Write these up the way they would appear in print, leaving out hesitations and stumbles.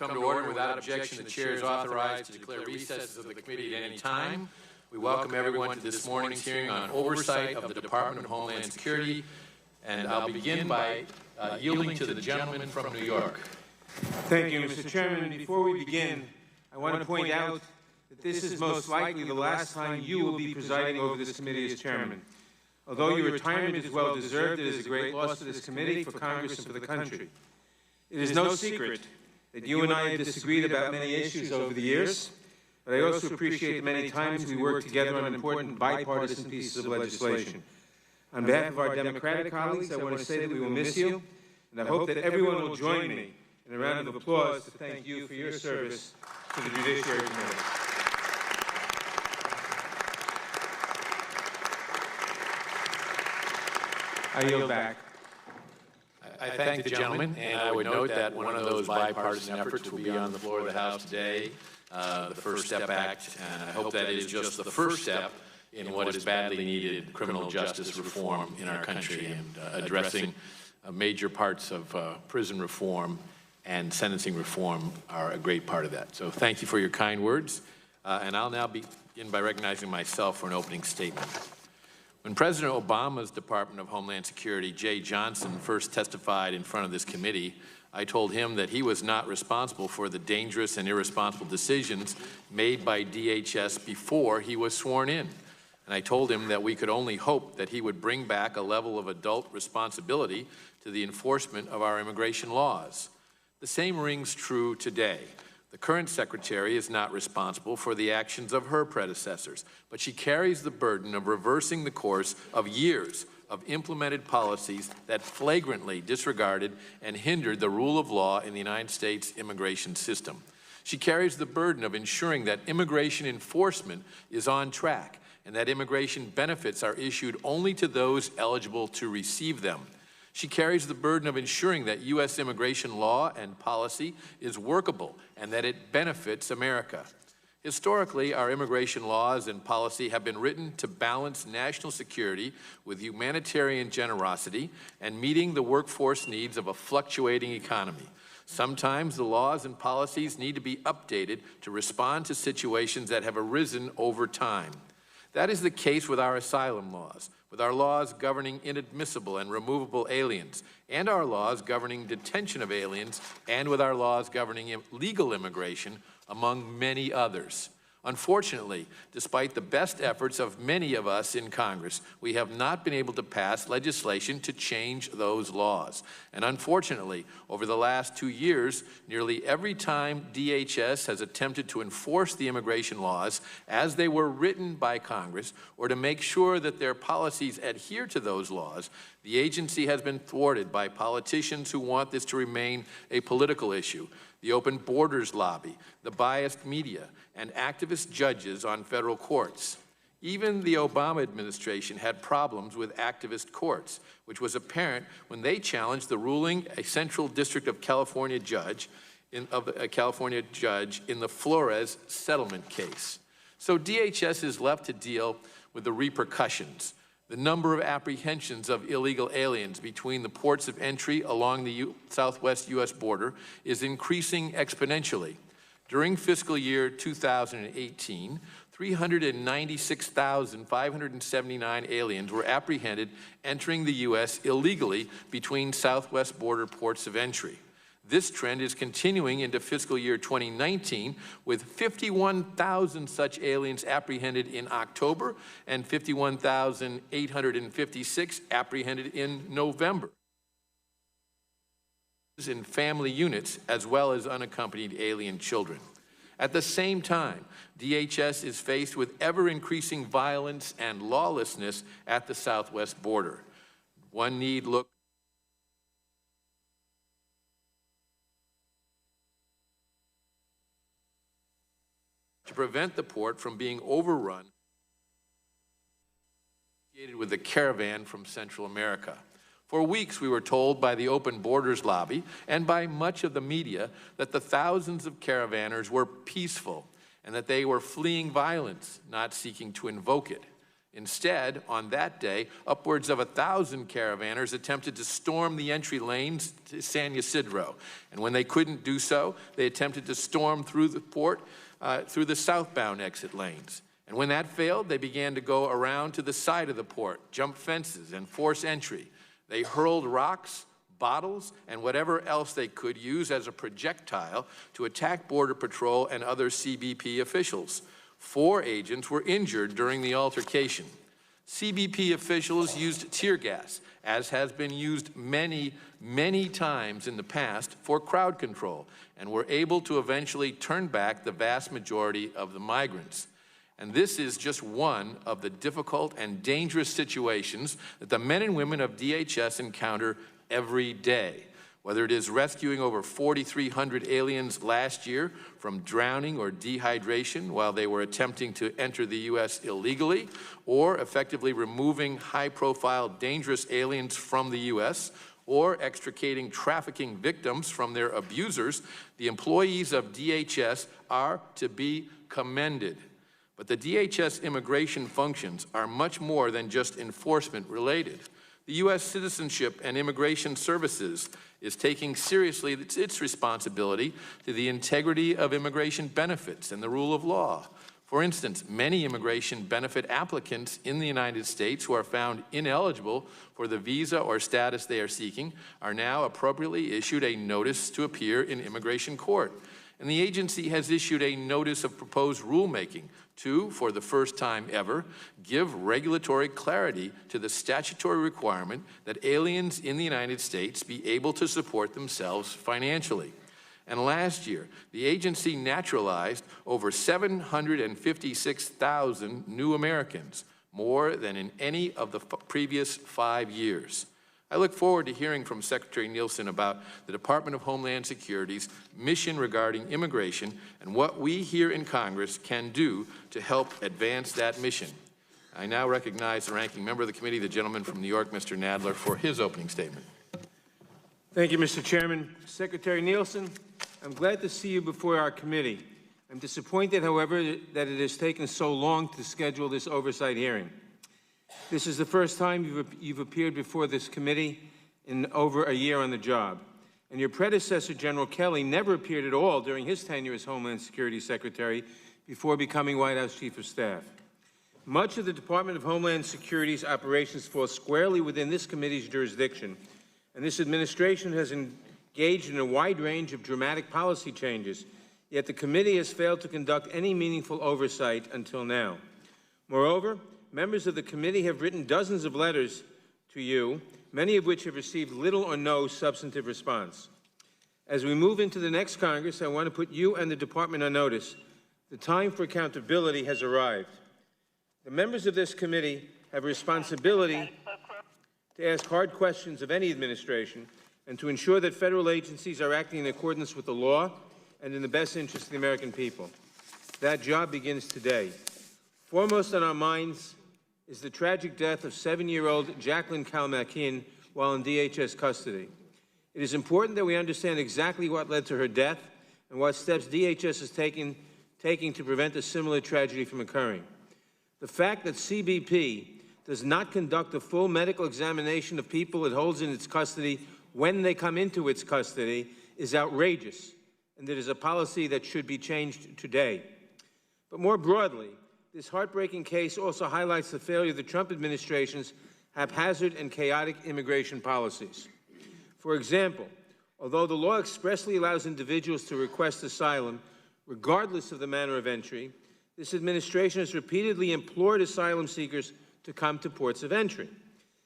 come to order. Without objection, the chair is authorized to declare recesses of the committee at any time. We welcome everyone to this morning's hearing on oversight of the Department of Homeland Security. And I'll begin by yielding to the gentleman from New York. Thank you, Mr. Chairman. Before we begin, I want to point out that this is most likely the last time you will be presiding over this committee as chairman. Although your retirement is well-deserved, it is a great loss to this committee, for Congress, and for the country. It is no secret that you and I have disagreed about many issues over the years, but I also appreciate the many times we worked together on important bipartisan pieces of legislation. On behalf of our Democratic colleagues, I want to say that we will miss you, and I hope that everyone will join me in a round of applause to thank you for your service to the Judiciary Committee. I yield back. I thank the gentleman, and I would note that one of those bipartisan efforts will be on the floor of the House today, the First Step Act, and I hope that is just the first step in what is badly needed criminal justice reform in our country, and addressing major parts of prison reform and sentencing reform are a great part of that. So thank you for your kind words, and I'll now begin by recognizing myself for an opening statement. When President Obama's Department of Homeland Security, Jay Johnson, first testified in front of this committee, I told him that he was not responsible for the dangerous and irresponsible decisions made by DHS before he was sworn in. And I told him that we could only hope that he would bring back a level of adult responsibility to the enforcement of our immigration laws. The same rings true today. The current secretary is not responsible for the actions of her predecessors, but she carries the burden of reversing the course of years of implemented policies that flagrantly disregarded and hindered the rule of law in the United States immigration system. She carries the burden of ensuring that immigration enforcement is on track and that immigration benefits are issued only to those eligible to receive them. She carries the burden of ensuring that U.S. immigration law and policy is workable and that it benefits America. Historically, our immigration laws and policy have been written to balance national security with humanitarian generosity and meeting the workforce needs of a fluctuating economy. Sometimes the laws and policies need to be updated to respond to situations that have arisen over time. That is the case with our asylum laws, with our laws governing inadmissible and removable aliens, and our laws governing detention of aliens, and with our laws governing legal immigration, among many others. Unfortunately, despite the best efforts of many of us in Congress, we have not been able to pass legislation to change those laws. And unfortunately, over the last 2 years, nearly every time DHS has attempted to enforce the immigration laws as they were written by Congress, or to make sure that their policies adhere to those laws, the agency has been thwarted by politicians who want this to remain a political issue, the open borders lobby, the biased media, and activist judges on federal courts. Even the Obama administration had problems with activist courts, which was apparent when they challenged the ruling a Central District of California judge in the Flores settlement case. So DHS is left to deal with the repercussions. The number of apprehensions of illegal aliens between the ports of entry along the southwest U.S. border is increasing exponentially. During fiscal year 2018, 396,579 aliens were apprehended entering the U.S. illegally between southwest border ports of entry. This trend is continuing into fiscal year 2019, with 51,000 such aliens apprehended in October and 51,856 apprehended in November. In family units, as well as unaccompanied alien children. At the same time, DHS is faced with ever-increasing violence and lawlessness at the southwest border. One need look to prevent the port from being overrun with the caravan from Central America. For weeks, we were told by the Open Borders lobby and by much of the media that the thousands of caravanners were peaceful and that they were fleeing violence, not seeking to invoke it. Instead, on that day, upwards of 1,000 caravanners attempted to storm the entry lanes to San Ysidro. And when they couldn't do so, they attempted to storm through the port through the southbound exit lanes. And when that failed, they began to go around to the side of the port, jump fences, and force entry. They hurled rocks, bottles, and whatever else they could use as a projectile to attack Border Patrol and other CBP officials. 4 agents were injured during the altercation. CBP officials used tear gas, as has been used many, many times in the past for crowd control, and were able to eventually turn back the vast majority of the migrants. And this is just one of the difficult and dangerous situations that the men and women of DHS encounter every day. Whether it is rescuing over 4,300 aliens last year from drowning or dehydration while they were attempting to enter the U.S. illegally, or effectively removing high-profile dangerous aliens from the U.S., or extricating trafficking victims from their abusers, the employees of DHS are to be commended. But the DHS immigration functions are much more than just enforcement related. The U.S. Citizenship and Immigration Services is taking seriously its responsibility to the integrity of immigration benefits and the rule of law. For instance, many immigration benefit applicants in the United States who are found ineligible for the visa or status they are seeking are now appropriately issued a notice to appear in immigration court. And the agency has issued a notice of proposed rulemaking to, for the first time ever, give regulatory clarity to the statutory requirement that aliens in the United States be able to support themselves financially. And last year, the agency naturalized over 756,000 new Americans, more than in any of the previous 5 years. I look forward to hearing from Secretary Nielsen about the Department of Homeland Security's mission regarding immigration and what we here in Congress can do to help advance that mission. I now recognize the ranking member of the committee, the gentleman from New York, Mr. Nadler, for his opening statement. Thank you, Mr. Chairman. Secretary Nielsen, I'm glad to see you before our committee. I'm disappointed, however, that it has taken so long to schedule this oversight hearing. This is the first time you've appeared before this committee in over a year on the job. And your predecessor, General Kelly, never appeared at all during his tenure as Homeland Security Secretary before becoming White House Chief of Staff. Much of the Department of Homeland Security's operations fall squarely within this committee's jurisdiction, and this administration has engaged in a wide range of dramatic policy changes, yet the committee has failed to conduct any meaningful oversight until now. Moreover, members of the committee have written dozens of letters to you, many of which have received little or no substantive response. As we move into the next Congress, I want to put you and the department on notice. The time for accountability has arrived. The members of this committee have a responsibility to ask hard questions of any administration and to ensure that federal agencies are acting in accordance with the law and in the best interest of the American people. That job begins today. Foremost on our minds is the tragic death of 7-year-old Jacqueline Kalmakian while in DHS custody. It is important that we understand exactly what led to her death and what steps DHS is taking to prevent a similar tragedy from occurring. The fact that CBP does not conduct a full medical examination of people it holds in its custody when they come into its custody is outrageous, and it is a policy that should be changed today. But more broadly, this heartbreaking case also highlights the failure of the Trump administration's haphazard and chaotic immigration policies. For example, although the law expressly allows individuals to request asylum regardless of the manner of entry, this administration has repeatedly implored asylum seekers to come to ports of entry.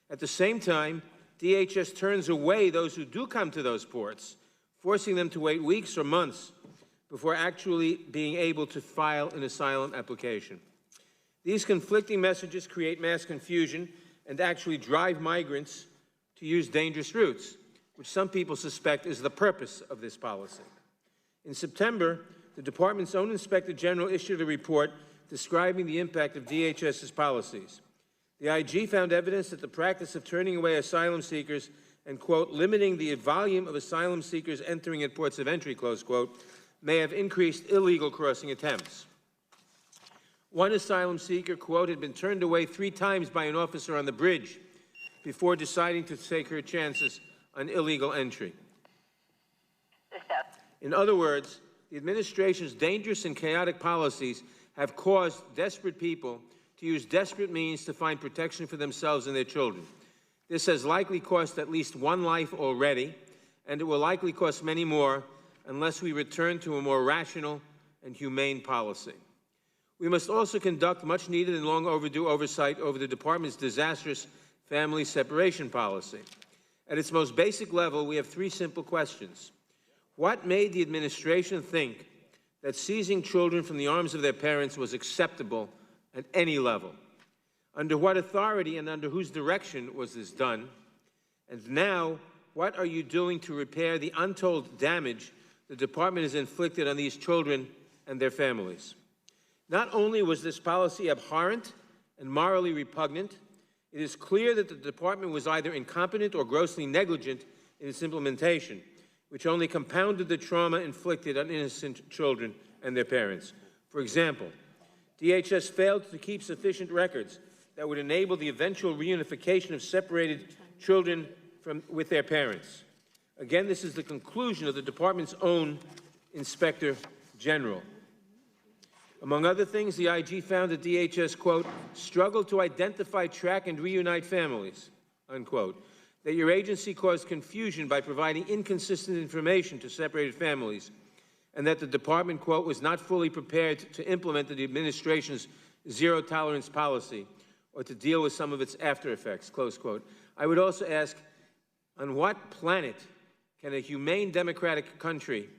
At the same time, DHS turns away those who do come to those ports, forcing them to wait weeks or months before actually being able to file an asylum application. These conflicting messages create mass confusion and actually drive migrants to use dangerous routes, which some people suspect is the purpose of this policy. In September, the department's own Inspector General issued a report describing the impact of DHS's policies. The IG found evidence that the practice of turning away asylum seekers and, quote, limiting the volume of asylum seekers entering at ports of entry, close quote, may have increased illegal crossing attempts. One asylum seeker, quote, had been turned away 3 times by an officer on the bridge before deciding to take her chances on illegal entry. In other words, the administration's dangerous and chaotic policies have caused desperate people to use desperate means to find protection for themselves and their children. This has likely cost at least 1 life already, and it will likely cost many more unless we return to a more rational and humane policy. We must also conduct much needed and long overdue oversight over the department's disastrous family separation policy. At its most basic level, we have 3 simple questions. What made the administration think that seizing children from the arms of their parents was acceptable at any level? Under what authority and under whose direction was this done? And now, what are you doing to repair the untold damage the department has inflicted on these children and their families? Not only was this policy abhorrent and morally repugnant, it is clear that the department was either incompetent or grossly negligent in its implementation, which only compounded the trauma inflicted on innocent children and their parents. For example, DHS failed to keep sufficient records that would enable the eventual reunification of separated children with their parents. Again, this is the conclusion of the department's own Inspector General. Among other things, the IG found that DHS, quote, struggled to identify, track, and reunite families, unquote, that your agency caused confusion by providing inconsistent information to separated families, and that the department, quote, was not fully prepared to implement the administration's zero-tolerance policy or to deal with some of its after-effects, close quote. I would also ask, on what planet can a humane democratic country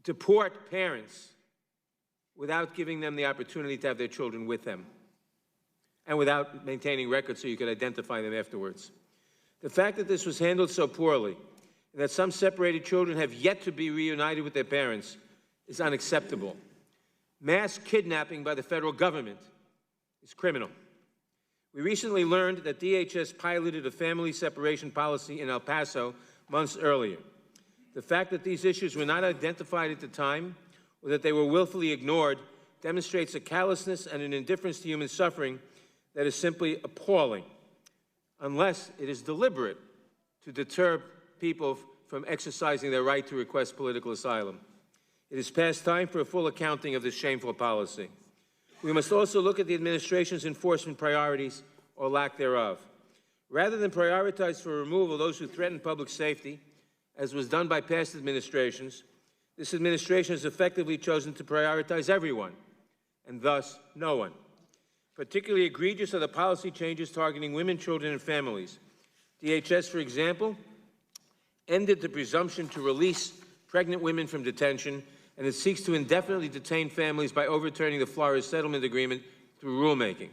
deport parents without giving them the opportunity to have their children with them and without maintaining records so you could identify them afterwards? The fact that this was handled so poorly and that some separated children have yet to be reunited with their parents is unacceptable. Mass kidnapping by the federal government is criminal. We recently learned that DHS piloted a family separation policy in El Paso months earlier. The fact that these issues were not identified at the time or that they were willfully ignored demonstrates a callousness and an indifference to human suffering that is simply appalling, unless it is deliberate to deter people from exercising their right to request political asylum. It is past time for a full accounting of this shameful policy. We must also look at the administration's enforcement priorities or lack thereof. Rather than prioritize for removal those who threaten public safety, as was done by past administrations, this administration has effectively chosen to prioritize everyone, and thus no one. Particularly egregious are the policy changes targeting women, children, and families. DHS, for example, ended the presumption to release pregnant women from detention, and it seeks to indefinitely detain families by overturning the Flores Settlement Agreement through rulemaking.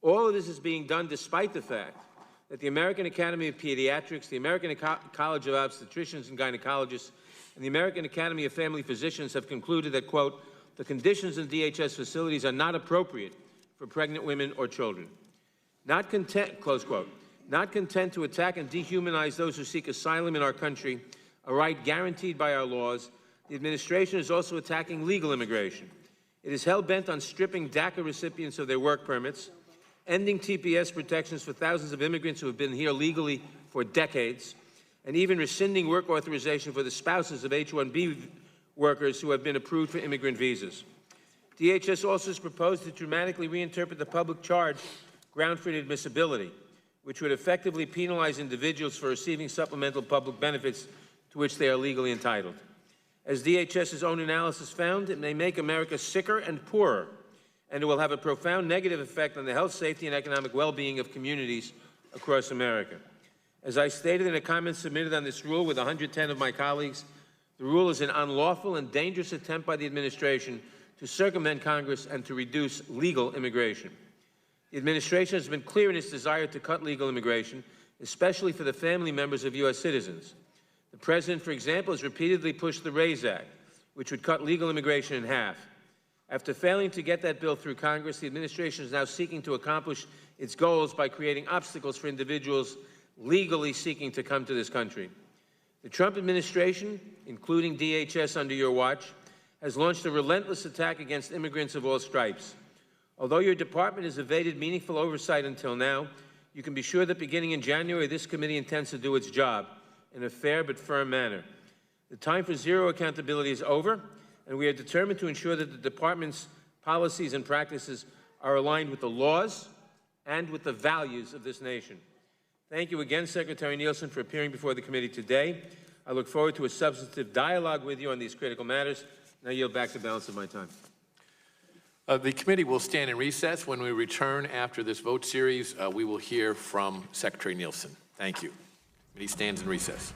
All of this is being done despite the fact that the American Academy of Pediatrics, the American College of Obstetricians and Gynecologists, and the American Academy of Family Physicians have concluded that, quote, the conditions in DHS facilities are not appropriate for pregnant women or children. Not content, close quote, not content to attack and dehumanize those who seek asylum in our country, a right guaranteed by our laws, the administration is also attacking legal immigration. It is hell-bent on stripping DACA recipients of their work permits, ending TPS protections for thousands of immigrants who have been here legally for decades, and even rescinding work authorization for the spouses of H-1B workers who have been approved for immigrant visas. DHS also has proposed to dramatically reinterpret the public charge ground for inadmissibility, which would effectively penalize individuals for receiving supplemental public benefits to which they are legally entitled. As DHS's own analysis found, it may make America sicker and poorer, and it will have a profound negative effect on the health, safety, and economic well-being of communities across America. As I stated in a comment submitted on this rule with 110 of my colleagues, the rule is an unlawful and dangerous attempt by the administration to circumvent Congress and to reduce legal immigration. The administration has been clear in its desire to cut legal immigration, especially for the family members of U.S. citizens. The President, for example, has repeatedly pushed the RAISE Act, which would cut legal immigration in half. After failing to get that bill through Congress, the administration is now seeking to accomplish its goals by creating obstacles for individuals legally seeking to come to this country. The Trump administration, including DHS under your watch, has launched a relentless attack against immigrants of all stripes. Although your department has evaded meaningful oversight until now, you can be sure that beginning in January, this committee intends to do its job in a fair but firm manner. The time for zero accountability is over, and we are determined to ensure that the department's policies and practices are aligned with the laws and with the values of this nation. Thank you again, Secretary Nielsen, for appearing before the committee today. I look forward to a substantive dialogue with you on these critical matters. Now I yield back the balance of my time. The committee will stand in recess. When we return after this vote series, we will hear from Secretary Nielsen. Thank you. The committee stands in recess.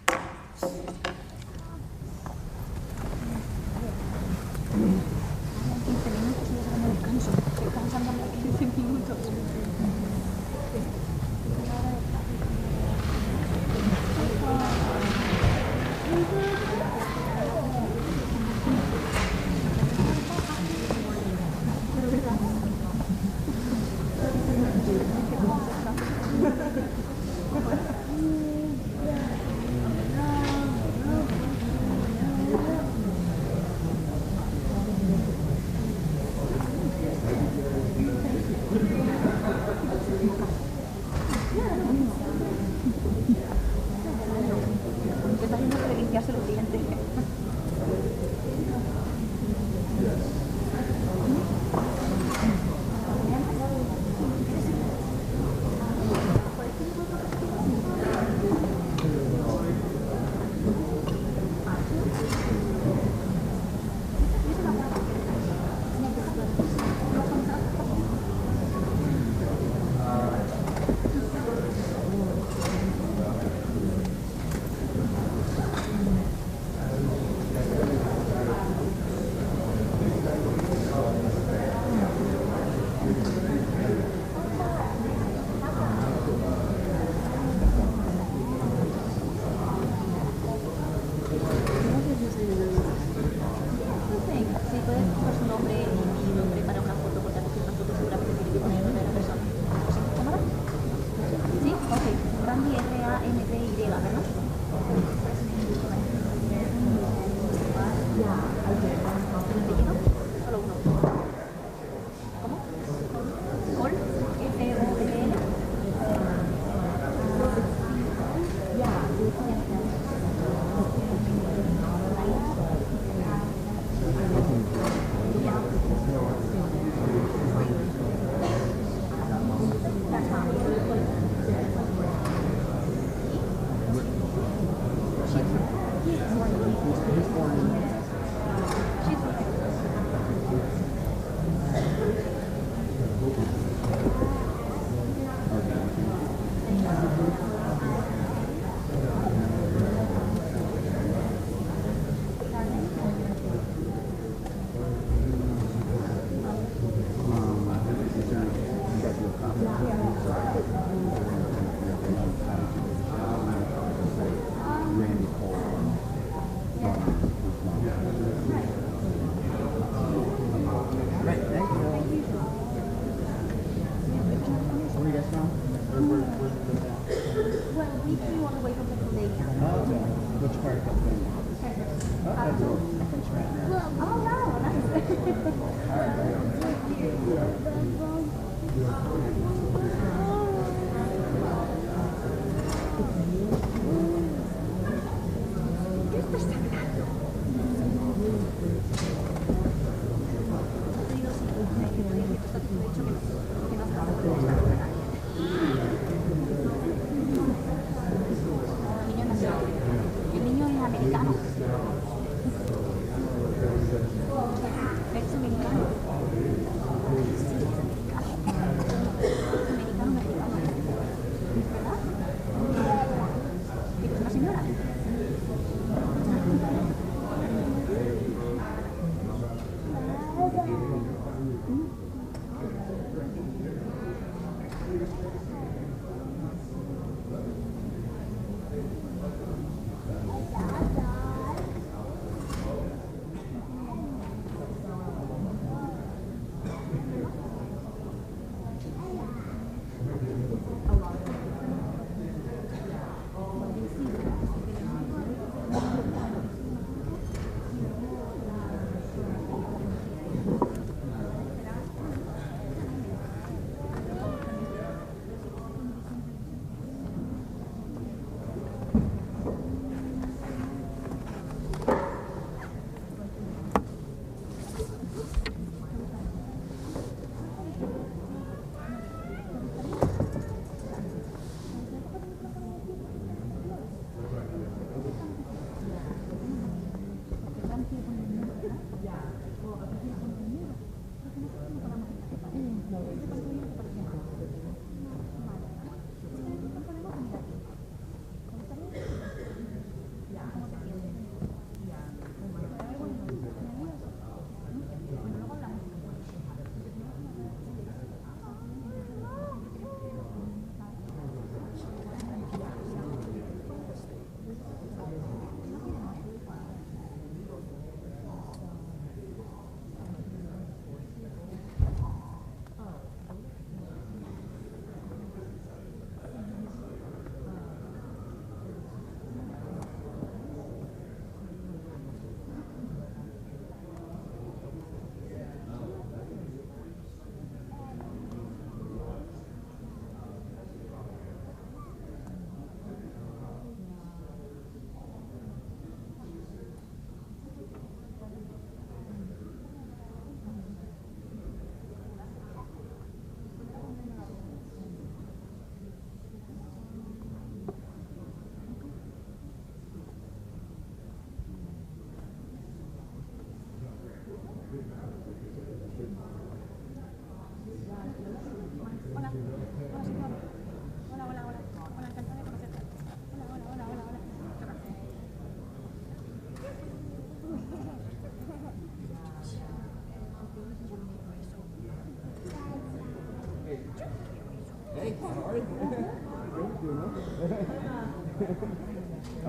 Oh,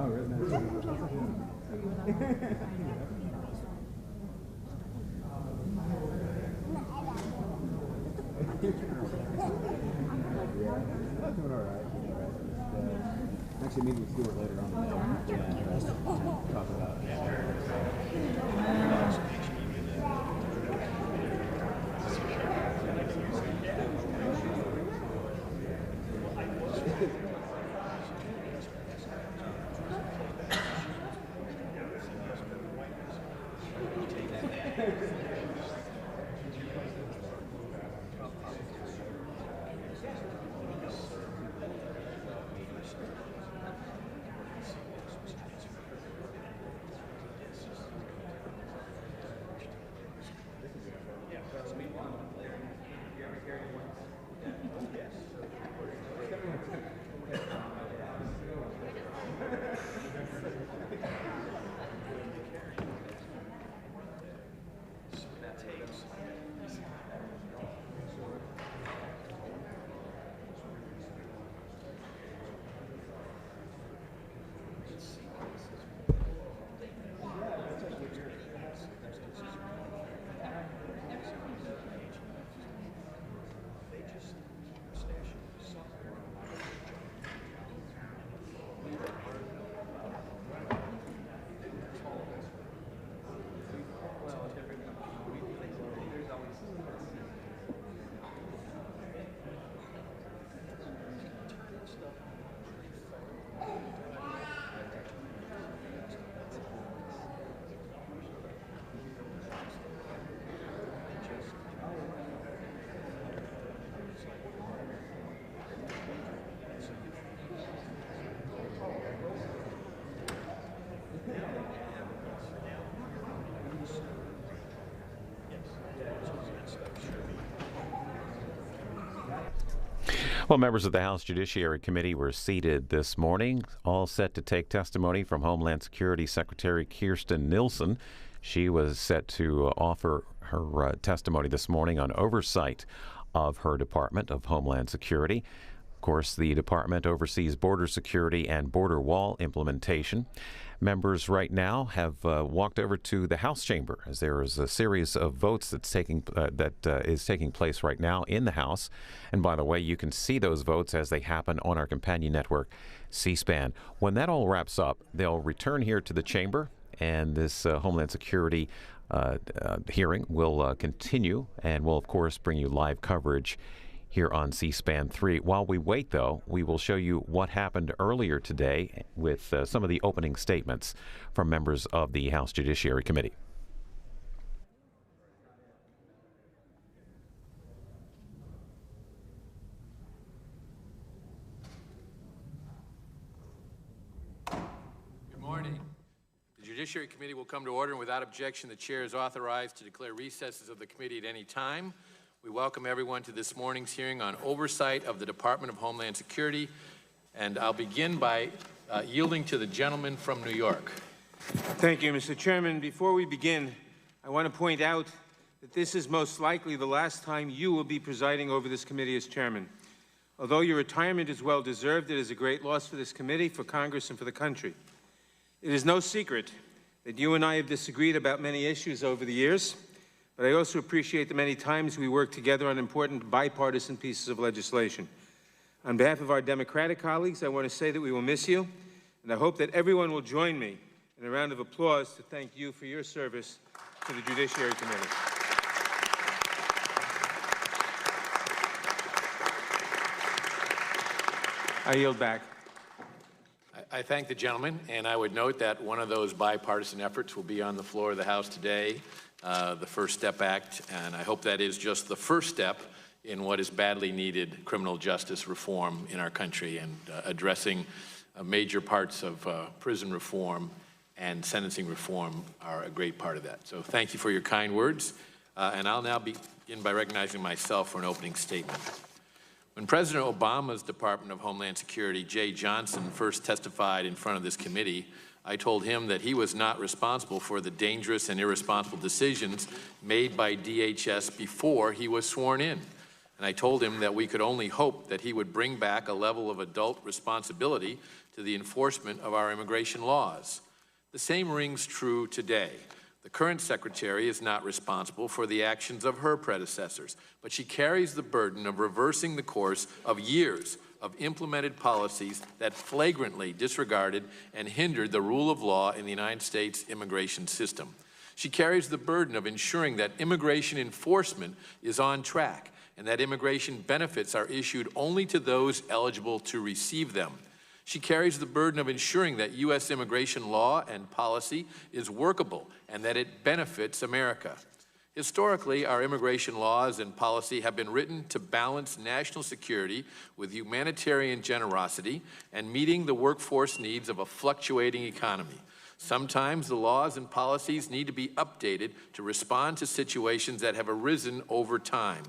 really? Doing all right. Actually, maybe we'll do it later on today. Yeah, talk about it. Well, members of the House Judiciary Committee were seated this morning, all set to take testimony from Homeland Security Secretary Kirstjen Nielsen. She was set to offer her testimony this morning on oversight of her Department of Homeland Security. Of course, the department oversees border security and border wall implementation. Members right now have walked over to the House chamber as there is a series of votes that is taking place right now in the House. And by the way, you can see those votes as they happen on our companion network, C-SPAN. When that all wraps up, they'll return here to the chamber, and this Homeland Security hearing will continue, and we'll, of course, bring you live coverage here on C-SPAN 3. While we wait, though, we will show you what happened earlier today with some of the opening statements from members of the House Judiciary Committee. Good morning. The Judiciary Committee will come to order, and without objection, the chair is authorized to declare recesses of the committee at any time. We welcome everyone to this morning's hearing on oversight of the Department of Homeland Security, and I'll begin by yielding to the gentleman from New York. Thank you, Mr. Chairman. Before we begin, I want to point out that this is most likely the last time you will be presiding over this committee as chairman. Although your retirement is well-deserved, it is a great loss for this committee, for Congress, and for the country. It is no secret that you and I have disagreed about many issues over the years, but I also appreciate the many times we work together on important bipartisan pieces of legislation. On behalf of our Democratic colleagues, I want to say that we will miss you, and I hope that everyone will join me in a round of applause to thank you for your service to the Judiciary Committee. I yield back. I thank the gentleman, and I would note that one of those bipartisan efforts will be on the floor of the House today, the First Step Act, and I hope that is just the first step in what is badly needed criminal justice reform in our country, and addressing major parts of prison reform and sentencing reform are a great part of that. So thank you for your kind words, and I'll now begin by recognizing myself for an opening statement. When President Obama's Department of Homeland Security, Jay Johnson, first testified in front of this committee, I told him that he was not responsible for the dangerous and irresponsible decisions made by DHS before he was sworn in. and I told him that we could only hope that he would bring back a level of adult responsibility to the enforcement of our immigration laws. The same rings true today. The current secretary is not responsible for the actions of her predecessors, but she carries the burden of reversing the course of years of implemented policies that flagrantly disregarded and hindered the rule of law in the United States immigration system. She carries the burden of ensuring that immigration enforcement is on track and that immigration benefits are issued only to those eligible to receive them. She carries the burden of ensuring that U.S. immigration law and policy is workable and that it benefits America. Historically, our immigration laws and policy have been written to balance national security with humanitarian generosity and meeting the workforce needs of a fluctuating economy. Sometimes the laws and policies need to be updated to respond to situations that have arisen over time.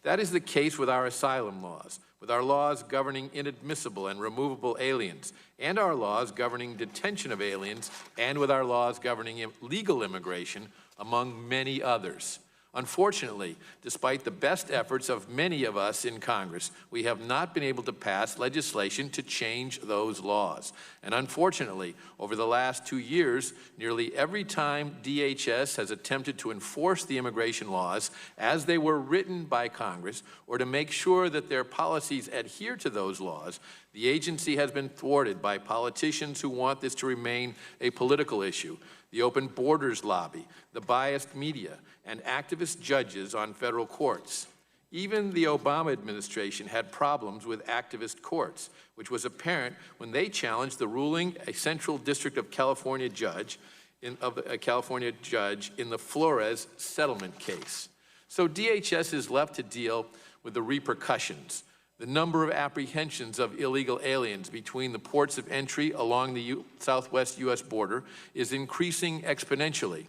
That is the case with our asylum laws, with our laws governing inadmissible and removable aliens, and our laws governing detention of aliens, and with our laws governing legal immigration, among many others. Unfortunately, despite the best efforts of many of us in Congress, we have not been able to pass legislation to change those laws. And unfortunately, over the last 2 years, nearly every time DHS has attempted to enforce the immigration laws as they were written by Congress, or to make sure that their policies adhere to those laws, the agency has been thwarted by politicians who want this to remain a political issue, the open borders lobby, the biased media, and activist judges on federal courts. Even the Obama administration had problems with activist courts, which was apparent when they challenged the ruling a Central District of California judge in the Flores settlement case. So DHS is left to deal with the repercussions. The number of apprehensions of illegal aliens between the ports of entry along the southwest U.S. border is increasing exponentially.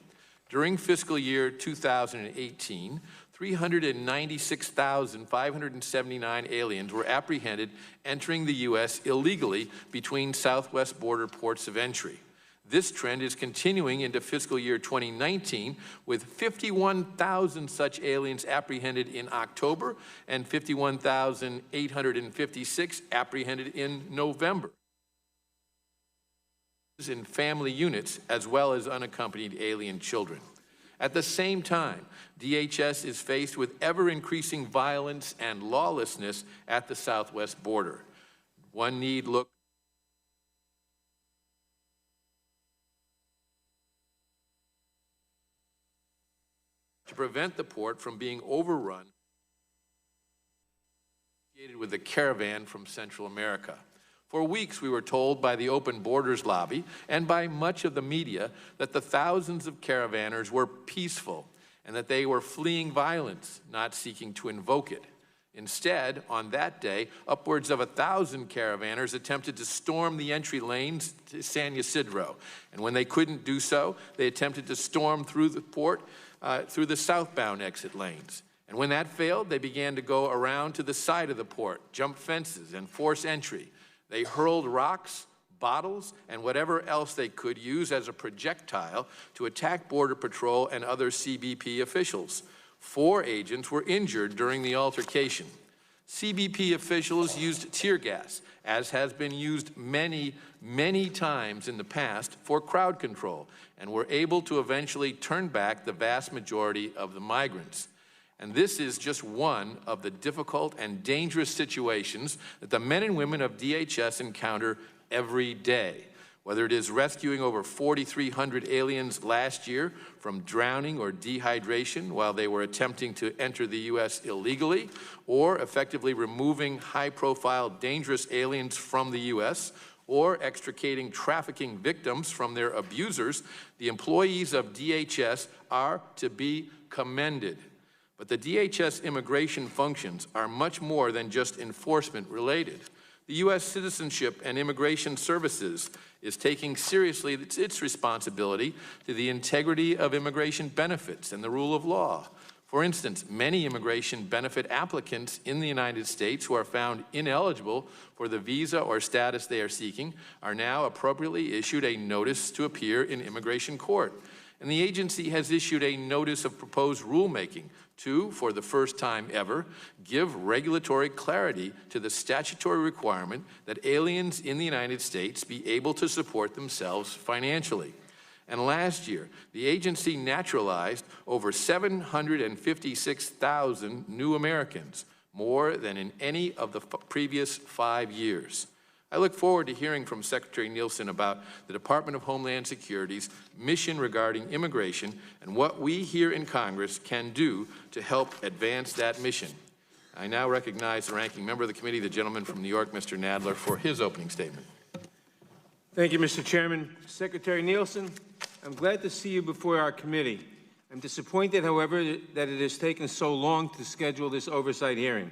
During fiscal year 2018, 396,579 aliens were apprehended entering the U.S. illegally between southwest border ports of entry. This trend is continuing into fiscal year 2019, with 51,000 such aliens apprehended in October and 51,856 apprehended in November. In family units, as well as unaccompanied alien children. At the same time, DHS is faced with ever-increasing violence and lawlessness at the southwest border. One need look to prevent the port from being overrun with the caravan from Central America. For weeks, we were told by the Open Borders lobby and by much of the media that the thousands of caravanners were peaceful and that they were fleeing violence, not seeking to invoke it. Instead, on that day, upwards of 1,000 caravanners attempted to storm the entry lanes to San Ysidro. And when they couldn't do so, they attempted to storm through the port through the southbound exit lanes. And when that failed, they began to go around to the side of the port, jump fences, and force entry. They hurled rocks, bottles, and whatever else they could use as a projectile to attack Border Patrol and other CBP officials. 4 agents were injured during the altercation. CBP officials used tear gas, as has been used many, many times in the past for crowd control, and were able to eventually turn back the vast majority of the migrants. And this is just one of the difficult and dangerous situations that the men and women of DHS encounter every day. Whether it is rescuing over 4,300 aliens last year from drowning or dehydration while they were attempting to enter the U.S. illegally, or effectively removing high-profile dangerous aliens from the U.S., or extricating trafficking victims from their abusers, the employees of DHS are to be commended. But the DHS immigration functions are much more than just enforcement related. The U.S. Citizenship and Immigration Services is taking seriously its responsibility to the integrity of immigration benefits and the rule of law. For instance, many immigration benefit applicants in the United States who are found ineligible for the visa or status they are seeking are now appropriately issued a notice to appear in immigration court. and the agency has issued a notice of proposed rulemaking to, for the first time ever, give regulatory clarity to the statutory requirement that aliens in the United States be able to support themselves financially. And last year, the agency naturalized over 756,000 new Americans, more than in any of the previous 5 years. I look forward to hearing from Secretary Nielsen about the Department of Homeland Security's mission regarding immigration and what we here in Congress can do to help advance that mission. I now recognize the ranking member of the committee, the gentleman from New York, Mr. Nadler, for his opening statement. Thank you, Mr. Chairman. Secretary Nielsen, I'm glad to see you before our committee. I'm disappointed, however, that it has taken so long to schedule this oversight hearing.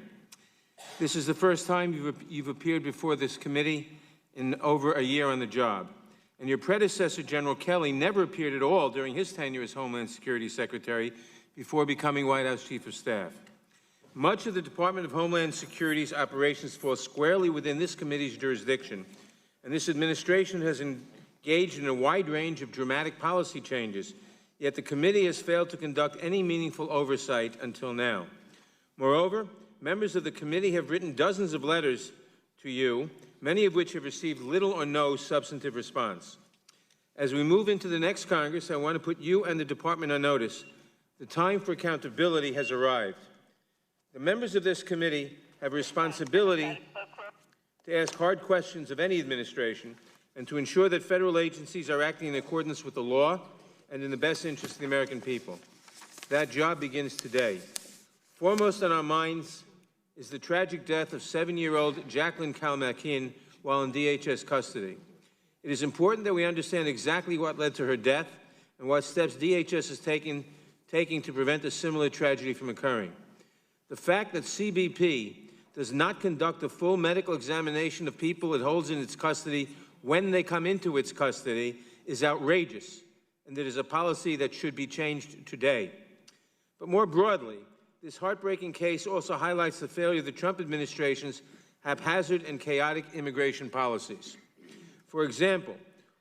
This is the first time you've appeared before this committee in over a year on the job. And your predecessor, General Kelly, never appeared at all during his tenure as Homeland Security Secretary before becoming White House Chief of Staff. Much of the Department of Homeland Security's operations fall squarely within this committee's jurisdiction, and this administration has engaged in a wide range of dramatic policy changes, yet the committee has failed to conduct any meaningful oversight until now. Moreover, members of the committee have written dozens of letters to you, many of which have received little or no substantive response. As we move into the next Congress, I want to put you and the department on notice. The time for accountability has arrived. The members of this committee have a responsibility to ask hard questions of any administration and to ensure that federal agencies are acting in accordance with the law and in the best interest of the American people. That job begins today. Foremost on our minds is the tragic death of 7-year-old Jacqueline Kalmakin while in DHS custody. It is important that we understand exactly what led to her death and what steps DHS is taking to prevent a similar tragedy from occurring. The fact that CBP does not conduct a full medical examination of people it holds in its custody when they come into its custody is outrageous, and it is a policy that should be changed today. But more broadly, this heartbreaking case also highlights the failure of the Trump administration's haphazard and chaotic immigration policies. For example,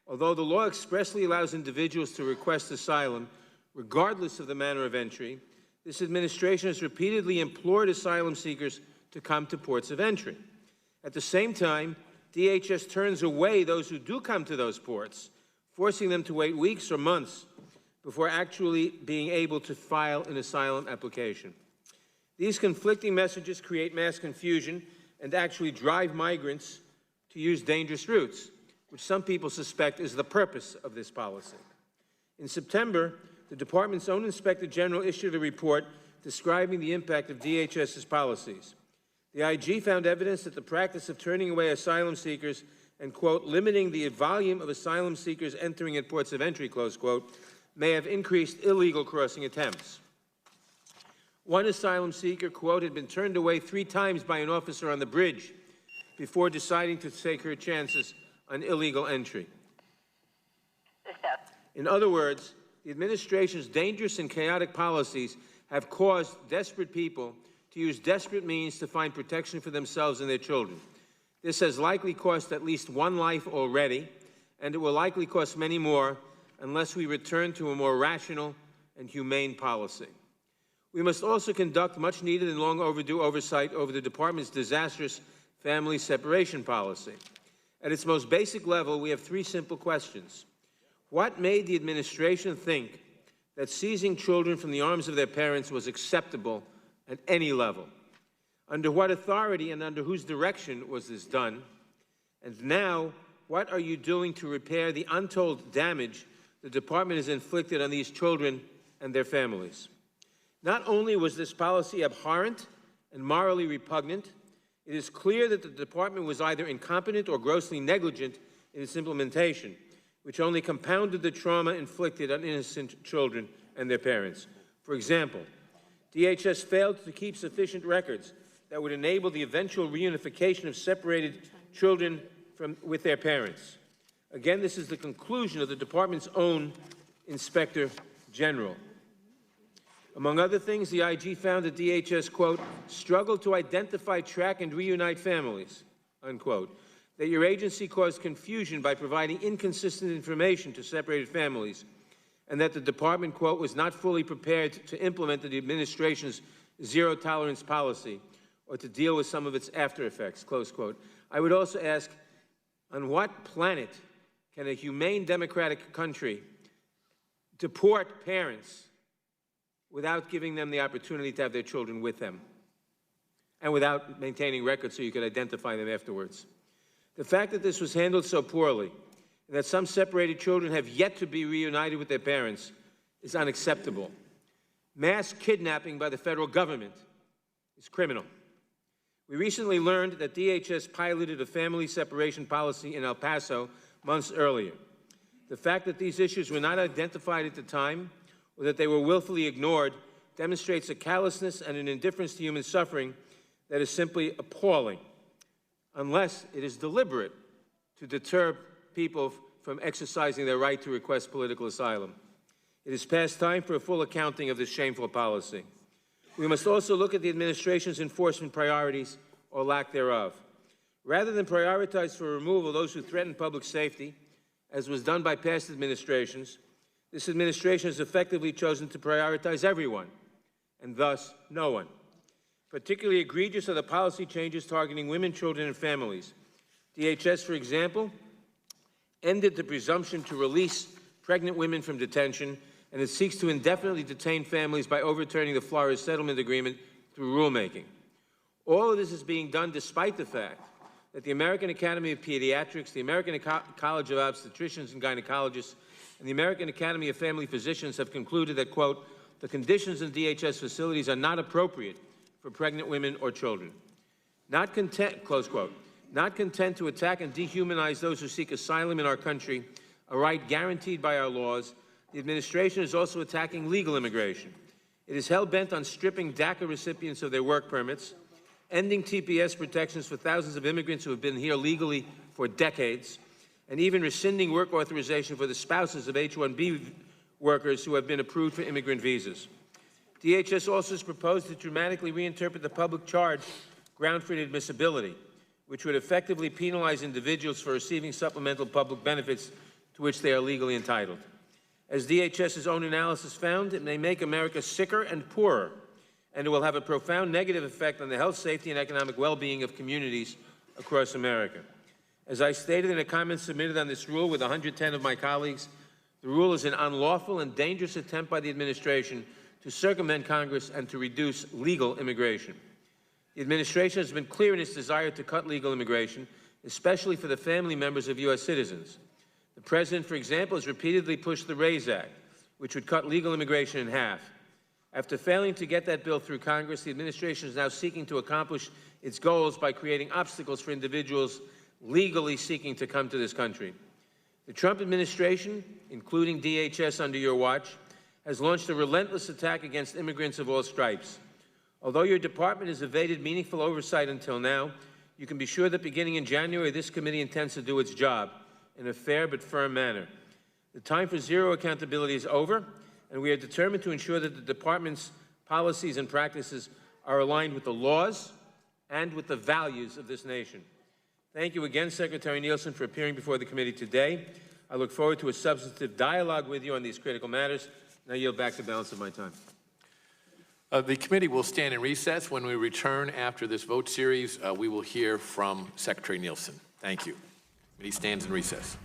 although the law expressly allows individuals to request asylum regardless of the manner of entry, this administration has repeatedly implored asylum seekers to come to ports of entry. At the same time, DHS turns away those who do come to those ports, forcing them to wait weeks or months before actually being able to file an asylum application. These conflicting messages create mass confusion and actually drive migrants to use dangerous routes, which some people suspect is the purpose of this policy. In September, the department's own Inspector General issued a report describing the impact of DHS's policies. The IG found evidence that the practice of turning away asylum seekers and, quote, limiting the volume of asylum seekers entering at ports of entry, close quote, may have increased illegal crossing attempts. One asylum seeker, quote, had been turned away 3 times by an officer on the bridge before deciding to take her chances on illegal entry. In other words, the administration's dangerous and chaotic policies have caused desperate people to use desperate means to find protection for themselves and their children. This has likely cost at least 1 life already, and it will likely cost many more unless we return to a more rational and humane policy. We must also conduct much needed and long overdue oversight over the department's disastrous family separation policy. At its most basic level, we have 3 simple questions. What made the administration think that seizing children from the arms of their parents was acceptable at any level? Under what authority and under whose direction was this done? And now, what are you doing to repair the untold damage the department has inflicted on these children and their families? Not only was this policy abhorrent and morally repugnant, it is clear that the department was either incompetent or grossly negligent in its implementation, which only compounded the trauma inflicted on innocent children and their parents. For example, DHS failed to keep sufficient records that would enable the eventual reunification of separated children with their parents. Again, this is the conclusion of the department's own Inspector General. Among other things, the IG found that DHS, quote, struggled to identify, track, and reunite families, unquote, that your agency caused confusion by providing inconsistent information to separated families, and that the department, quote, was not fully prepared to implement the administration's zero-tolerance policy or to deal with some of its after effects, close quote. I would also ask, on what planet can a humane democratic country deport parents without giving them the opportunity to have their children with them and without maintaining records so you could identify them afterwards? The fact that this was handled so poorly and that some separated children have yet to be reunited with their parents is unacceptable. Mass kidnapping by the federal government is criminal. We recently learned that DHS piloted a family separation policy in El Paso months earlier. The fact that these issues were not identified at the time or that they were willfully ignored demonstrates a callousness and an indifference to human suffering that is simply appalling, unless it is deliberate to deter people from exercising their right to request political asylum. It is past time for a full accounting of this shameful policy. We must also look at the administration's enforcement priorities or lack thereof. Rather than prioritize for removal those who threaten public safety, as was done by past administrations, this administration has effectively chosen to prioritize everyone, and thus no one. Particularly egregious are the policy changes targeting women, children, and families. DHS, for example, ended the presumption to release pregnant women from detention, and it seeks to indefinitely detain families by overturning the Florida Settlement Agreement through rulemaking. All of this is being done despite the fact that the American Academy of Pediatrics, the American College of Obstetricians and Gynecologists, and the American Academy of Family Physicians have concluded that, quote, the conditions in DHS facilities are not appropriate for pregnant women or children. Not content, close quote, not content to attack and dehumanize those who seek asylum in our country, a right guaranteed by our laws, the administration is also attacking legal immigration. It is hell-bent on stripping DACA recipients of their work permits, ending TPS protections for thousands of immigrants who have been here legally for decades, and even rescinding work authorization for the spouses of H-1B workers who have been approved for immigrant visas. DHS also has proposed to dramatically reinterpret the public charge ground for inadmissibility, which would effectively penalize individuals for receiving supplemental public benefits to which they are legally entitled. As DHS's own analysis found, it may make America sicker and poorer, and it will have a profound negative effect on the health, safety, and economic well-being of communities across America. As I stated in a comment submitted on this rule with 110 of my colleagues, the rule is an unlawful and dangerous attempt by the administration to circumvent Congress and to reduce legal immigration. The administration has been clear in its desire to cut legal immigration, especially for the family members of U.S. citizens. The President, for example, has repeatedly pushed the RAISE Act, which would cut legal immigration in half. After failing to get that bill through Congress, the administration is now seeking to accomplish its goals by creating obstacles for individuals legally seeking to come to this country. The Trump administration, including DHS under your watch, has launched a relentless attack against immigrants of all stripes. Although your department has evaded meaningful oversight until now, you can be sure that beginning in January, this committee intends to do its job in a fair but firm manner. The time for zero accountability is over, and we are determined to ensure that the department's policies and practices are aligned with the laws and with the values of this nation. Thank you again, Secretary Nielsen, for appearing before the committee today. I look forward to a substantive dialogue with you on these critical matters. Now I yield back the balance of my time. The committee will stand in recess. When we return after this vote series, we will hear from Secretary Nielsen. Thank you. The committee stands in recess.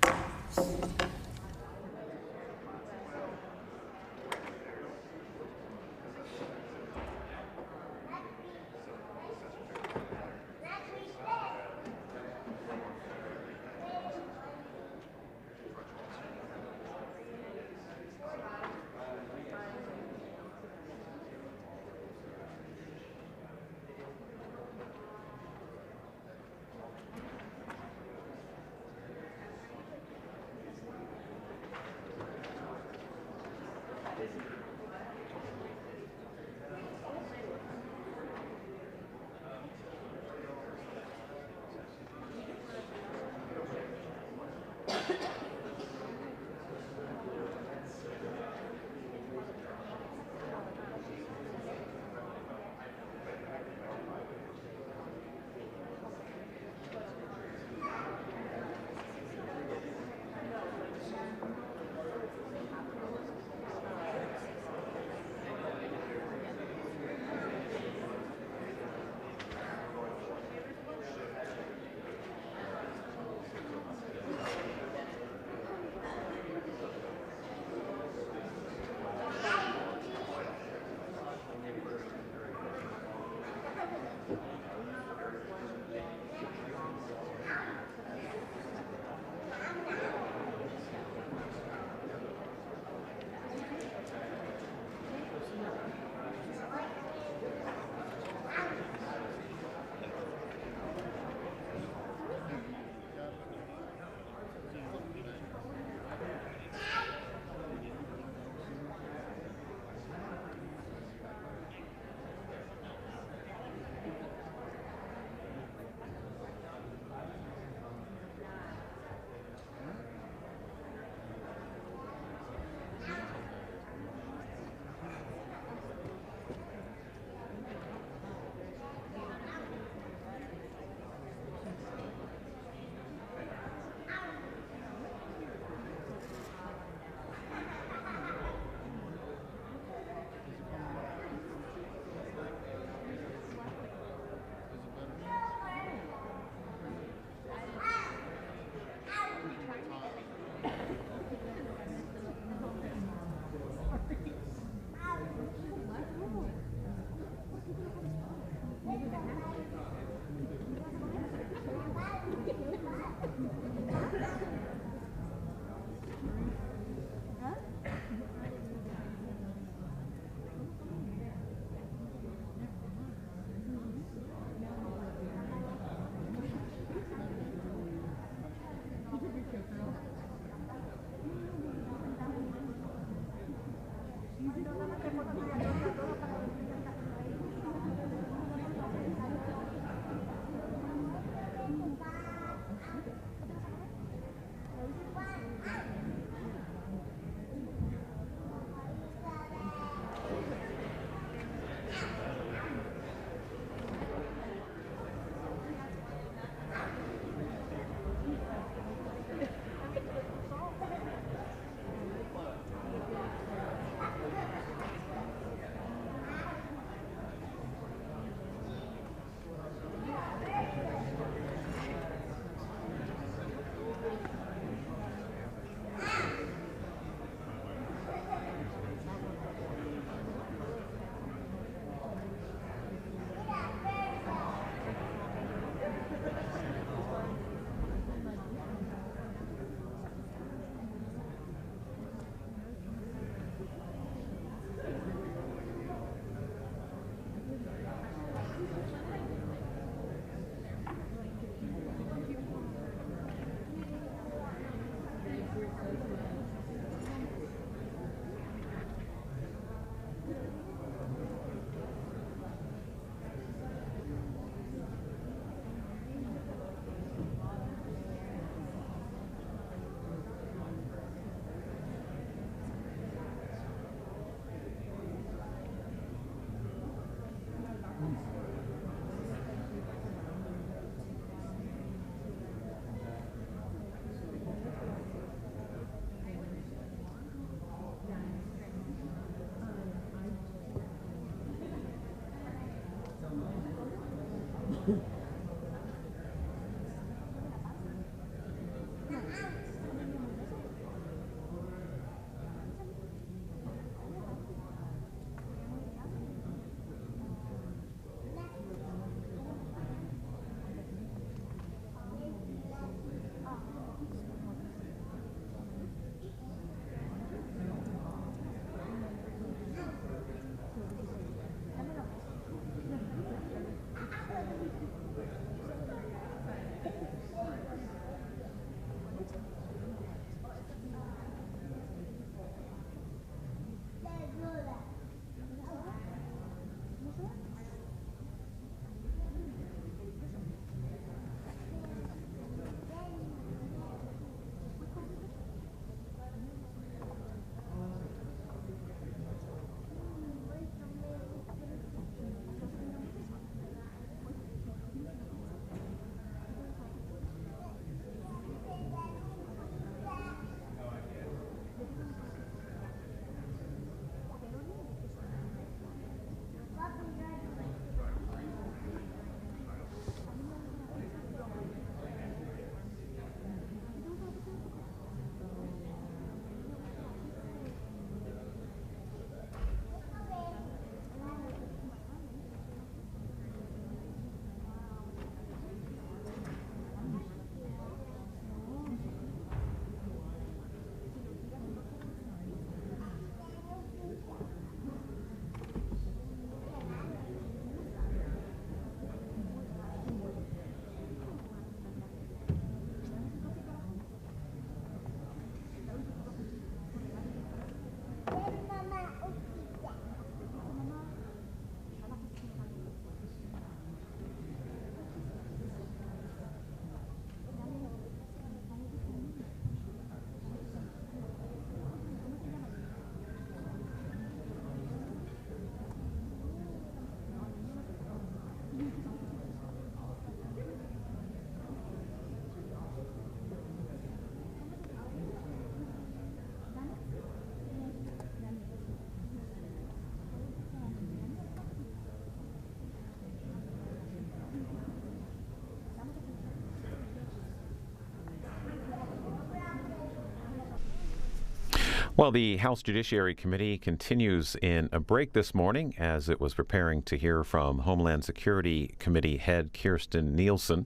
Well, the House Judiciary Committee continues in a break this morning as it was preparing to hear from Homeland Security Committee head Kirstjen Nielsen.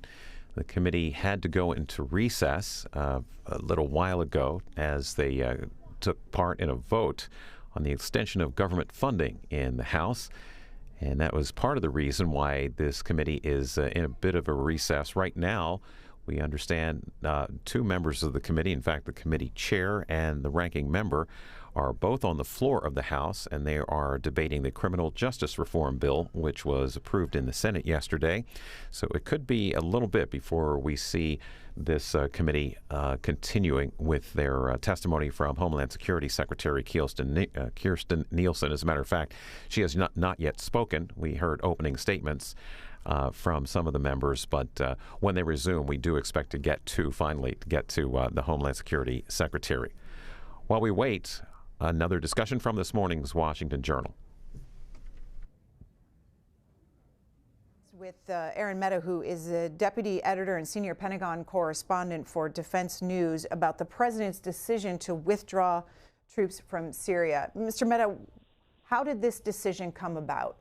The committee had to go into recess a little while ago as they took part in a vote on the extension of government funding in the House. And that was part of the reason why this committee is in a bit of a recess right now. We understand two members of the committee, in fact, the committee chair and the ranking member, are both on the floor of the House, and they are debating the criminal justice reform bill, which was approved in the Senate yesterday. So it could be a little bit before we see this committee continuing with their testimony from Homeland Security Secretary Kirstjen Nielsen. As a matter of fact, she has not yet spoken. We heard opening statements from some of the members, but when they resume, we do expect to finally get to the Homeland Security Secretary. While we wait, another discussion from this morning's Washington Journal. With Aaron Mehta, who is a deputy editor and senior Pentagon correspondent for Defense News, about the president's decision to withdraw troops from Syria. Mr. Mehta, how did this decision come about?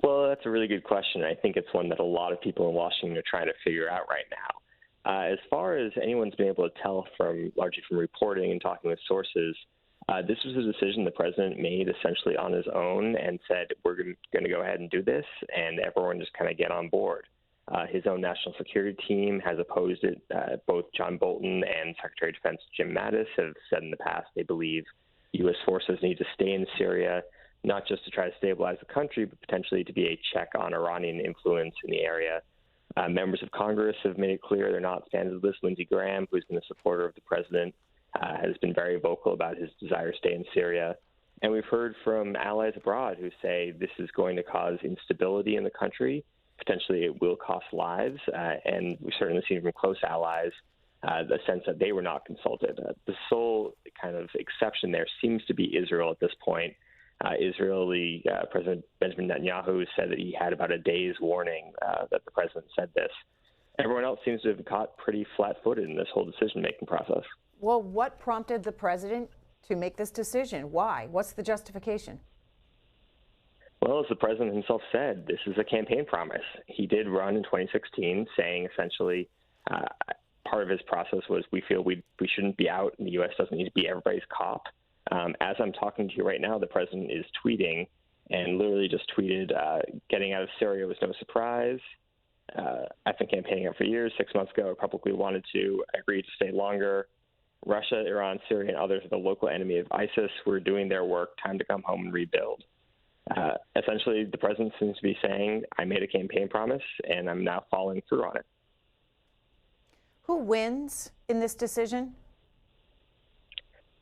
Well, that's a really good question. I think it's one that a lot of people in Washington are trying to figure out right now. As far as anyone's been able to tell largely from reporting and talking with sources, this was a decision the president made essentially on his own and said, we're going to go ahead and do this, and everyone just kind of get on board. His own national security team has opposed it. Both John Bolton and Secretary of Defense Jim Mattis have said in the past they believe U.S. forces need to stay in Syria, not just to try to stabilize the country, but potentially to be a check on Iranian influence in the area. Members of Congress have made it clear they're not fans of this. Lindsey Graham, who's been a supporter of the president, has been very vocal about his desire to stay in Syria. And we've heard from allies abroad who say this is going to cause instability in the country. Potentially it will cost lives. And we've certainly seen from close allies the sense that they were not consulted. The sole kind of exception there seems to be Israel at this point. Israeli President Benjamin Netanyahu said that he had about a day's warning that the president said this. Everyone else seems to have caught pretty flat-footed in this whole decision-making process. Well, what prompted the president to make this decision? Why? What's the justification? Well, as the president himself said, this is a campaign promise. He did run in 2016 saying essentially part of his process was we feel we shouldn't be out and the U.S. doesn't need to be everybody's cop. As I'm talking to you right now, the president is tweeting and literally just tweeted, getting out of Syria was no surprise. I've been campaigning it for years. 6 months ago, I publicly wanted to agree to stay longer. Russia, Iran, Syria, and others are the local enemy of ISIS. We're doing their work. Time to come home and rebuild. Essentially, the president seems to be saying, I made a campaign promise, and I'm now following through on it. Who wins in this decision?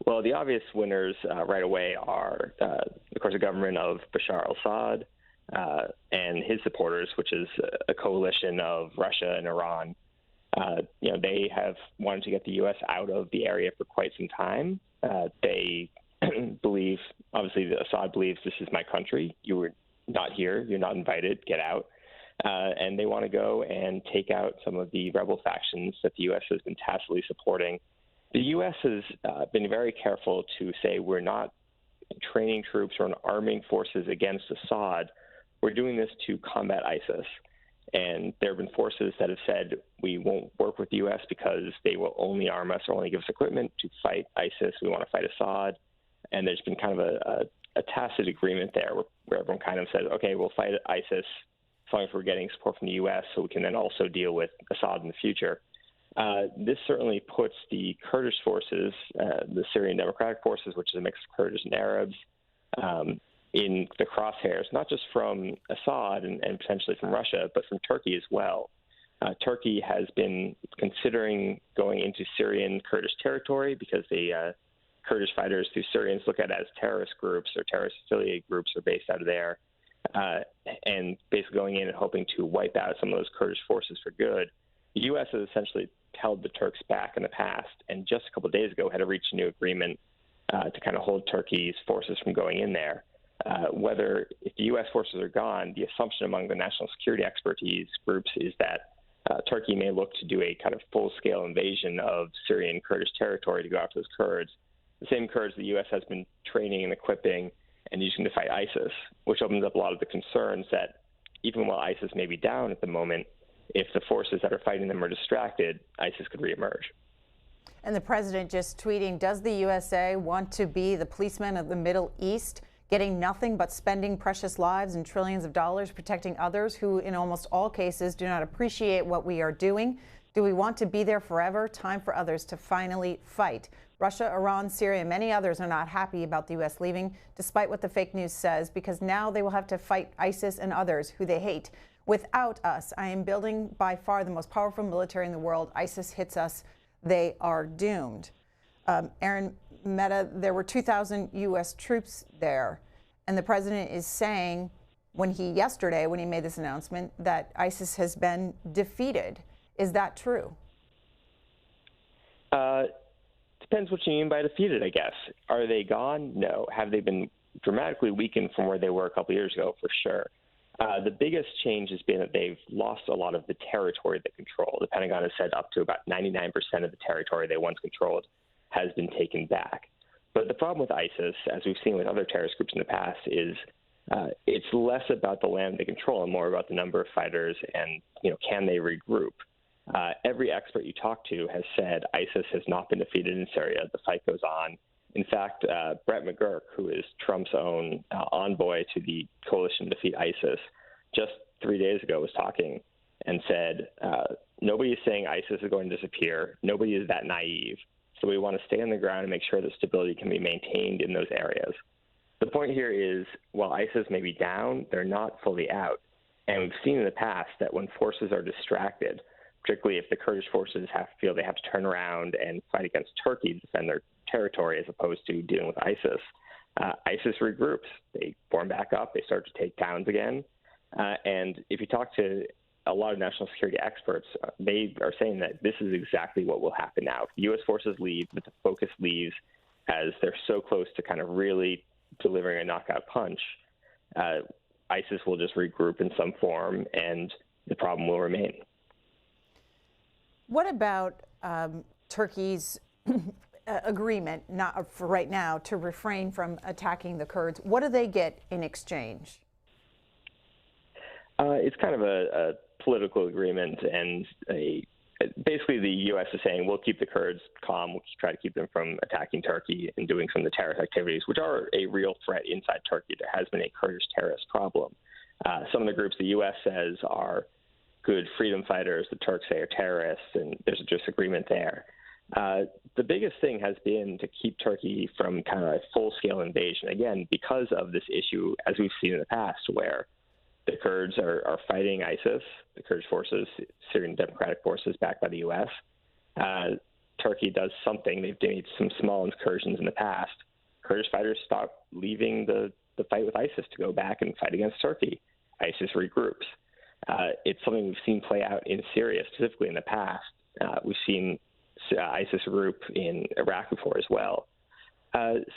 Well, the obvious winners right away are, of course, the government of Bashar al-Assad and his supporters, which is a coalition of Russia and Iran. They have wanted to get the U.S. out of the area for quite some time. They believe, obviously, Assad believes this is my country. You were not here. You're not invited. Get out. And they want to go and take out some of the rebel factions that the U.S. has been tacitly supporting. The U.S. has been very careful to say we're not training troops or arming forces against Assad. We're doing this to combat ISIS. And there have been forces that have said we won't work with the U.S. because they will only arm us or only give us equipment to fight ISIS. We want to fight Assad. And there's been kind of a tacit agreement there where everyone kind of says, okay, we'll fight ISIS as long as we're getting support from the U.S. so we can then also deal with Assad in the future. This certainly puts the Kurdish forces, the Syrian Democratic Forces, which is a mix of Kurdish and Arabs, in the crosshairs, not just from Assad and potentially from Russia, but from Turkey as well. Turkey has been considering going into Syrian Kurdish territory because the Kurdish fighters who Syrians look at as terrorist groups or terrorist affiliate groups are based out of there, and basically going in and hoping to wipe out some of those Kurdish forces for good. The U.S. has essentially held the Turks back in the past, and just a couple of days ago had to reach a new agreement to kind of hold Turkey's forces from going in there. If the U.S. forces are gone, the assumption among the national security expertise groups is that Turkey may look to do a kind of full-scale invasion of Syrian Kurdish territory to go after those Kurds. the same Kurds the U.S. has been training and equipping and using to fight ISIS, which opens up a lot of the concerns that even while ISIS may be down at the moment, if the forces that are fighting them are distracted, ISIS could reemerge. And the president just tweeting, does the USA want to be the policeman of the Middle East, getting nothing but spending precious lives and trillions of dollars protecting others who in almost all cases do not appreciate what we are doing? Do we want to be there forever? Time for others to finally fight. Russia, Iran, Syria, and many others are not happy about the U.S. leaving, despite what the fake news says, because now they will have to fight ISIS and others who they hate. Without us, I am building by far the most powerful military in the world. ISIS hits us, they are doomed. Aaron Mehta, there were 2,000 U.S. troops there, and the president is saying yesterday when he made this announcement that ISIS has been defeated. Is that true? Depends what you mean by defeated, I guess. Are they gone? No. Have they been dramatically weakened from where they were a couple years ago? For sure. The biggest change has been that they've lost a lot of the territory they control. The Pentagon has said up to about 99% of the territory they once controlled has been taken back. But the problem with ISIS, as we've seen with other terrorist groups in the past, is it's less about the land they control and more about the number of fighters and, can they regroup? Every expert you talk to has said ISIS has not been defeated in Syria. The fight goes on. In fact, Brett McGurk, who is Trump's own envoy to the coalition to defeat ISIS, just 3 days ago was talking and said, nobody is saying ISIS is going to disappear. Nobody is that naive. So we want to stay on the ground and make sure that stability can be maintained in those areas. The point here is, while ISIS may be down, they're not fully out. And we've seen in the past that when forces are distracted, particularly if the Kurdish forces feel they have to turn around and fight against Turkey to defend their territory as opposed to dealing with ISIS, ISIS regroups. They form back up. They start to take towns again. And if you talk to a lot of national security experts, they are saying that this is exactly what will happen now. If the U.S. forces leave, but the focus leaves as they're so close to kind of really delivering a knockout punch, ISIS will just regroup in some form and the problem will remain. What about Turkey's agreement, not for right now, to refrain from attacking the Kurds? What do they get in exchange? It's kind of a political agreement, and basically the U.S. is saying we'll keep the Kurds calm, we'll try to keep them from attacking Turkey and doing some of the terrorist activities, which are a real threat inside Turkey. There has been a Kurdish terrorist problem. Some of the groups the U.S. says are good freedom fighters, the Turks say are terrorists, and there's a disagreement there. The biggest thing has been to keep Turkey from kind of a full-scale invasion, again, because of this issue, as we've seen in the past, where the Kurds are fighting ISIS, the Kurdish forces, Syrian Democratic Forces backed by the U.S. Turkey does something. They've made some small incursions in the past. Kurdish fighters stop leaving the fight with ISIS to go back and fight against Turkey. ISIS regroups. It's something we've seen play out in Syria, specifically in the past. We've seen ISIS group in Iraq before as well.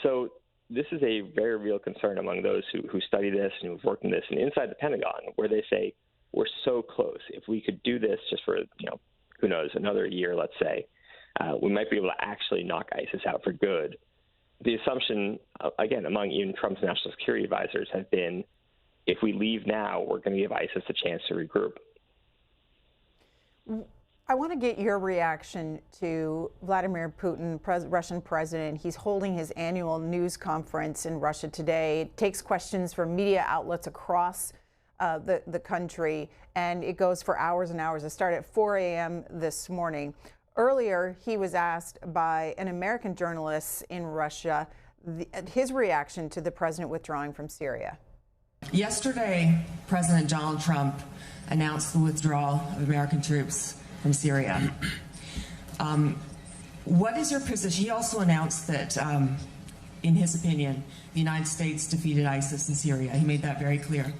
So this is a very real concern among those who study this and who've worked in this and inside the Pentagon, where they say, we're so close. If we could do this just for, who knows, another year, let's say, we might be able to actually knock ISIS out for good. The assumption, again, among even Trump's national security advisors has been, if we leave now, we're going to give ISIS a chance to regroup. I want to get your reaction to Vladimir Putin, Russian president. He's holding his annual news conference in Russia today. It takes questions from media outlets across the country, and it goes for hours and hours. It started at 4 a.m. this morning. Earlier, he was asked by an American journalist in Russia his reaction to the president withdrawing from Syria. Yesterday, President Donald Trump announced the withdrawal of American troops from Syria. What is your position? He also announced that, in his opinion, the United States defeated ISIS in Syria. He made that very clear.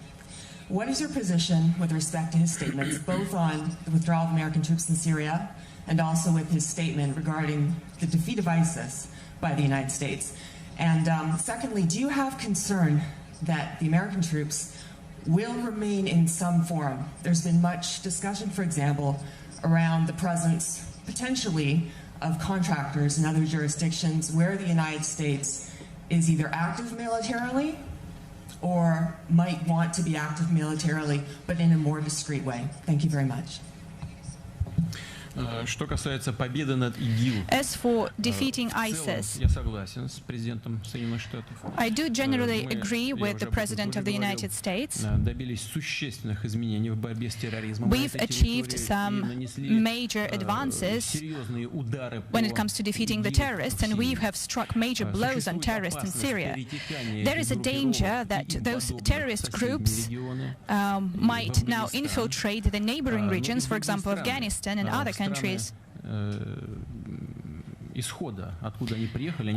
What is your position with respect to his statements, both on the withdrawal of American troops in Syria and also with his statement regarding the defeat of ISIS by the United States? And secondly, do you have concern that the American troops will remain in some form? There's been much discussion, for example, around the presence, potentially, of contractors in other jurisdictions where the United States is either active militarily or might want to be active militarily, but in a more discreet way. Thank you very much. Что касается победы над ИГИЛ, As for defeating ISIS, я согласен с президентом Соединенных Штатов. I do generally agree with the President of the United States. Добились существенных изменений в борьбе с терроризмом. We've achieved some major advances when it comes to defeating the terrorists, and we have struck major blows on terrorists in Syria. There is a danger that those terrorist groups might now infiltrate the neighboring regions, for example, Afghanistan and other countries.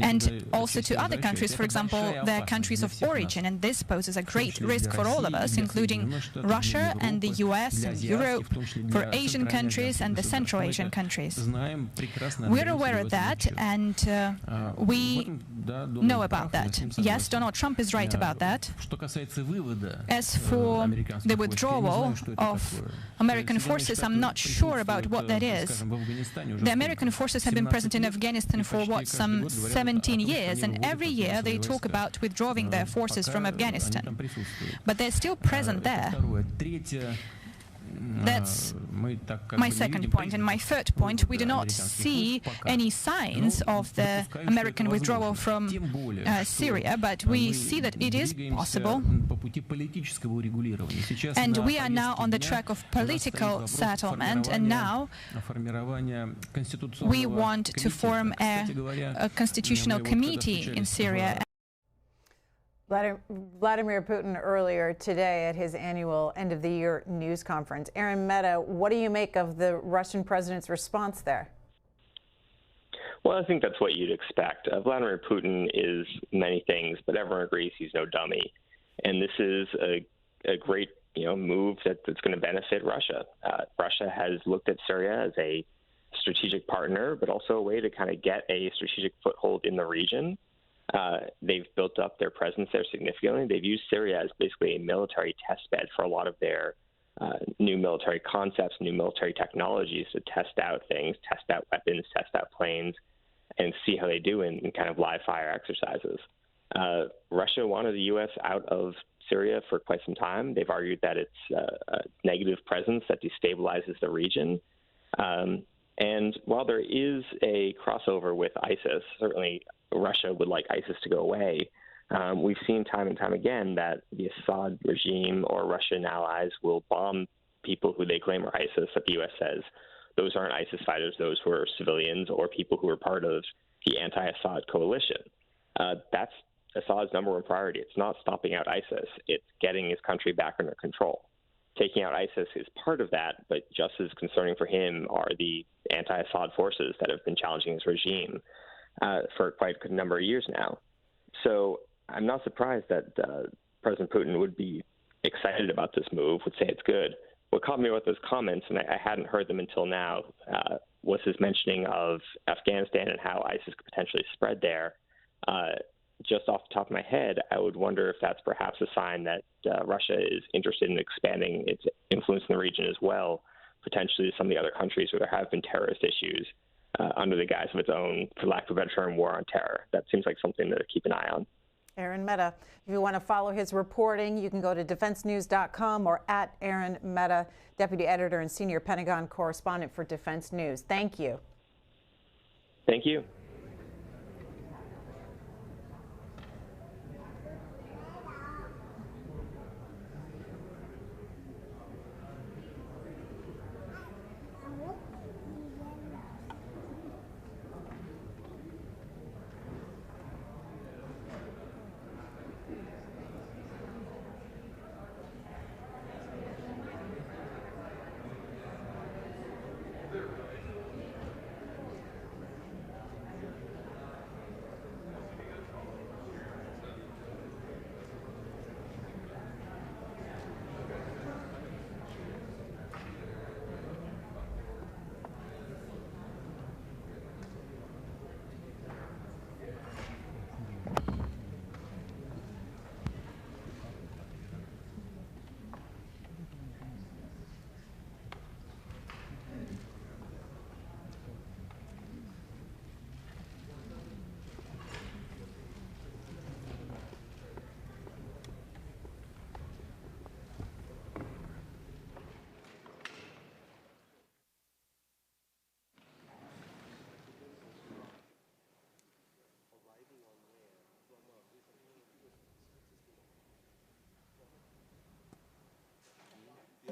And also to other countries, for example, their countries of origin. And this poses a great risk for all of us, including Russia and the US and Europe, for Asian countries and the Central Asian countries. We're aware of that, and we know about that. Yes, Donald Trump is right about that. As for the withdrawal of American forces, I'm not sure about what that is. The American forces have been present in Afghanistan for some 17 years, and every year they talk about withdrawing their forces from Afghanistan. But they're still present there. That's my second point. And my third point, we do not see any signs of the American withdrawal from Syria, but we see that it is possible. And we are now on the track of political settlement, and now we want to form a constitutional committee in Syria. Vladimir Putin earlier today at his annual end-of-the-year news conference. Aaron Mehta, what do you make of the Russian president's response there? Well, I think that's what you'd expect. Vladimir Putin is many things, but everyone agrees he's no dummy. And this is a great move that's going to benefit Russia. Russia has looked at Syria as a strategic partner, but also a way to kind of get a strategic foothold in the region. They've built up their presence there significantly. They've used Syria as basically a military test bed for a lot of their new military concepts, new military technologies to test out things, test out weapons, test out planes, and see how they do in kind of live fire exercises. Russia wanted the U.S. out of Syria for quite some time. They've argued that it's a negative presence that destabilizes the region. And while there is a crossover with ISIS, certainly Russia would like ISIS to go away. We've seen time and time again that the Assad regime or Russian allies will bomb people who they claim are ISIS, that the U.S. says those aren't ISIS fighters, those were civilians or people who were part of the anti-Assad coalition. That's Assad's number one priority. It's not stopping out ISIS. It's getting his country back under control. Taking out ISIS is part of that, but just as concerning for him are the anti-Assad forces that have been challenging his regime for quite a number of years now. So I'm not surprised that President Putin would be excited about this move, would say it's good. What caught me with those comments, and I hadn't heard them until now, was his mentioning of Afghanistan and how ISIS could potentially spread there. Just off the top of my head, I would wonder if that's perhaps a sign that Russia is interested in expanding its influence in the region as well, potentially to some of the other countries where there have been terrorist issues under the guise of its own, for lack of a better term, war on terror. That seems like something to keep an eye on. Aaron Mehta. If you want to follow his reporting, you can go to defensenews.com or at Aaron Mehta, Deputy Editor and Senior Pentagon Correspondent for Defense News. Thank you. Thank you.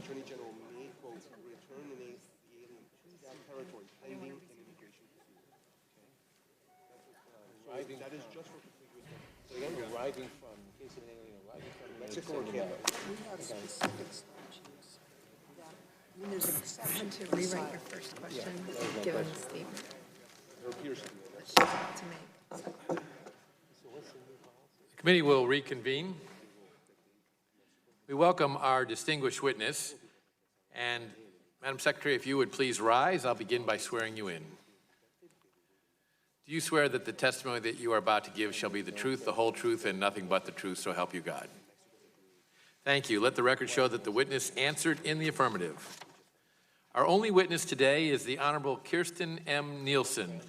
Attorney General may, quote, return the alien to that territory pending an immigration proceeding. Okay? That is just for contiguous countries. So again, arriving from, in case of an alien arriving from Mexico or Canada. We have specific statutes. I mean, there's an exception to rewrite your first question, given the statement There appears to be. that she's about to make. The committee will reconvene. We welcome our distinguished witness. And Madam Secretary, if you would please rise, I'll begin by swearing you in. Do you swear that the testimony that you are about to give shall be the truth, the whole truth, and nothing but the truth, so help you God? Thank you. Let the record show that the witness answered in the affirmative. Our only witness today is the Honorable Kirstjen M. Nielsen.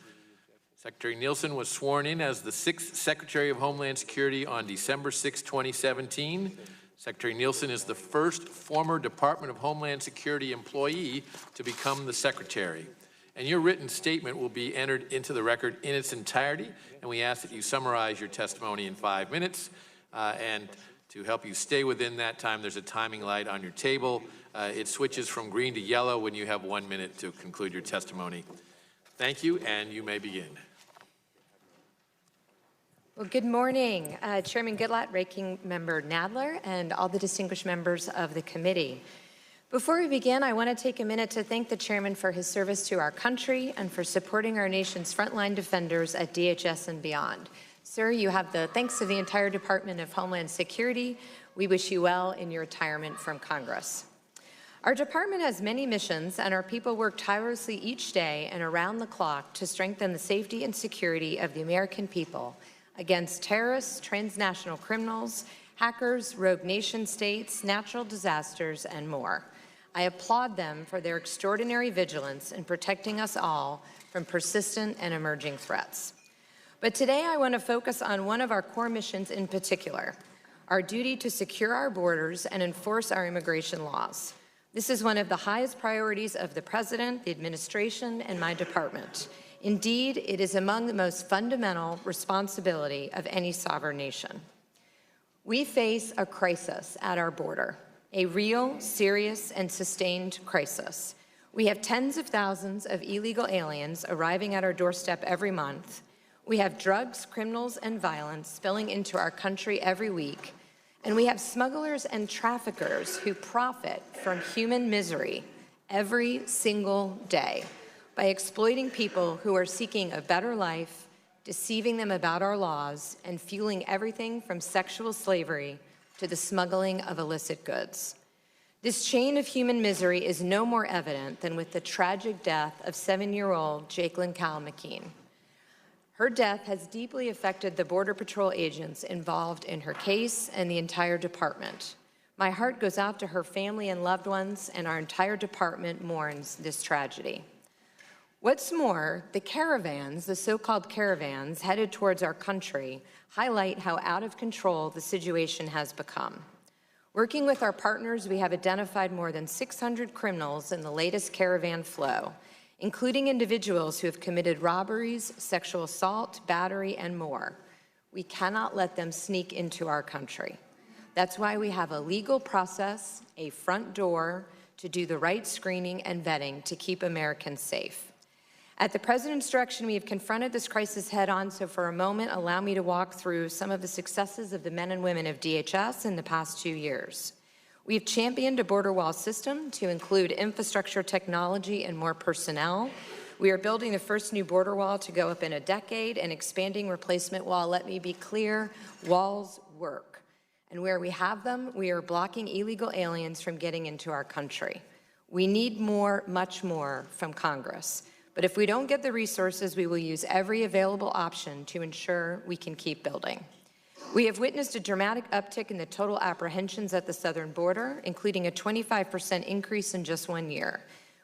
Secretary Nielsen was sworn in as the 6th Secretary of Homeland Security on December 6, 2017. Secretary Nielsen is the first former Department of Homeland Security employee to become the Secretary. And your written statement will be entered into the record in its entirety, and we ask that you summarize your testimony in 5 minutes. And to help you stay within that time, there's a timing light on your table. It switches from green to yellow when you have 1 minute to conclude your testimony. Thank you, and you may begin. Well, good morning, Chairman Goodlatte, Ranking Member Nadler, and all the distinguished members of the committee. Before we begin, I want to take a minute to thank the chairman for his service to our country and for supporting our nation's frontline defenders at DHS and beyond. Sir, you have the thanks of the entire Department of Homeland Security. We wish you well in your retirement from Congress. Our department has many missions, and our people work tirelessly each day and around the clock to strengthen the safety and security of the American people against terrorists, transnational criminals, hackers, rogue nation states, natural disasters, and more. I applaud them for their extraordinary vigilance in protecting us all from persistent and emerging threats. But today I want to focus on one of our core missions in particular, our duty to secure our borders and enforce our immigration laws. This is one of the highest priorities of the President, the administration, and my department. Indeed, it is among the most fundamental responsibility of any sovereign nation. We face a crisis at our border, a real, serious, and sustained crisis. We have tens of thousands of illegal aliens arriving at our doorstep every month. We have drugs, criminals, and violence spilling into our country every week. And we have smugglers and traffickers who profit from human misery every single day by exploiting people who are seeking a better life, deceiving them about our laws, and fueling everything from sexual slavery to the smuggling of illicit goods. This chain of human misery is no more evident than with the tragic death of 7-year-old Jacqueline Cal McKean. Her death has deeply affected the Border Patrol agents involved in her case and the entire department. My heart goes out to her family and loved ones, and our entire department mourns this tragedy. What's more, the caravans, the so-called caravans headed towards our country, highlight how out of control the situation has become. Working with our partners, we have identified more than 600 criminals in the latest caravan flow, including individuals who have committed robberies, sexual assault, battery, and more. We cannot let them sneak into our country. That's why we have a legal process, a front door, to do the right screening and vetting to keep Americans safe. At the President's direction, we have confronted this crisis head-on, so for a moment, allow me to walk through some of the successes of the men and women of DHS in the past 2 years. We've championed a border wall system to include infrastructure, technology, and more personnel. We are building the first new border wall to go up in a decade and expanding replacement wall. Let me be clear, walls work. And where we have them, we are blocking illegal aliens from getting into our country. We need more, much more, from Congress. But if we don't get the resources, we will use every available option to ensure we can keep building. We have witnessed a dramatic uptick in the total apprehensions at the southern border, including a 25% increase in just 1 year.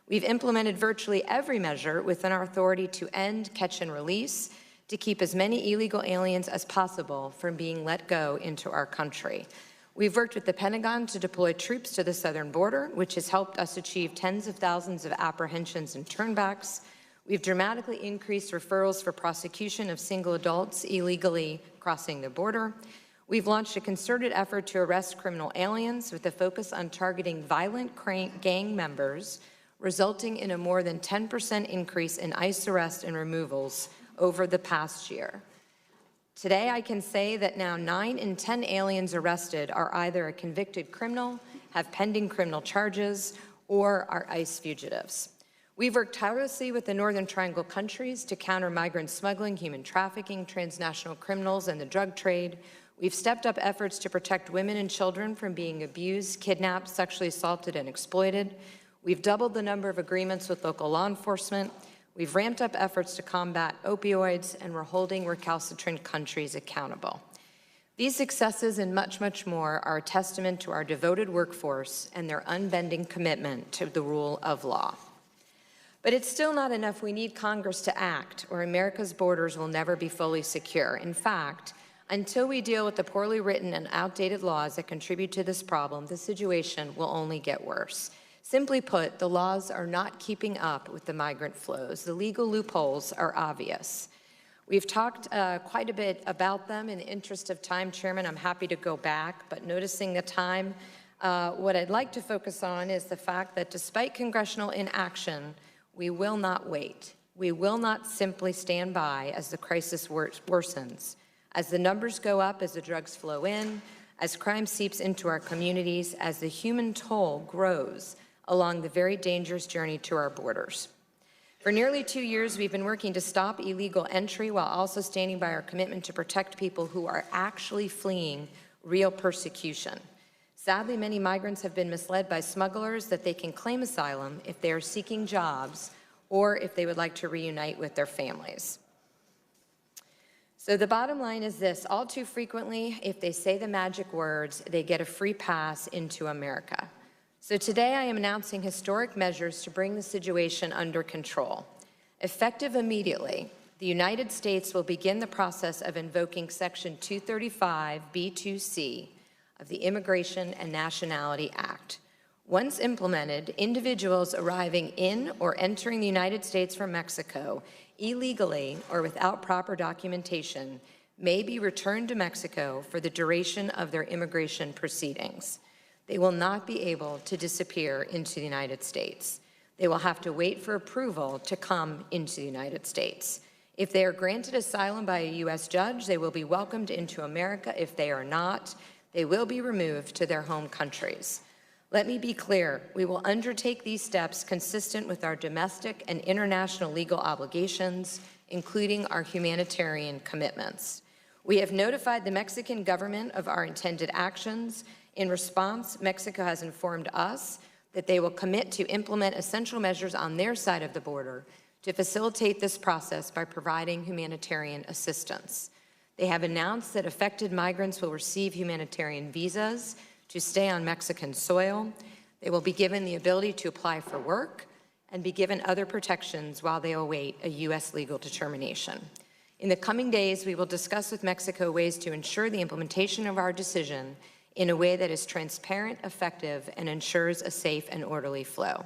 We've implemented virtually every measure within our authority to end, catch, and release, to keep as many illegal aliens as possible from being let go into our country. We've worked with the Pentagon to deploy troops to the southern border, which has helped us achieve tens of thousands of apprehensions and turnbacks. We've dramatically increased referrals for prosecution of single adults illegally crossing the border. We've launched a concerted effort to arrest criminal aliens with a focus on targeting violent gang members, resulting in a more than 10% increase in ICE arrests and removals over the past year. Today, I can say that now 9 in 10 aliens arrested are either a convicted criminal, have pending criminal charges, or are ICE fugitives. We've worked tirelessly with the Northern Triangle countries to counter migrant smuggling, human trafficking, transnational criminals, and the drug trade. We've stepped up efforts to protect women and children from being abused, kidnapped, sexually assaulted, and exploited. We've doubled the number of agreements with local law enforcement. We've ramped up efforts to combat opioids, and we're holding recalcitrant countries accountable. These successes and much, much more are a testament to our devoted workforce and their unbending commitment to the rule of law. But it's still not enough. We need Congress to act, or America's borders will never be fully secure. In fact, until we deal with the poorly written and outdated laws that contribute to this problem, the situation will only get worse. Simply put, the laws are not keeping up with the migrant flows. The legal loopholes are obvious. We've talked quite a bit about them. In the interest of time, Chairman, I'm happy to go back, but noticing the time, what I'd like to focus on is the fact that despite congressional inaction, we will not wait. We will not simply stand by as the crisis worsens. As the numbers go up, as the drugs flow in, as crime seeps into our communities, as the human toll grows along the very dangerous journey to our borders. For nearly 2 years, we've been working to stop illegal entry while also standing by our commitment to protect people who are actually fleeing real persecution. Sadly, many migrants have been misled by smugglers that they can claim asylum if they are seeking jobs or if they would like to reunite with their families. So the bottom line is this: all too frequently, if they say the magic words, they get a free pass into America. So today I am announcing historic measures to bring the situation under control. Effective immediately, the United States will begin the process of invoking Section 235(b)(2)(c) of the Immigration and Nationality Act. Once implemented, individuals arriving in or entering the United States from Mexico illegally or without proper documentation may be returned to Mexico for the duration of their immigration proceedings. They will not be able to disappear into the United States. They will have to wait for approval to come into the United States. If they are granted asylum by a U.S. judge, they will be welcomed into America. If they are not, they will be removed to their home countries. Let me be clear, we will undertake these steps consistent with our domestic and international legal obligations, including our humanitarian commitments. We have notified the Mexican government of our intended actions. In response, Mexico has informed us that they will commit to implement essential measures on their side of the border to facilitate this process by providing humanitarian assistance. They have announced that affected migrants will receive humanitarian visas to stay on Mexican soil. They will be given the ability to apply for work and be given other protections while they await a U.S. legal determination. In the coming days, we will discuss with Mexico ways to ensure the implementation of our decision in a way that is transparent, effective, and ensures a safe and orderly flow.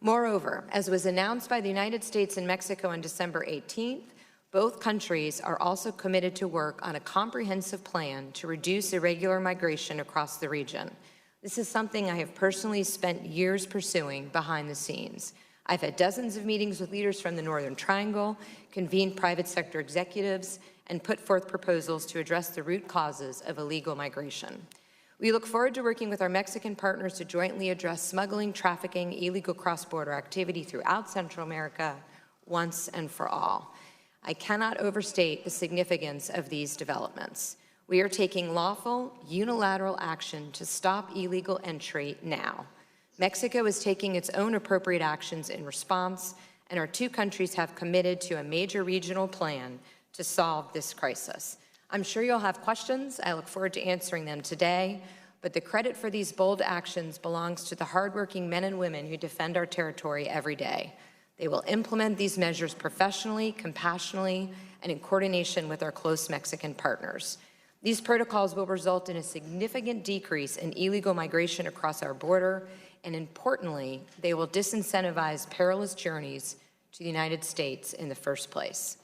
Moreover, as was announced by the United States and Mexico on December 18th, both countries are also committed to work on a comprehensive plan to reduce irregular migration across the region. This is something I have personally spent years pursuing behind the scenes. I've had dozens of meetings with leaders from the Northern Triangle, convened private sector executives, and put forth proposals to address the root causes of illegal migration. We look forward to working with our Mexican partners to jointly address smuggling, trafficking, illegal cross-border activity throughout Central America once and for all. I cannot overstate the significance of these developments. We are taking lawful, unilateral action to stop illegal entry now. Mexico is taking its own appropriate actions in response, and our two countries have committed to a major regional plan to solve this crisis. I'm sure you'll have questions. I look forward to answering them today, but the credit for these bold actions belongs to the hardworking men and women who defend our territory every day. They will implement these measures professionally, compassionately, and in coordination with our close Mexican partners. These protocols will result in a significant decrease in illegal migration across our border, and importantly, they will disincentivize perilous journeys to the United States in the first place.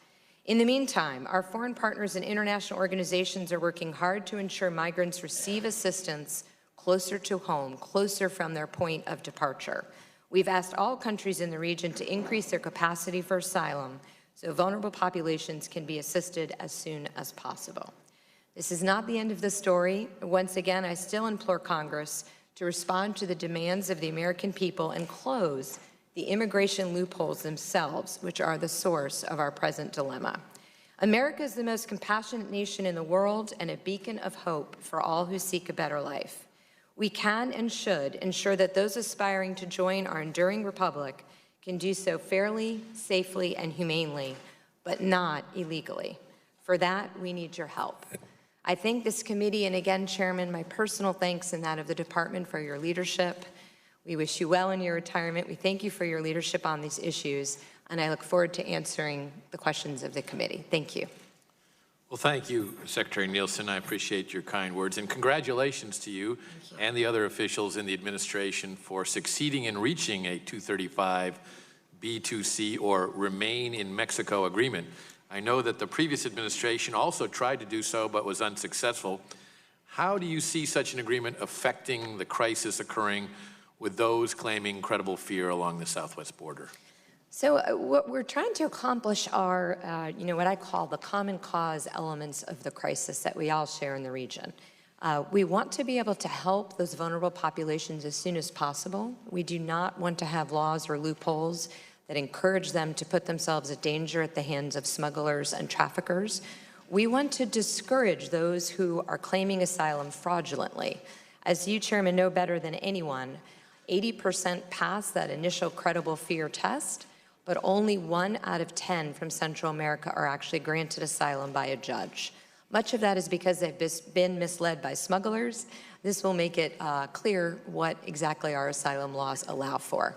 In the meantime, our foreign partners and international organizations are working hard to ensure migrants receive assistance closer to home, closer from their point of departure. We've asked all countries in the region to increase their capacity for asylum so vulnerable populations can be assisted as soon as possible. This is not the end of the story. Once again, I still implore Congress to respond to the demands of the American people and close the immigration loopholes themselves, which are the source of our present dilemma. America is the most compassionate nation in the world and a beacon of hope for all who seek a better life. We can and should ensure that those aspiring to join our enduring republic can do so fairly, safely, and humanely, but not illegally. For that, we need your help. I thank this committee, and again, Chairman, my personal thanks and that of the Department for your leadership. We wish you well in your retirement. We thank you for your leadership on these issues, and I look forward to answering the questions of the committee. Thank you. Well, thank you, Secretary Nielsen. I appreciate your kind words, and congratulations to you and the other officials in the administration for succeeding in reaching a 235 B2C or Remain in Mexico agreement. I know that the previous administration also tried to do so but was unsuccessful. How do you see such an agreement affecting the crisis occurring with those claiming credible fear along the southwest border? So what we're trying to accomplish are, what I call the common cause elements of the crisis that we all share in the region. We want to be able to help those vulnerable populations as soon as possible. We do not want to have laws or loopholes that encourage them to put themselves at danger at the hands of smugglers and traffickers. We want to discourage those who are claiming asylum fraudulently. As you, Chairman, know better than anyone, 80% pass that initial credible fear test, but only 1 out of 10 from Central America are actually granted asylum by a judge. Much of that is because they've been misled by smugglers. This will make it clear what exactly our asylum laws allow for.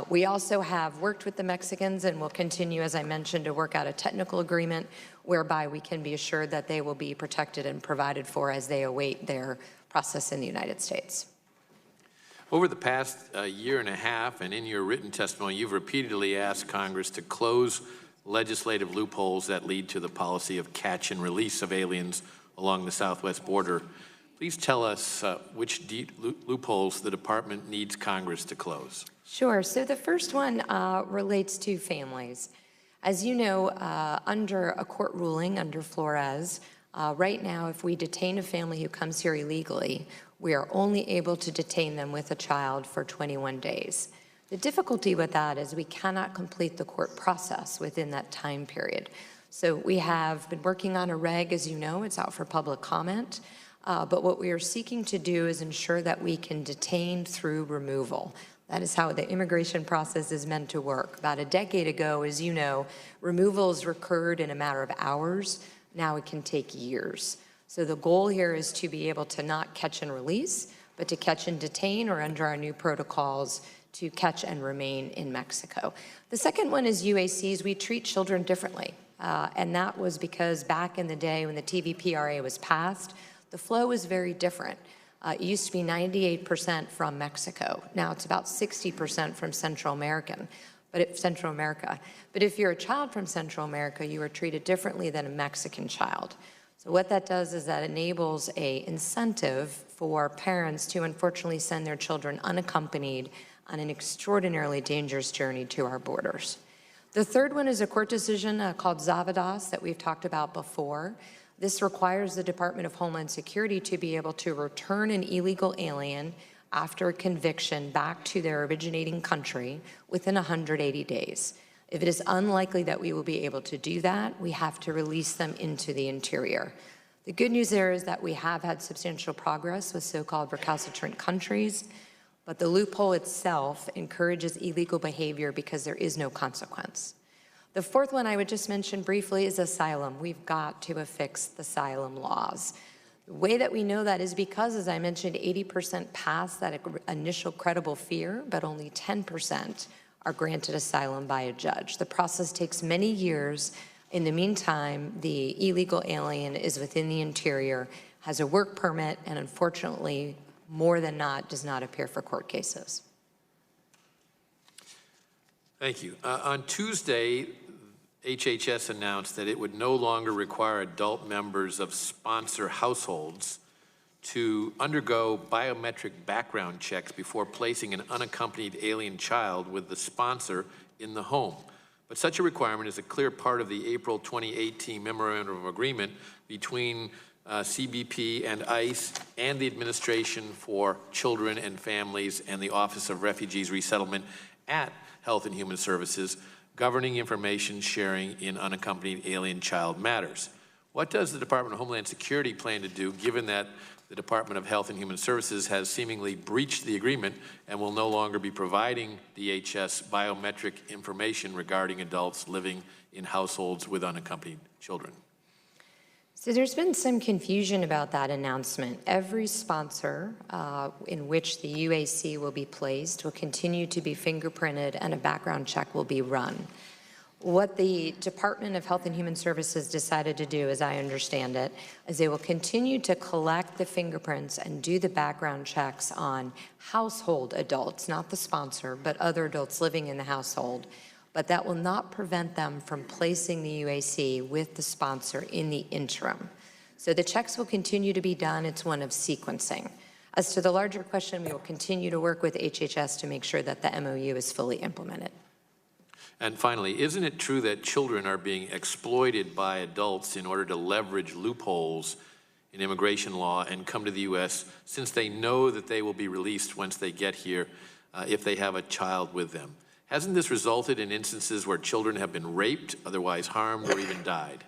We also have worked with the Mexicans and will continue, as I mentioned, to work out a technical agreement whereby we can be assured that they will be protected and provided for as they await their process in the United States. Over the past year and a half, and in your written testimony, you've repeatedly asked Congress to close legislative loopholes that lead to the policy of catch and release of aliens along the southwest border. Please tell us which loopholes the department needs Congress to close. Sure. So the first one relates to families. As you know, under a court ruling, under Flores, right now, if we detain a family who comes here illegally, we are only able to detain them with a child for 21 days. The difficulty with that is we cannot complete the court process within that time period. So we have been working on a reg, as you know, it's out for public comment. But what we are seeking to do is ensure that we can detain through removal. That is how the immigration process is meant to work. About a decade ago, as you know, removals recurred in a matter of hours. Now it can take years. So the goal here is to be able to not catch and release, but to catch and detain, or under our new protocols, to catch and remain in Mexico. The second one is UACs. We treat children differently. And that was because back in the day when the TVPRA was passed, the flow was very different. It used to be 98% from Mexico. Now it's about 60% from Central America. But if you're a child from Central America, you are treated differently than a Mexican child. So what that does is that enables an incentive for parents to unfortunately send their children unaccompanied on an extraordinarily dangerous journey to our borders. The third one is a court decision called Zavadas that we've talked about before. This requires the Department of Homeland Security to be able to return an illegal alien after a conviction back to their originating country within 180 days. If it is unlikely that we will be able to do that, we have to release them into the interior. The good news there is that we have had substantial progress with so-called recalcitrant countries, but the loophole itself encourages illegal behavior because there is no consequence. The fourth one I would just mention briefly is asylum. We've got to affix the asylum laws. The way that we know that is because, as I mentioned, 80% pass that initial credible fear, but only 10% are granted asylum by a judge. The process takes many years. In the meantime, the illegal alien is within the interior, has a work permit, and unfortunately, more than not, does not appear for court cases. Thank you. On Tuesday, HHS announced that it would no longer require adult members of sponsor households to undergo biometric background checks before placing an unaccompanied alien child with the sponsor in the home. But such a requirement is a clear part of the April 2018 Memorandum of Agreement between CBP and ICE and the Administration for Children and Families and the Office of Refugees Resettlement at Health and Human Services governing information sharing in unaccompanied alien child matters. What does the Department of Homeland Security plan to do, given that the Department of Health and Human Services has seemingly breached the agreement and will no longer be providing DHS biometric information regarding adults living in households with unaccompanied children? So there's been some confusion about that announcement. Every sponsor in which the UAC will be placed will continue to be fingerprinted and a background check will be run. What the Department of Health and Human Services decided to do, as I understand it, is they will continue to collect the fingerprints and do the background checks on household adults, not the sponsor, but other adults living in the household. But that will not prevent them from placing the UAC with the sponsor in the interim. So the checks will continue to be done. It's one of sequencing. As to the larger question, we will continue to work with HHS to make sure that the MOU is fully implemented. And finally, isn't it true that children are being exploited by adults in order to leverage loopholes in immigration law and come to the U.S. since they know that they will be released once they get here if they have a child with them? Hasn't this resulted in instances where children have been raped, otherwise harmed, or even died?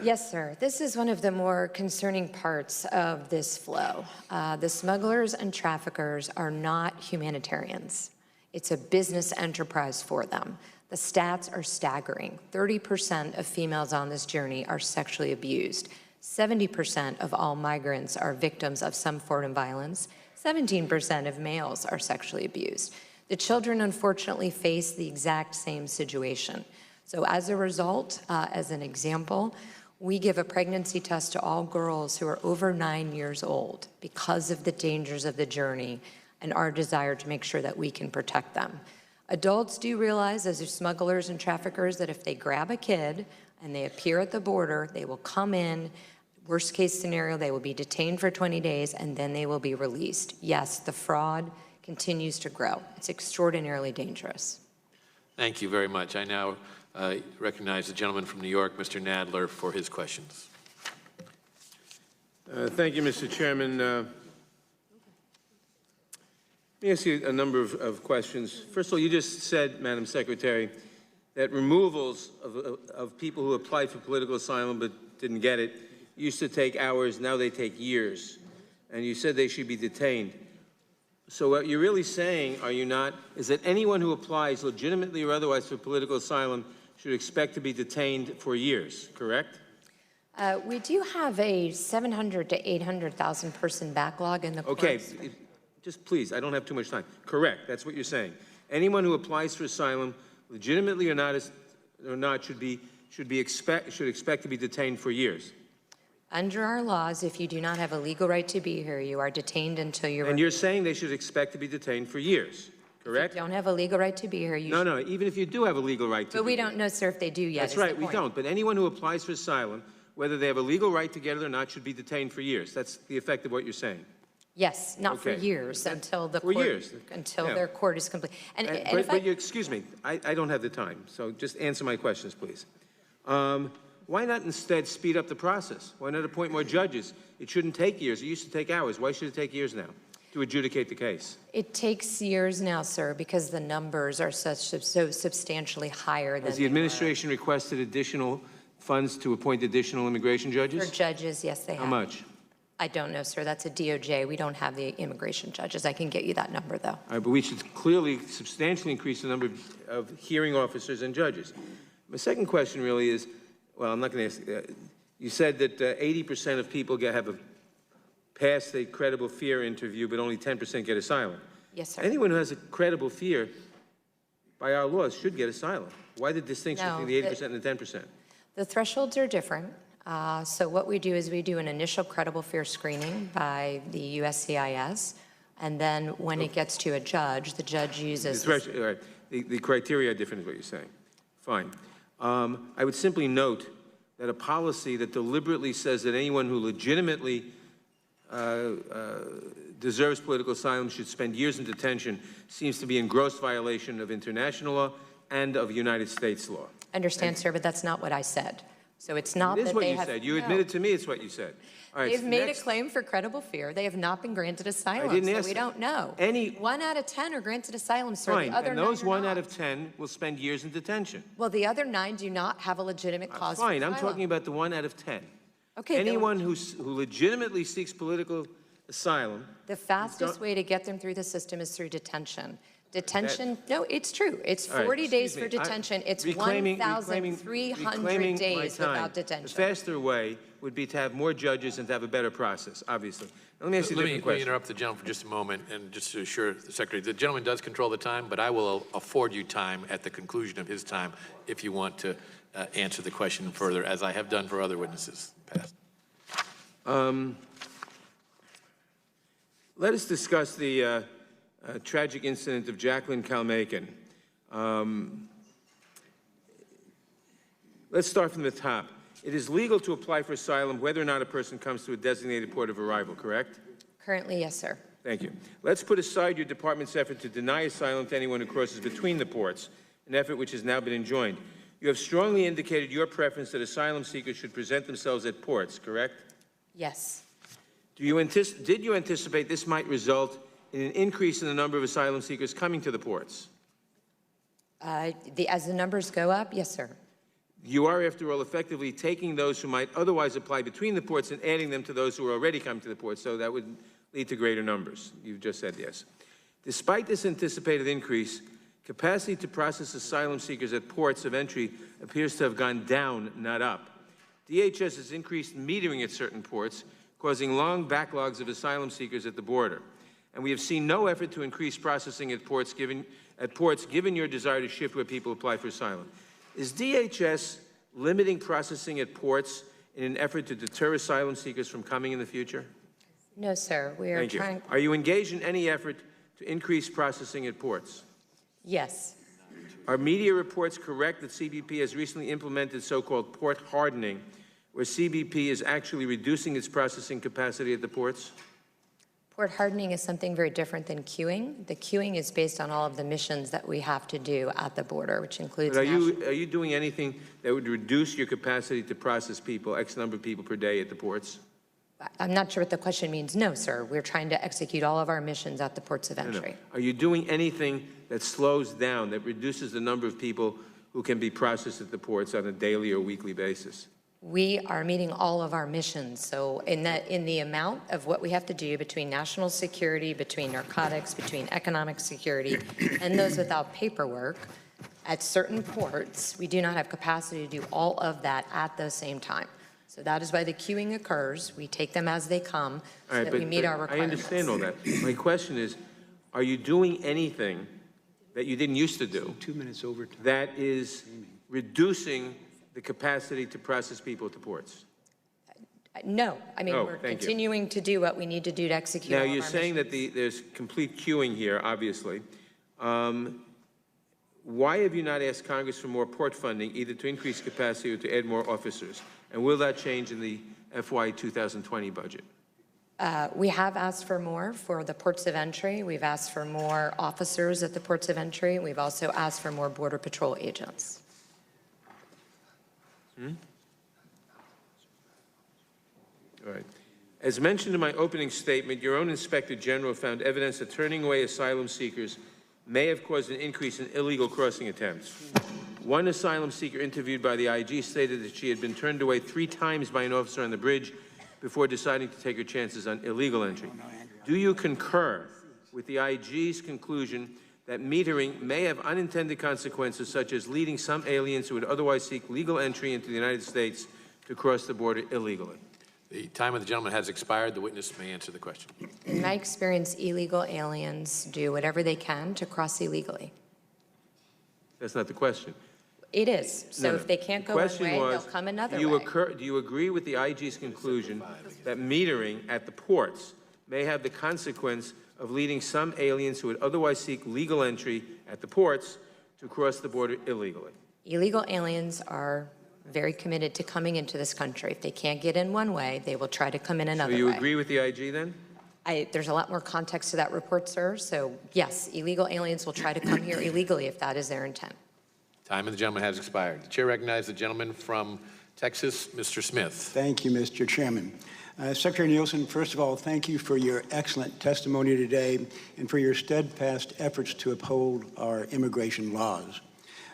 Yes, sir. This is one of the more concerning parts of this flow. The smugglers and traffickers are not humanitarians. It's a business enterprise for them. The stats are staggering. 30% of females on this journey are sexually abused. 70% of all migrants are victims of some form of violence. 17% of males are sexually abused. The children, unfortunately, face the exact same situation. So as a result, as an example, we give a pregnancy test to all girls who are over 9 years old because of the dangers of the journey and our desire to make sure that we can protect them. Adults do realize, as smugglers and traffickers, that if they grab a kid and they appear at the border, they will come in. Worst case scenario, they will be detained for 20 days and then they will be released. Yes, the fraud continues to grow. It's extraordinarily dangerous. Thank you very much. I now recognize the gentleman from New York, Mr. Nadler, for his questions. Thank you, Mr. Chairman. Let me ask you a number of questions. First of all, you just said, Madam Secretary, that removals of people who applied for political asylum but didn't get it used to take hours, now they take years. And you said they should be detained. So what you're really saying, are you not, is that anyone who applies legitimately or otherwise for political asylum should expect to be detained for years, correct? We do have a 700 to 800,000 person backlog in the courts. Okay, just please, I don't have too much time. Correct, that's what you're saying. Anyone who applies for asylum, legitimately or not, should expect to be detained for years. Under our laws, if you do not have a legal right to be here, you are detained until you're... And you're saying they should expect to be detained for years, correct? If you don't have a legal right to be here, you No, even if you do have a legal right to be here. But we don't know, sir, if they do yet. That's right, we don't. But anyone who applies for asylum, whether they have a legal right to get it or not, should be detained for years. That's the effect of what you're saying. Yes, not for years, until the court... For years. Until their court is complete. Excuse me, I don't have the time, so just answer my questions, please. Why not instead speed up the process? Why not appoint more judges? It shouldn't take years. It used to take hours. Why should it take years now to adjudicate the case? It takes years now, sir, because the numbers are so substantially higher than... Has the administration requested additional funds to appoint additional immigration judges? For judges, yes, they have. How much? I don't know, sir. That's a DOJ. We don't have the immigration judges. I can get you that number, though. All right, but we should clearly substantially increase the number of hearing officers and judges. My second question really is, well, I'm not going to ask. You said that 80% of people have passed a credible fear interview, but only 10% get asylum. Yes, sir. Anyone who has a credible fear, by our laws, should get asylum. Why the distinction between the 80% and the 10%? The thresholds are different. So what we do is we do an initial credible fear screening by the USCIS, and then when it gets to a judge, the judge uses... The criteria are different is what you're saying. Fine. I would simply note that a policy that deliberately says that anyone who legitimately deserves political asylum should spend years in detention seems to be in gross violation of international law and of United States law. Understand, sir, but that's not what I said. So it's not It is that what they you have. said. You No. admitted to me it's what you said. All right, They've made next. a claim for credible fear. They have not been granted asylum. I didn't so ask we that. don't know. 1 out of 10 are granted asylum, sir. Fine, The other and 9 those are 1 not. out of 10 will spend years in detention. Well, the other 9 do not have a legitimate cause for Fine, I'm asylum. talking about the 1 out of 10. Okay, Anyone who legitimately seeks political asylum. The fastest way to get them through the system is through detention. Detention, no, it's true. It's 40 days for detention. It's 1,300 days without detention. The faster way would be to have more judges and to have a better process, obviously. Now, let me ask you a different Let me question. interrupt the gentleman for just a moment and just to assure the Secretary, the gentleman does control the time, but I will afford you time at the conclusion of his time if you want to answer the question further, as I have done for other witnesses in the past. Let us discuss the tragic incident of Jacqueline Kalmakin. Let's start from the top. It is legal to apply for asylum whether or not a person comes to a designated port of arrival, correct? Currently, yes, sir. Thank you. Let's put aside your department's effort to deny asylum to anyone who crosses between the ports, an effort which has now been enjoined. You have strongly indicated your preference that asylum seekers should present themselves at ports, correct? Yes. Did you anticipate this might result in an increase in the number of asylum seekers coming to the ports? As the numbers go up, yes, sir. You are, after all, effectively taking those who might otherwise apply between the ports and adding them to those who are already come to the ports, so that would lead to greater numbers. You've just said yes. Despite this anticipated increase, capacity to process asylum seekers at ports of entry appears to have gone down, not up. DHS has increased metering at certain ports, causing long backlogs of asylum seekers at the border. And we have seen no effort to increase processing at ports given your desire to shift where people apply for asylum. Is DHS limiting processing at ports in an effort to deter asylum seekers from coming in the future? No, sir. We are trying. Are you engaged in any effort to increase processing at ports? Yes. Are media reports correct that CBP has recently implemented so-called port hardening, where CBP is actually reducing its processing capacity at the ports? Port hardening is something very different than queuing. The queuing is based on all of the missions that we have to do at the border, which includes. But are you doing anything that would reduce your capacity to process people, X number of people per day at the ports? I'm not sure what the question means. No, sir. We're trying to execute all of our missions at the ports of entry. No. Are you doing anything that slows down, that reduces the number of people who can be processed at the ports on a daily or weekly basis? We are meeting all of our missions. So in the amount of what we have to do between national security, between narcotics, between economic security, and those without paperwork, at certain ports, we do not have capacity to do all of that at the same time. So that is why the queuing occurs. We take them as they come so that we meet our requirements. I understand all that. My question is, are you doing anything that you didn't used to do 2 minutes overtime that is reducing the capacity to process people at the ports? No. I mean, we're continuing to do what we need to do to execute now, all of our you're saying missions. that there's complete queuing here, obviously. Why have you not asked Congress for more port funding, either to increase capacity or to add more officers? And will that change in the FY 2020 budget? We have asked for more for the ports of entry. We've asked for more officers at the ports of entry. We've also asked for more Border Patrol agents. All right. As mentioned in my opening statement, your own Inspector General found evidence that turning away asylum seekers may have caused an increase in illegal crossing attempts. One asylum seeker interviewed by the IG stated that she had been turned away 3 times by an officer on the bridge before deciding to take her chances on illegal entry. Do you concur with the IG's conclusion that metering may have unintended consequences, such as leading some aliens who would otherwise seek legal entry into the United States to cross the border illegally? The time of the gentleman has expired. The witness may answer the question. In my experience, illegal aliens do whatever they can to cross illegally. That's not the question. It is. So if they can't go one way, they'll come another way. Do you agree with the IG's conclusion that metering at the ports may have the consequence of leading some aliens who would otherwise seek legal entry at the ports to cross the border illegally? Illegal aliens are very committed to coming into this country. If they can't get in one way, they will try to come in another way. So you agree with the IG then? There's a lot more context to that report, sir. So yes, illegal aliens will try to come here illegally if that is their intent. Time of the gentleman has expired. The chair recognizes the gentleman from Texas, Mr. Smith. Thank you, Mr. Chairman. Secretary Nielsen, first of all, thank you for your excellent testimony today and for your steadfast efforts to uphold our immigration laws.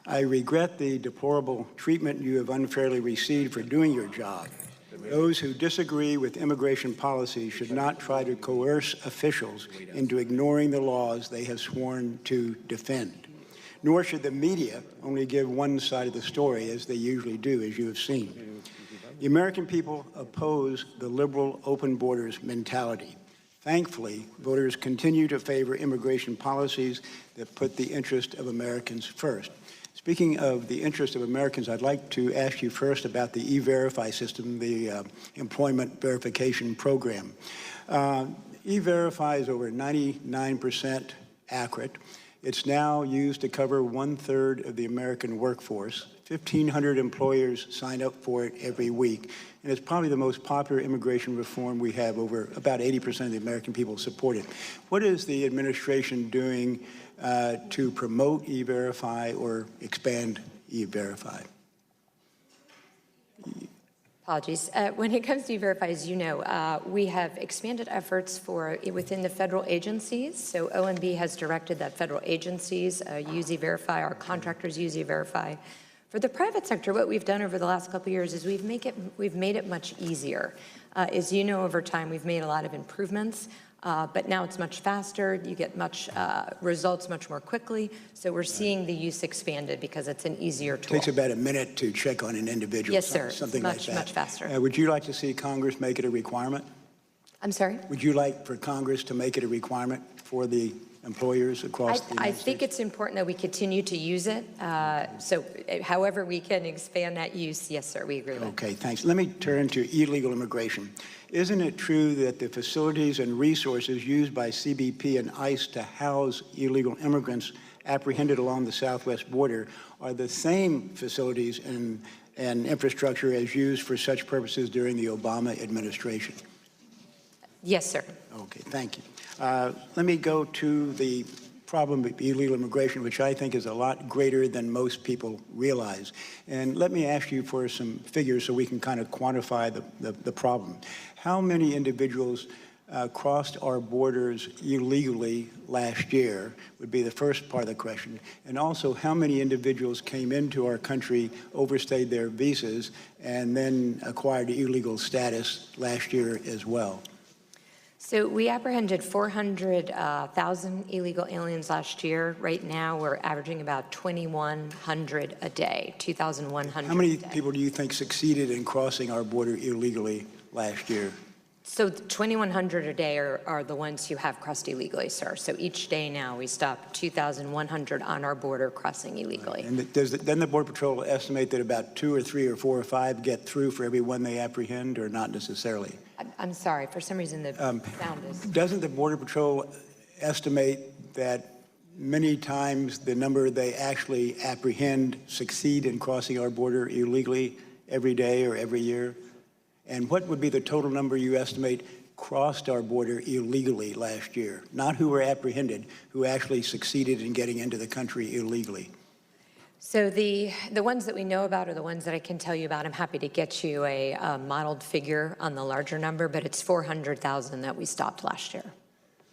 I regret the deplorable treatment you have unfairly received for doing your job. Those who disagree with immigration policy should not try to coerce officials into ignoring the laws they have sworn to defend. Nor should the media only give one side of the story, as they usually do, as you have seen. The American people oppose the liberal open borders mentality. Thankfully, voters continue to favor immigration policies that put the interest of Americans first. Speaking of the interest of Americans, I'd like to ask you first about the E-Verify system, the employment verification program. E-Verify is over 99% accurate. It's now used to cover 1/3 of the American workforce. 1,500 employers sign up for it every week. And it's probably the most popular immigration reform we have. Over about 80% of the American people support it. What is the administration doing to promote E-Verify or expand E-Verify? Apologies. When it comes to E-Verify, as you know, we have expanded efforts within the federal agencies. So OMB has directed that federal agencies use E-Verify, our contractors use E-Verify. For the private sector, what we've done over the last couple of years is we've made it much easier. As you know, over time, we've made a lot of improvements. But now it's much faster. You get results much more quickly. So we're seeing the use expanded because it's an easier tool. It takes about a minute to check on an individual. Yes, sir. Something like that. Much faster. Would you like to see Congress make it a requirement? I'm sorry? Would you like for Congress to make it a requirement for the employers across the United I think States? it's important that we continue to use it. So however we can expand that use, yes, sir, we agree with that. Okay, thanks. Let me turn to illegal immigration. Isn't it true that the facilities and resources used by CBP and ICE to house illegal immigrants apprehended along the southwest border are the same facilities and infrastructure as used for such purposes during the Obama administration? Yes, sir. Okay, thank you. Let me go to the problem of illegal immigration, which I think is a lot greater than most people realize. And let me ask you for some figures so we can kind of quantify the problem. How many individuals crossed our borders illegally last year would be the first part of the question. And also, how many individuals came into our country, overstayed their visas, and then acquired illegal status last year as well? So we apprehended 400,000 illegal aliens last year. Right now, we're averaging about 2,100 a day, 2,100 How many a day. people do you think succeeded in crossing our border illegally last year? So 2,100 a day are the ones who have crossed illegally, sir. So each day now, we stop 2,100 on our border crossing illegally. And then the Border Patrol estimate that about 2 or 3 or 4 or 5 get through for every one they apprehend, or not necessarily? I'm sorry, for some reason the sound is... Doesn't the Border Patrol estimate that many times the number they actually apprehend succeed in crossing our border illegally every day or every year? And what would be the total number you estimate crossed our border illegally last year? Not who were apprehended, who actually succeeded in getting into the country illegally. So the ones that we know about are the ones that I can tell you about. I'm happy to get you a modeled figure on the larger number, but it's 400,000 that we stopped last year.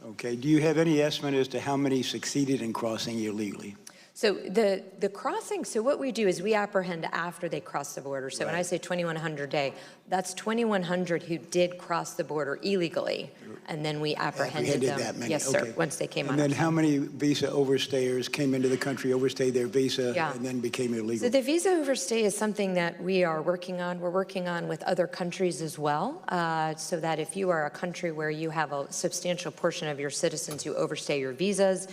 Okay. Do you have any estimate as to how many succeeded in crossing illegally? So the crossing, so what we do is we apprehend after they cross the border. So when I say 2,100 a day, that's 2,100 who did cross the border illegally, and then we apprehended them. That many. Yes, okay. sir, once they came on. And then how many visa overstayers came into the country, overstayed their visa, and then became illegal? So the visa overstay is something that we are working on. We're working on with other countries as well, so that if you are a country where you have a substantial portion of your citizens who overstay your visas,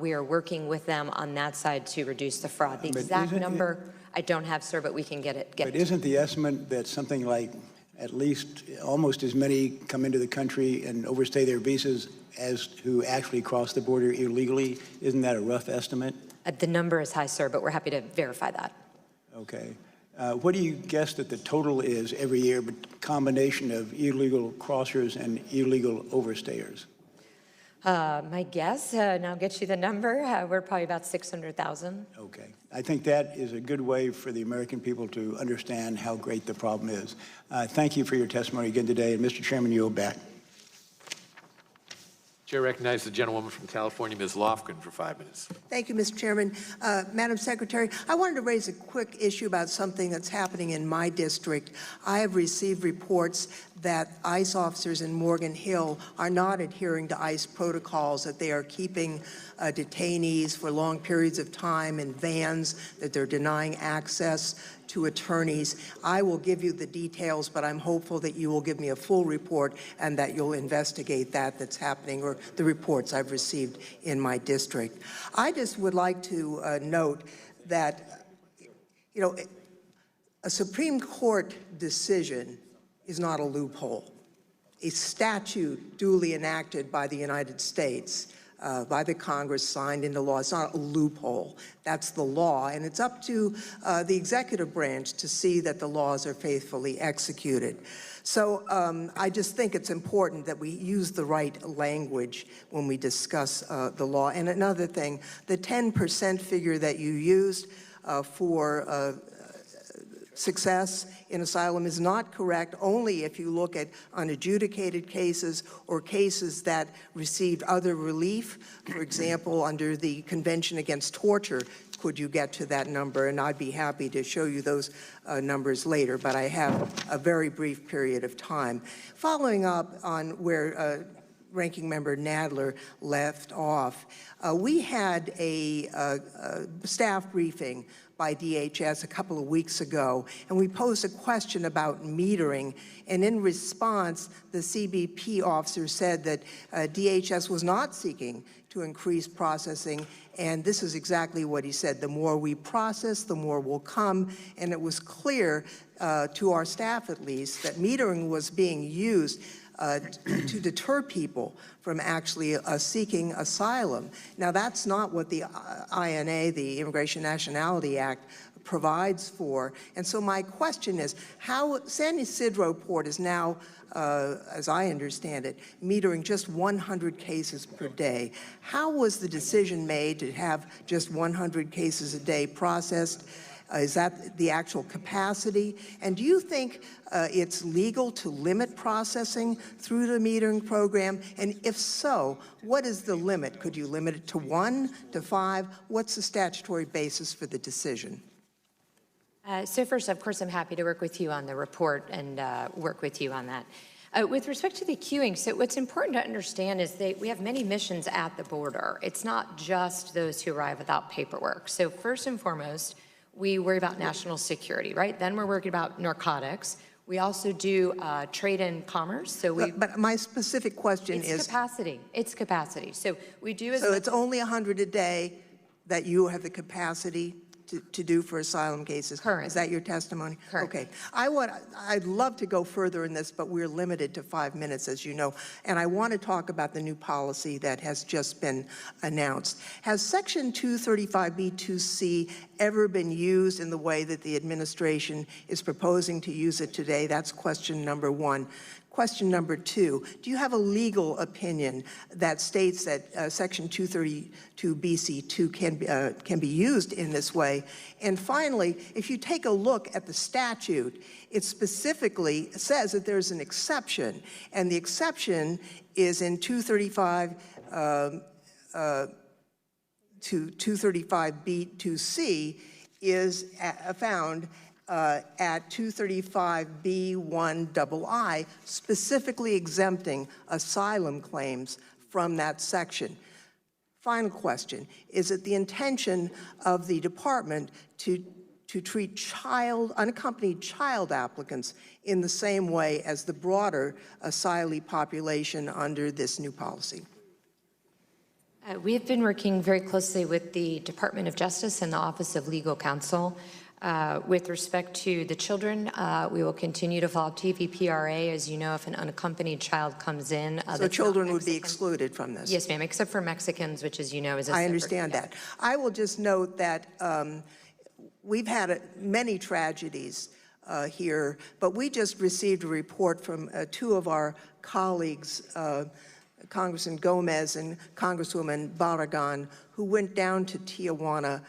we are working with them on that side to reduce the fraud. The exact number I don't have, sir, but we can get it. But isn't the estimate that something like at least almost as many come into the country and overstay their visas as who actually cross the border illegally? Isn't that a rough estimate? The number is high, sir, but we're happy to verify that. Okay. What do you guess that the total is every year, but combination of illegal crossers and illegal overstayers? My guess, and I'll get you the number, we're probably about 600,000. Okay. I think that is a good way for the American people to understand how great the problem is. Thank you for your testimony again today. And Mr. Chairman, you go back. Chair recognizes the gentlewoman from California, Ms. Lofgren, for 5 minutes. Thank you, Mr. Chairman. Madam Secretary, I wanted to raise a quick issue about something that's happening in my district. I have received reports that ICE officers in Morgan Hill are not adhering to ICE protocols, that they are keeping detainees for long periods of time in vans, that they're denying access to attorneys. I will give you the details, but I'm hopeful that you will give me a full report and that you'll investigate that's happening, or the reports I've received in my district. I just would like to note that, you know, a Supreme Court decision is not a loophole. A statute duly enacted by the United States, by the Congress, signed into law, it's not a loophole. That's the law, and it's up to the executive branch to see that the laws are faithfully executed. So I just think it's important that we use the right language when we discuss the law. And another thing, the 10% figure that you used for success in asylum is not correct only if you look at unadjudicated cases or cases that received other relief. For example, under the Convention Against Torture, could you get to that number? And I'd be happy to show you those numbers later, but I have a very brief period of time. Following up on where Ranking Member Nadler left off, we had a staff briefing by DHS a couple of weeks ago, and we posed a question about metering, and in response, the CBP officer said that DHS was not seeking to increase processing, and this is exactly what he said. The more we process, the more will come, and it was clear to our staff, at least, that metering was being used to deter people from actually seeking asylum. Now, that's not what the INA, the Immigration Nationality Act, provides for. And so my question is, how San Ysidro Port is now, as I understand it, metering just 100 cases per day. How was the decision made to have just 100 cases a day processed? Is that the actual capacity? And do you think it's legal to limit processing through the metering program? And if so, what is the limit? Could you limit it to 1, to 5? What's the statutory basis for the decision? So first, of course, I'm happy to work with you on the report and work with you on that. With respect to the queuing, so what's important to understand is that we have many missions at the border. It's not just those who arrive without paperwork. So first and foremost, we worry about national security, right? Then we're worried about narcotics. We also do trade and commerce. So we. But my specific question is capacity. It's capacity. So we do. So it's only 100 a day that you have the capacity to do for asylum cases. Correct. Is that your testimony? Correct. Okay. I'd love to go further in this, but we're limited to 5 minutes, as you know. And I want to talk about the new policy that has just been announced. Has Section 235B2C ever been used in the way that the administration is proposing to use it today? That's question number one. Question number two, do you have a legal opinion that states that Section 232BC2 can be used in this way? And finally, if you take a look at the statute, it specifically says that there's an exception, and the exception is in 235B2C is found at 235B1II, specifically exempting asylum claims from that section. Final question, is it the intention of the department to treat unaccompanied child applicants in the same way as the broader asylee population under this new policy? We have been working very closely with the Department of Justice and the Office of Legal Counsel. With respect to the children, we will continue to follow TVPRA. As you know, if an unaccompanied child comes in. So children would be excluded from this? Yes, ma'am, except for Mexicans, which, as you know, is a separate. I understand that. I will just note that we've had many tragedies here, but we just received a report from two of our colleagues, Congressman Gomez and Congresswoman Barragan, who went down to Tijuana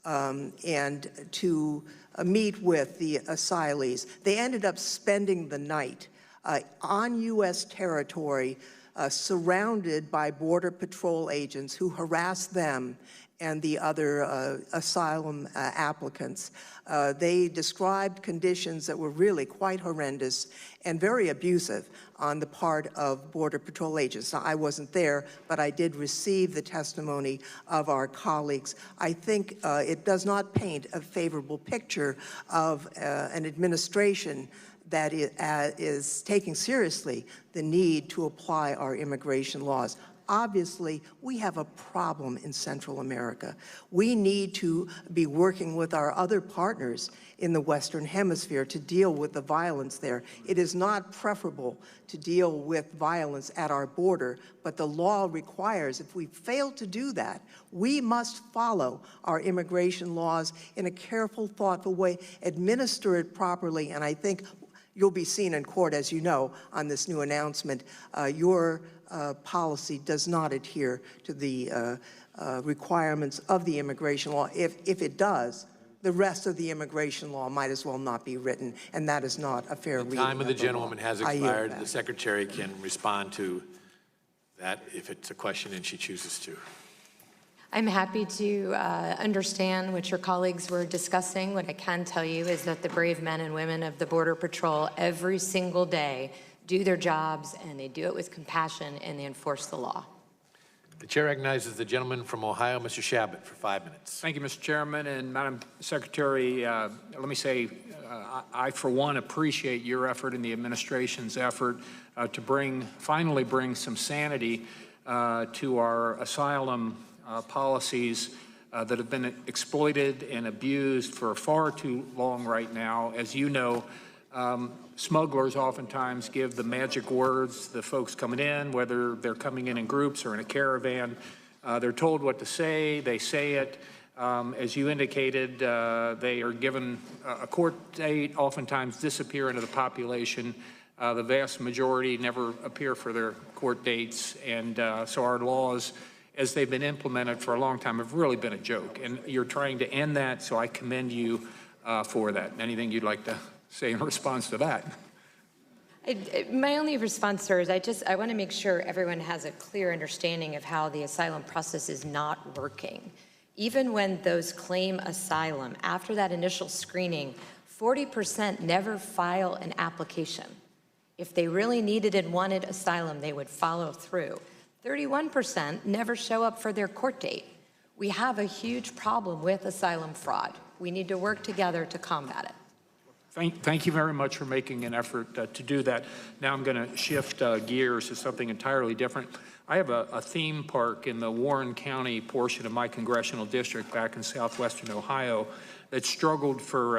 and to meet with the asylees. They ended up spending the night on U.S. territory, surrounded by Border Patrol agents who harassed them and the other asylum applicants. They described conditions that were really quite horrendous and very abusive on the part of Border Patrol agents. Now, I wasn't there, but I did receive the testimony of our colleagues. I think it does not paint a favorable picture of an administration that is taking seriously the need to apply our immigration laws. Obviously, we have a problem in Central America. We need to be working with our other partners in the Western Hemisphere to deal with the violence there. It is not preferable to deal with violence at our border, but the law requires, if we fail to do that, we must follow our immigration laws in a careful, thoughtful way, administer it properly, and I think you'll be seen in court, as you know, on this new announcement. Your policy does not adhere to the requirements of the immigration law. If it does, the rest of the immigration law might as well not be written, and that is not a fair reading. The time of the gentlewoman has expired. The Secretary can respond to that if it's a question and she chooses to. I'm happy to understand what your colleagues were discussing. What I can tell you is that the brave men and women of the Border Patrol every single day do their jobs, and they do it with compassion, and they enforce the law. The chair recognizes the gentleman from Ohio, Mr. Shabbat, for 5 minutes. Thank you, Mr. Chairman. And Madam Secretary, let me say, I, for one, appreciate your effort and the administration's effort to finally bring some sanity to our asylum policies that have been exploited and abused for far too long right now. As you know, smugglers oftentimes give the magic words, the folks coming in, whether they're coming in groups or in a caravan. They're told what to say, they say it. As you indicated, they are given a court date, oftentimes disappear into the population. The vast majority never appear for their court dates, and so our laws, as they've been implemented for a long time, have really been a joke. And you're trying to end that, so I commend you for that. Anything you'd like to say in response to that? My only response, sir, is I want to make sure everyone has a clear understanding of how the asylum process is not working. Even when those claim asylum, after that initial screening, 40% never file an application. If they really needed and wanted asylum, they would follow through. 31% never show up for their court date. We have a huge problem with asylum fraud. We need to work together to combat it. Thank you very much for making an effort to do that. Now I'm going to shift gears to something entirely different. I have a theme park in the Warren County portion of my congressional district back in southwestern Ohio that struggled for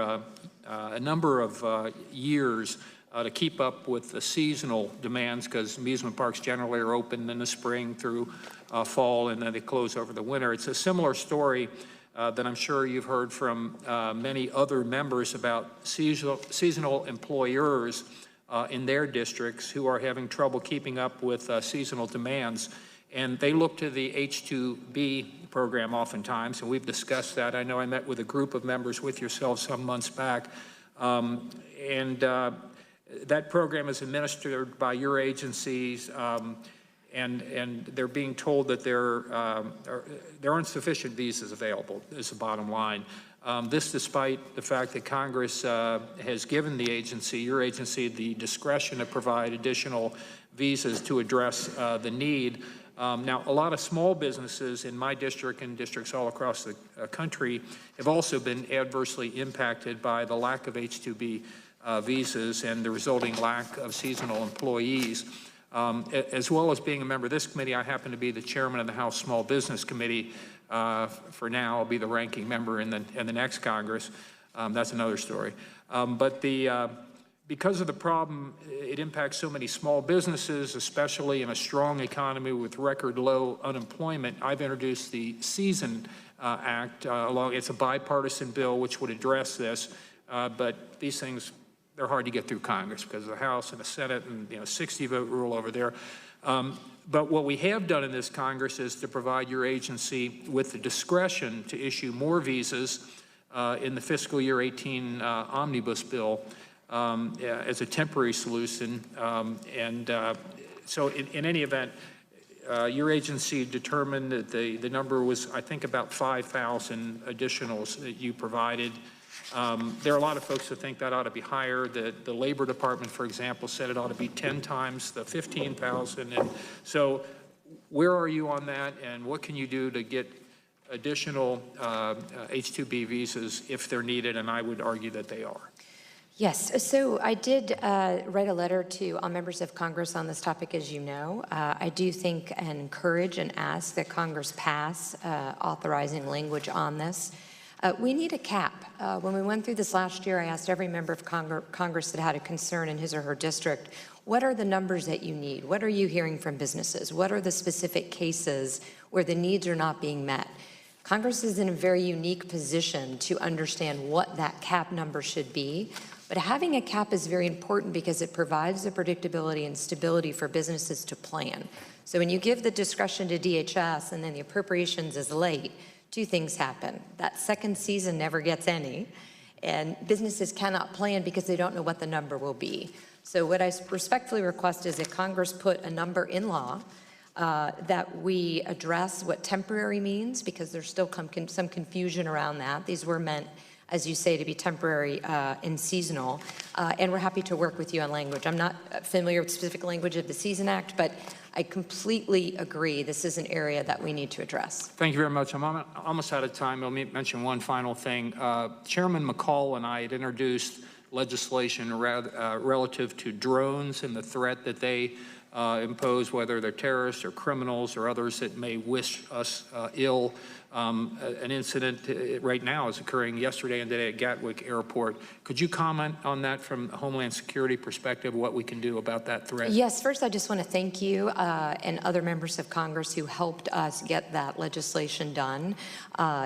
a number of years to keep up with the seasonal demands, because amusement parks generally are open in the spring through fall, and then they close over the winter. It's a similar story that I'm sure you've heard from many other members about seasonal employers in their districts who are having trouble keeping up with seasonal demands. And they look to the H-2B program oftentimes, and we've discussed that. I know I met with a group of members with yourself some months back, that program is administered by your agencies, and they're being told that there aren't sufficient visas available, is the bottom line. This despite the fact that Congress has given the agency, your agency, the discretion to provide additional visas to address the need. Now, a lot of small businesses in my district and districts all across the country have also been adversely impacted by the lack of H-2B visas and the resulting lack of seasonal employees. As well as being a member of this committee, I happen to be the chairman of the House Small Business Committee. For now, I'll be the ranking member in the next Congress. That's another story. Because of the problem, it impacts so many small businesses, especially in a strong economy with record low unemployment. I've introduced the season Act. It's a bipartisan bill which would address this, but these things, they're hard to get through Congress because of the House and the Senate and 60-vote rule over there. But what we have done in this Congress is to provide your agency with the discretion to issue more visas in the fiscal year 18 omnibus bill as a temporary solution. So in any event, your agency determined that the number was, I think, about 5,000 additionals that you provided. There are a lot of folks who think that ought to be higher. The Labor Department, for example, said it ought to be 10 times the 15,000. And so where are you on that, and what can you do to get additional H-2B visas if they're needed? And I would argue that they are. Yes, so I did write a letter to all members of Congress on this topic, as you know. I do think and encourage and ask that Congress pass authorizing language on this. We need a cap. When we went through this last year, I asked every member of Congress that had a concern in his or her district, what are the numbers that you need? What are you hearing from businesses? What are the specific cases where the needs are not being met? Congress is in a very unique position to understand what that cap number should be. But having a cap is very important because it provides the predictability and stability for businesses to plan. So when you give the discretion to DHS and then the appropriations is late, two things happen. That second season never gets any, and businesses cannot plan because they don't know what the number will be. So what I respectfully request is that Congress put a number in law, that we address what temporary means, because there's still some confusion around that. These were meant, as you say, to be temporary and seasonal, and we're happy to work with you on language. I'm not familiar with specific language of the Season Act, but I completely agree this is an area that we need to address. Thank you very much. I'm almost out of time. Let me mention one final thing. Chairman McCall and I had introduced legislation relative to drones and the threat that they impose, whether they're terrorists or criminals or others that may wish us ill. An incident right now is occurring yesterday and today at Gatwick Airport. Could you comment on that from a Homeland Security perspective, what we can do about that threat? Yes, first I just want to thank you and other members of Congress who helped us get that legislation done.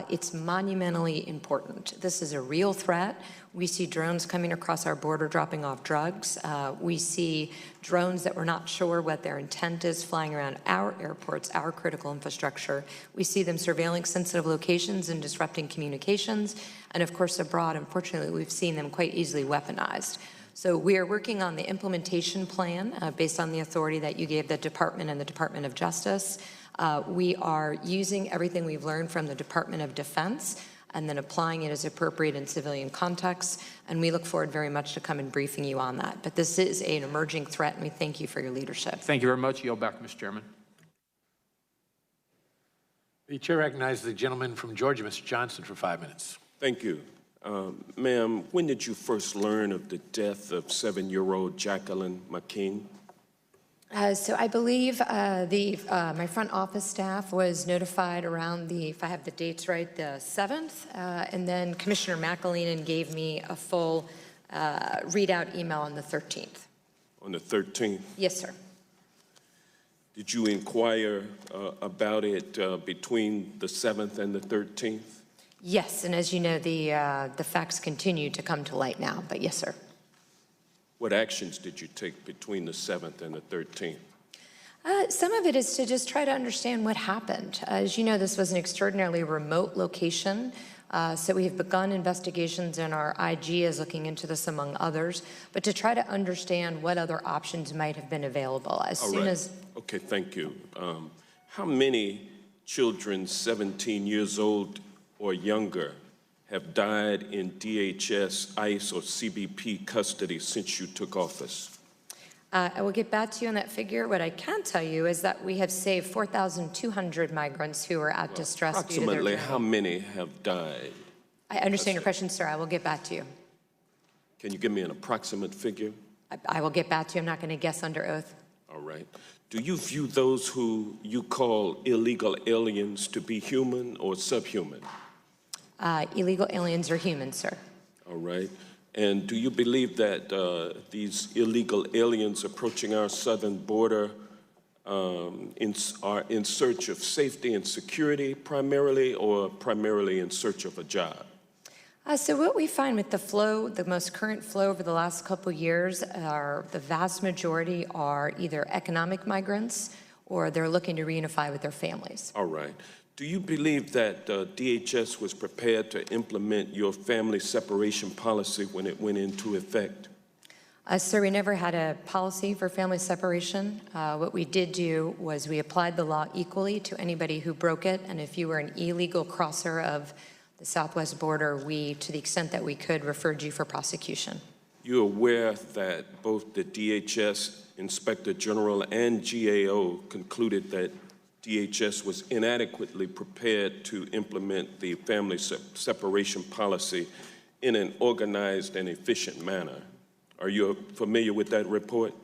It's monumentally important. This is a real threat. We see drones coming across our border dropping off drugs. We see drones that we're not sure what their intent is flying around our airports, our critical infrastructure. We see them surveilling sensitive locations and disrupting communications. And of course, abroad, unfortunately, we've seen them quite easily weaponized. So we are working on the implementation plan based on the authority that you gave the Department and the Department of Justice. We are using everything we've learned from the Department of Defense and then applying it as appropriate in civilian contexts. And we look forward very much to come and briefing you on that. But this is an emerging threat, and we thank you for your leadership. Thank you very much. Yield back, Mr. Chairman. The chair recognizes the gentleman from Georgia, Mr. Johnson, for 5 minutes. Thank you. Ma'am, when did you first learn of the death of 7-year-old Jacqueline McKean? So I believe my front office staff was notified around if I have the dates right, the 7th, and then Commissioner McAleenan gave me a full readout email on the 13th. On the 13th? Yes, sir. Did you inquire about it between the 7th and the 13th? Yes, and as you know, the facts continue to come to light now, but yes, sir. What actions did you take between the 7th and the 13th? Some of it is to just try to understand what happened. As you know, this was an extraordinarily remote location, so we have begun investigations, and our IG is looking into this, among others, but to try to understand what other options might have been available as soon as... Okay, thank you. How many children 17 years old or younger have died in DHS, ICE, or CBP custody since you took office? I will get back to you on that figure. What I can tell you is that we have saved 4,200 migrants who are at distress due to their Approximately journey. how many have died? I understand your question, sir. I will get back to you. Can you give me an approximate figure? I will get back to you. I'm not going to guess under oath. All right. Do you view those who you call illegal aliens to be human or subhuman? Illegal aliens are human, sir. All right. And do you believe that these illegal aliens approaching our southern border are in search of safety and security primarily, or primarily in search of a job? So what we find with the flow, the most current flow over the last couple years, are the vast majority are either economic migrants or they're looking to reunify with their families. All right. Do you believe that DHS was prepared to implement your family separation policy when it went into effect? Sir, we never had a policy for family separation. What we did do was we applied the law equally to anybody who broke it, and if you were an illegal crosser of the southwest border, we, to the extent that we could, referred you for prosecution. You're aware that both the DHS Inspector General and GAO concluded that DHS was inadequately prepared to implement the family separation policy in an organized and efficient manner. Are you familiar with that report?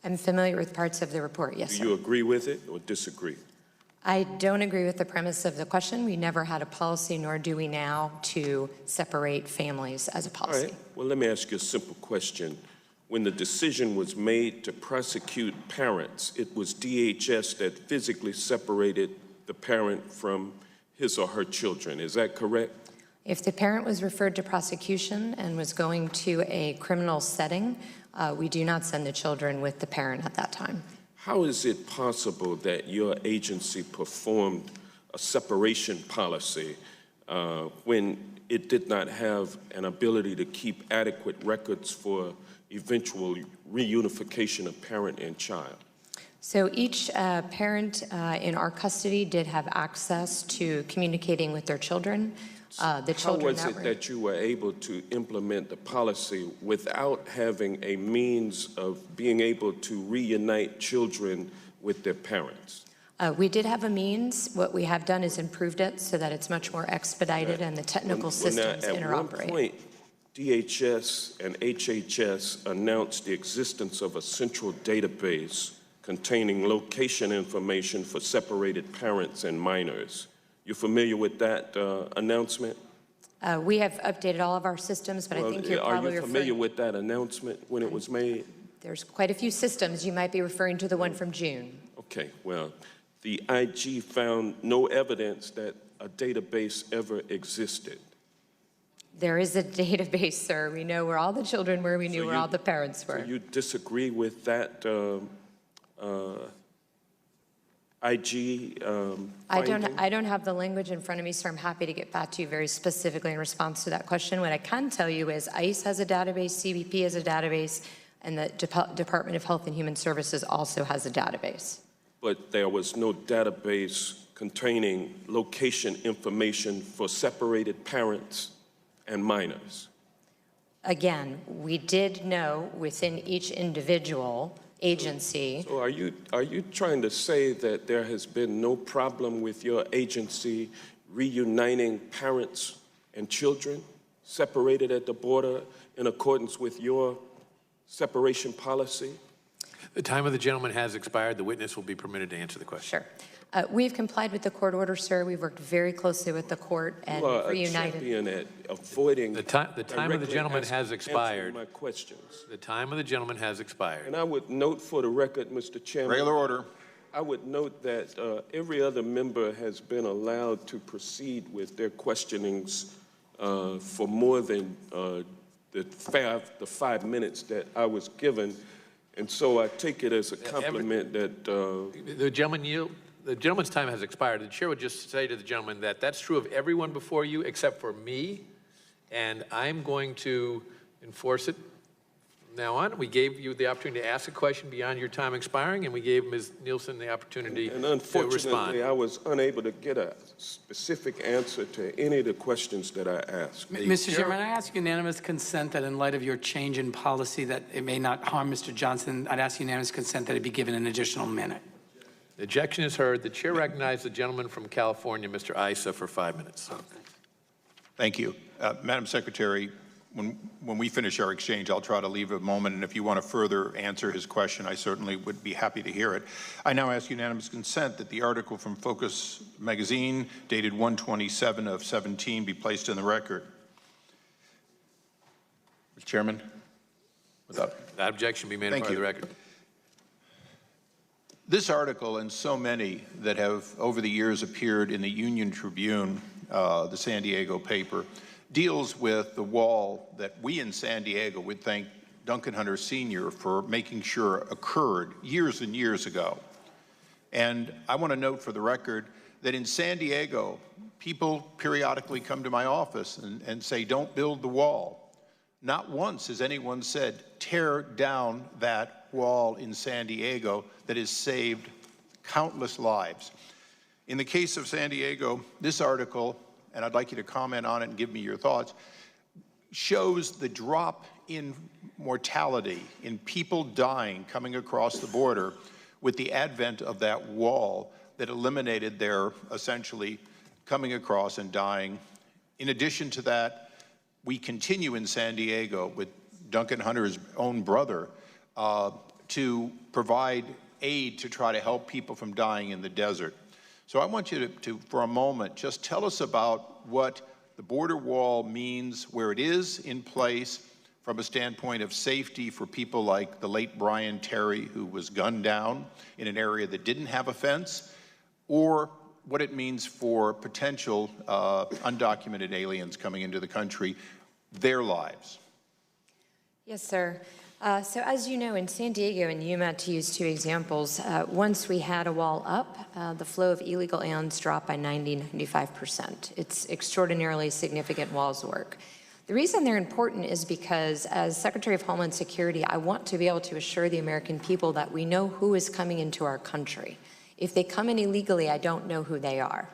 I'm familiar with parts of the report, yes, sir. Do you agree with it or disagree? I don't agree with the premise of the question. We never had a policy, nor do we now, to separate families as a policy. All right. Well, let me ask you a simple question. When the decision was made to prosecute parents, it was DHS that physically separated the parent from his or her children. Is that correct? If the parent was referred to prosecution and was going to a criminal setting, we do not send the children with the parent at that time. How is it possible that your agency performed a separation policy when it did not have an ability to keep adequate records for eventual reunification of parent and child? So each parent in our custody did have access to communicating with their children. How was it that you were able to implement the policy without having a means of being able to reunite children with their parents? We did have a means. What we have done is improved it so that it's much more expedited and the technical systems interoperate. At one point, DHS and HHS announced the existence of a central database containing location information for separated parents and minors. You familiar with that announcement? We have updated all of our systems, but I think you're probably Are you familiar with that announcement when it was made? There's quite a few systems. You might be referring to the one from June. Okay, well, the IG found no evidence that a database ever existed. There is a database, sir. We know where all the children were. We knew where all the parents were. So you disagree with that IG finding? I don't have the language in front of me, so I'm happy to get back to you very specifically in response to that question. What I can tell you is ICE has a database, CBP has a database, and the Department of Health and Human Services also has a database. But there was no database containing location information for separated parents and minors. Again, we did know within each individual agency. So are you trying to say that there has been no problem with your agency reuniting parents and children separated at the border in accordance with your separation policy? The time of the gentleman has expired. The witness will be permitted to answer the question. Sure. We've complied with the court order, sir. We've worked very closely with the court and reunited. You are a champion at avoiding. The time of the gentleman has expired. My questions. The time of the gentleman has expired. And I would note for the record, Mr. Chairman. Regular order. I would note that every other member has been allowed to proceed with their questionings for more than the 5 minutes that I was given. And so I take it as a compliment that the gentleman's time has expired. The chair would just say to the gentleman that that's true of everyone before you except for me, and I'm going to enforce it from now on. We gave you the opportunity to ask a question beyond your time expiring, and we gave Ms. Nielsen the opportunity and to respond. Unfortunately, I was unable to get a specific answer to any of the questions that I asked. Mr. Chairman, I ask unanimous consent that in light of your change in policy that it may not harm Mr. Johnson, I'd ask unanimous consent that it be given an additional minute. The objection is heard. The chair recognizes the gentleman from California, Mr. Issa, for 5 minutes. Thank you. Madam Secretary, when we finish our exchange, I'll try to leave a moment, and if you want to further answer his question, I certainly would be happy to hear it. I now ask unanimous consent that the article from Focus magazine, dated 1/27 of 17, be placed in the record. Mr. Chairman, without that objection be made part of the record. This article and so many that have over the years appeared in the Union Tribune, the San Diego paper, deals with the wall that we in San Diego would thank Duncan Hunter Sr. for making sure occurred years and years ago. And I want to note for the record that in San Diego, people periodically come to my office and say, don't build the wall. Not once has anyone said, tear down that wall in San Diego that has saved countless lives. In the case of San Diego, this article, and I'd like you to comment on it and give me your thoughts, shows the drop in mortality, in people dying coming across the border with the advent of that wall that eliminated their essentially coming across and dying. In addition to that, we continue in San Diego with Duncan Hunter's own brother to provide aid to try to help people from dying in the desert. So I want you to, for a moment, just tell us about what the border wall means, where it is in place from a standpoint of safety for people like the late Brian Terry, who was gunned down in an area that didn't have a fence, or what it means for potential undocumented aliens coming into the country, their lives. Yes, sir. So as you know, in San Diego and Yuma, to use two examples, once we had a wall up, the flow of illegal aliens dropped by 95%. It's extraordinarily significant walls work. The reason they're important is because as Secretary of Homeland Security, I want to be able to assure the American people that we know who is coming into our country. If they come in illegally, I don't know who they are.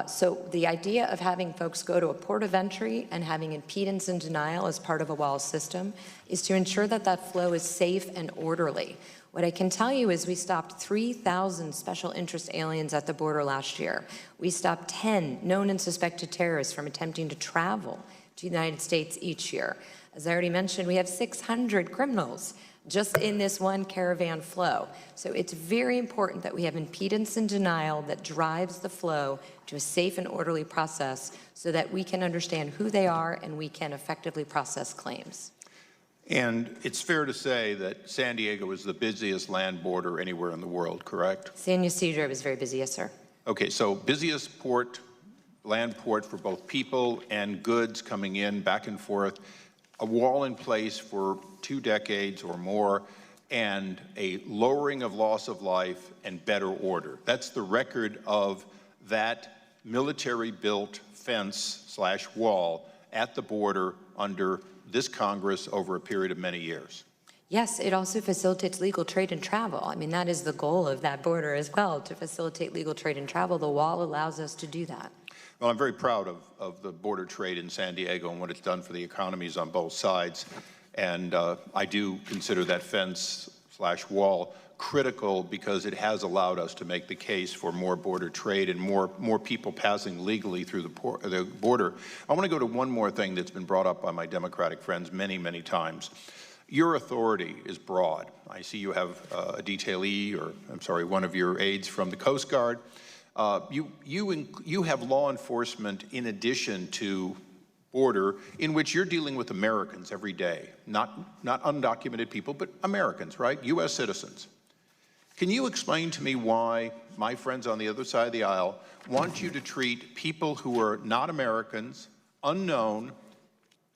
So the idea of having folks go to a port of entry and having impedance and denial as part of a wall system is to ensure that that flow is safe and orderly. What I can tell you is we stopped 3,000 special interest aliens at the border last year. We stopped 10 known and suspected terrorists from attempting to travel to the United States each year. As I already mentioned, we have 600 criminals just in this one caravan flow. So it's very important that we have impedance and denial that drives the flow to a safe and orderly process so that we can understand who they are and we can effectively process claims. And it's fair to say that San Diego is the busiest land border anywhere in the world, correct? San Ysidro is very busy, yes, sir. Okay, so busiest port, land port for both people and goods coming in back and forth, a wall in place for 2 decades or more, and a lowering of loss of life and better order. That's the record of that military-built fence/wall at the border under this Congress over a period of many years. Yes, it also facilitates legal trade and travel. I mean, that is the goal of that border as well, to facilitate legal trade and travel. The wall allows us to do that. Well, I'm very proud of the border trade in San Diego and what it's done for the economies on both sides. And I do consider that fence/wall critical because it has allowed us to make the case for more border trade and more people passing legally through the border. I want to go to one more thing that's been brought up by my Democratic friends many, many times. Your authority is broad. I see you have a detailee, or I'm sorry, one of your aides from the Coast Guard. You have law enforcement in addition to border in which you're dealing with Americans every day, not undocumented people, but Americans, right? U.S. citizens. Can you explain to me why my friends on the other side of the aisle want you to treat people who are not Americans, unknown,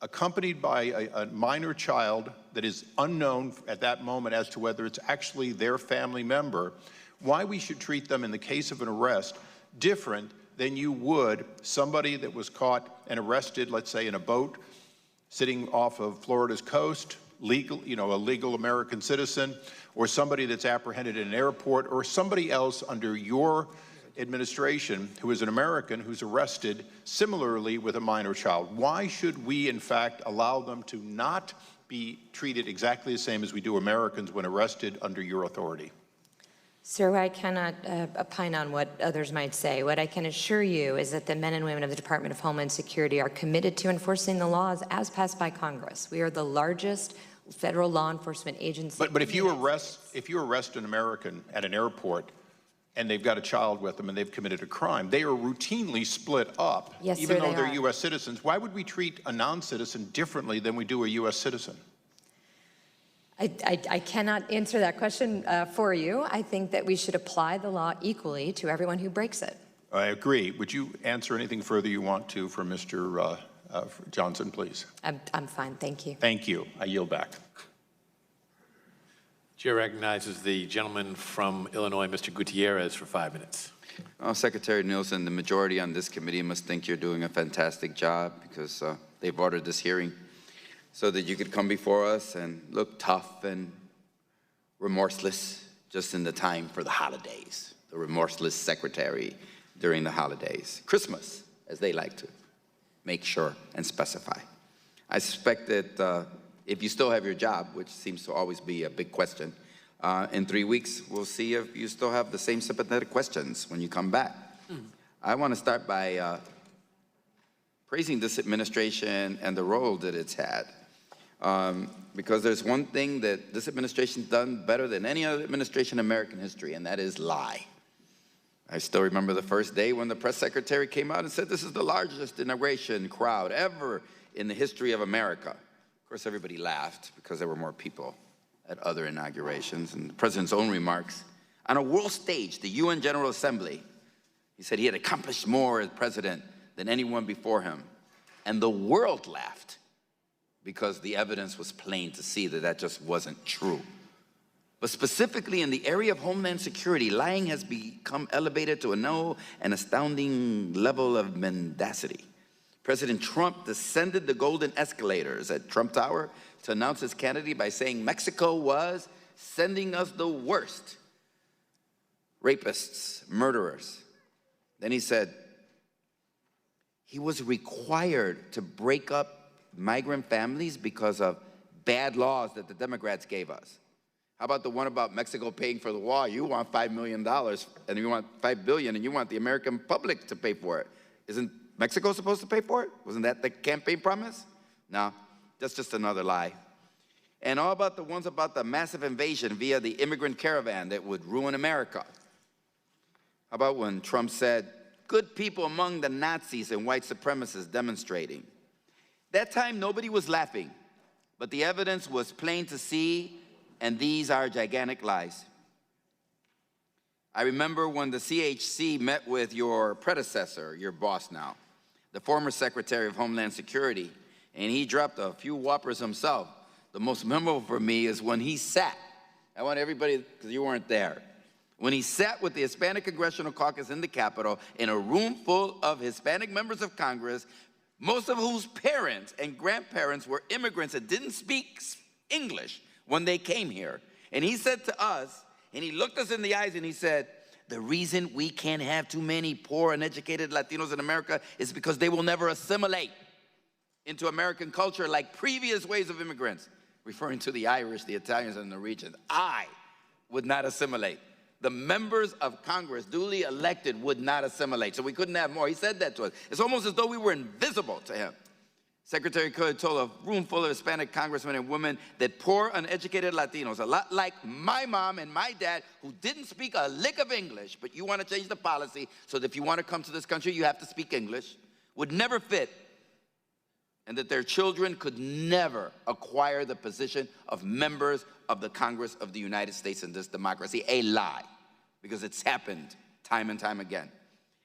accompanied by a minor child that is unknown at that moment as to whether it's actually their family member, why we should treat them in the case of an arrest different than you would somebody that was caught and arrested, let's say, in a boat sitting off of Florida's coast, legal, a legal American citizen, or somebody that's apprehended in an airport, or somebody else under your administration who is an American who's arrested similarly with a minor child. Why should we, in fact, allow them to not be treated exactly the same as we do Americans when arrested under your authority? Sir, I cannot opine on what others might say. What I can assure you is that the men and women of the Department of Homeland Security are committed to enforcing the laws as passed by Congress. We are the largest federal law enforcement agency. But if you arrest an American at an airport and they've got a child with them and they've committed a crime, they are routinely split up, yes, even sir, though they're are. U.S. citizens. Why would we treat a non-citizen differently than we do a U.S. citizen? I cannot answer that question for you. I think that we should apply the law equally to everyone who breaks it. I agree. Would you answer anything further you want to for Mr. Johnson, please? I'm fine, thank you. Thank you. I yield back. Chair recognizes the gentleman from Illinois, Mr. Gutierrez, for 5 minutes. Secretary Nielsen, the majority on this committee must think you're doing a fantastic job because they've ordered this hearing so that you could come before us and look tough and remorseless just in the time for the holidays. The remorseless secretary during the holidays. Christmas, as they like to make sure and specify. I suspect that if you still have your job, which seems to always be a big question, in 3 weeks, we'll see if you still have the same sympathetic questions when you come back. I want to start by praising this administration and the role that it's had. Because there's one thing that this administration's done better than any other administration in American history, and that is lie. I still remember the first day when the press secretary came out and said this is the largest inauguration crowd ever in the history of America. Of course, everybody laughed because there were more people at other inaugurations. And the president's own remarks, on a world stage, the UN General Assembly, he said he had accomplished more as president than anyone before him. And the world laughed because the evidence was plain to see that that just wasn't true. But specifically in the area of Homeland Security, lying has become elevated to an astounding level of mendacity. President Trump descended the golden escalators at Trump Tower to announce his candidacy by saying Mexico was sending us the worst rapists, murderers. Then he said he was required to break up migrant families because of bad laws that the Democrats gave us. How about the one about Mexico paying for the wall? You want $5 million and you want $5 billion and you want the American public to pay for it. Isn't Mexico supposed to pay for it? Wasn't that the campaign promise? No, that's just another lie. And all about the ones about the massive invasion via the immigrant caravan that would ruin America. How about when Trump said, good people among the Nazis and white supremacists demonstrating? That time nobody was laughing, but the evidence was plain to see, and these are gigantic lies. I remember when the CHC met with your predecessor, your boss now, the former Secretary of Homeland Security, and he dropped a few whoppers himself. The most memorable for me is when he sat, I want everybody, because you weren't there, when he sat with the Hispanic Congressional Caucus in the Capitol in a room full of Hispanic members of Congress, most of whose parents and grandparents were immigrants that didn't speak English when they came here. And he said to us, and he looked us in the eyes and he said, the reason we can't have too many poor, uneducated Latinos in America is because they will never assimilate into American culture like previous waves of immigrants, referring to the Irish, the Italians, and the Norwegians. I would not assimilate. The members of Congress, duly elected, would not assimilate, so we couldn't have more. He said that to us. It's almost as though we were invisible to him. Secretary Could told a room full of Hispanic congressmen and women that poor, uneducated Latinos, a lot like my mom and my dad, who didn't speak a lick of English, but you want to change the policy so that if you want to come to this country, you have to speak English, would never fit, and that their children could never acquire the position of members of the Congress of the United States in this democracy. A lie, because it's happened time and time again.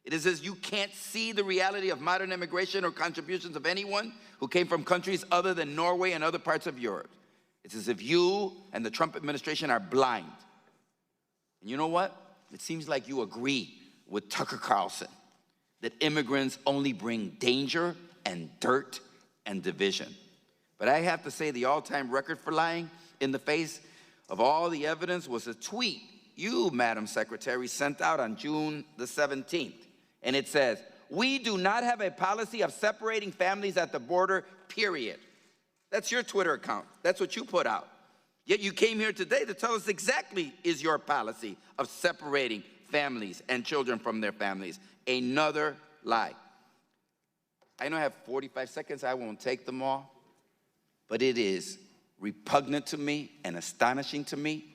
It is as you can't see the reality of modern immigration or contributions of anyone who came from countries other than Norway and other parts of Europe. It's as if you and the Trump administration are blind. And you know what? It seems like you agree with Tucker Carlson that immigrants only bring danger and dirt and division. But I have to say the all-time record for lying in the face of all the evidence was a tweet you, Madam Secretary, sent out on June the 17th. And it says, we do not have a policy of separating families at the border, period. That's your Twitter account. That's what you put out. Yet you came here today to tell us exactly is your policy of separating families and children from their families. Another lie. I know I have 45 seconds. I won't take them all. But it is repugnant to me and astonishing to me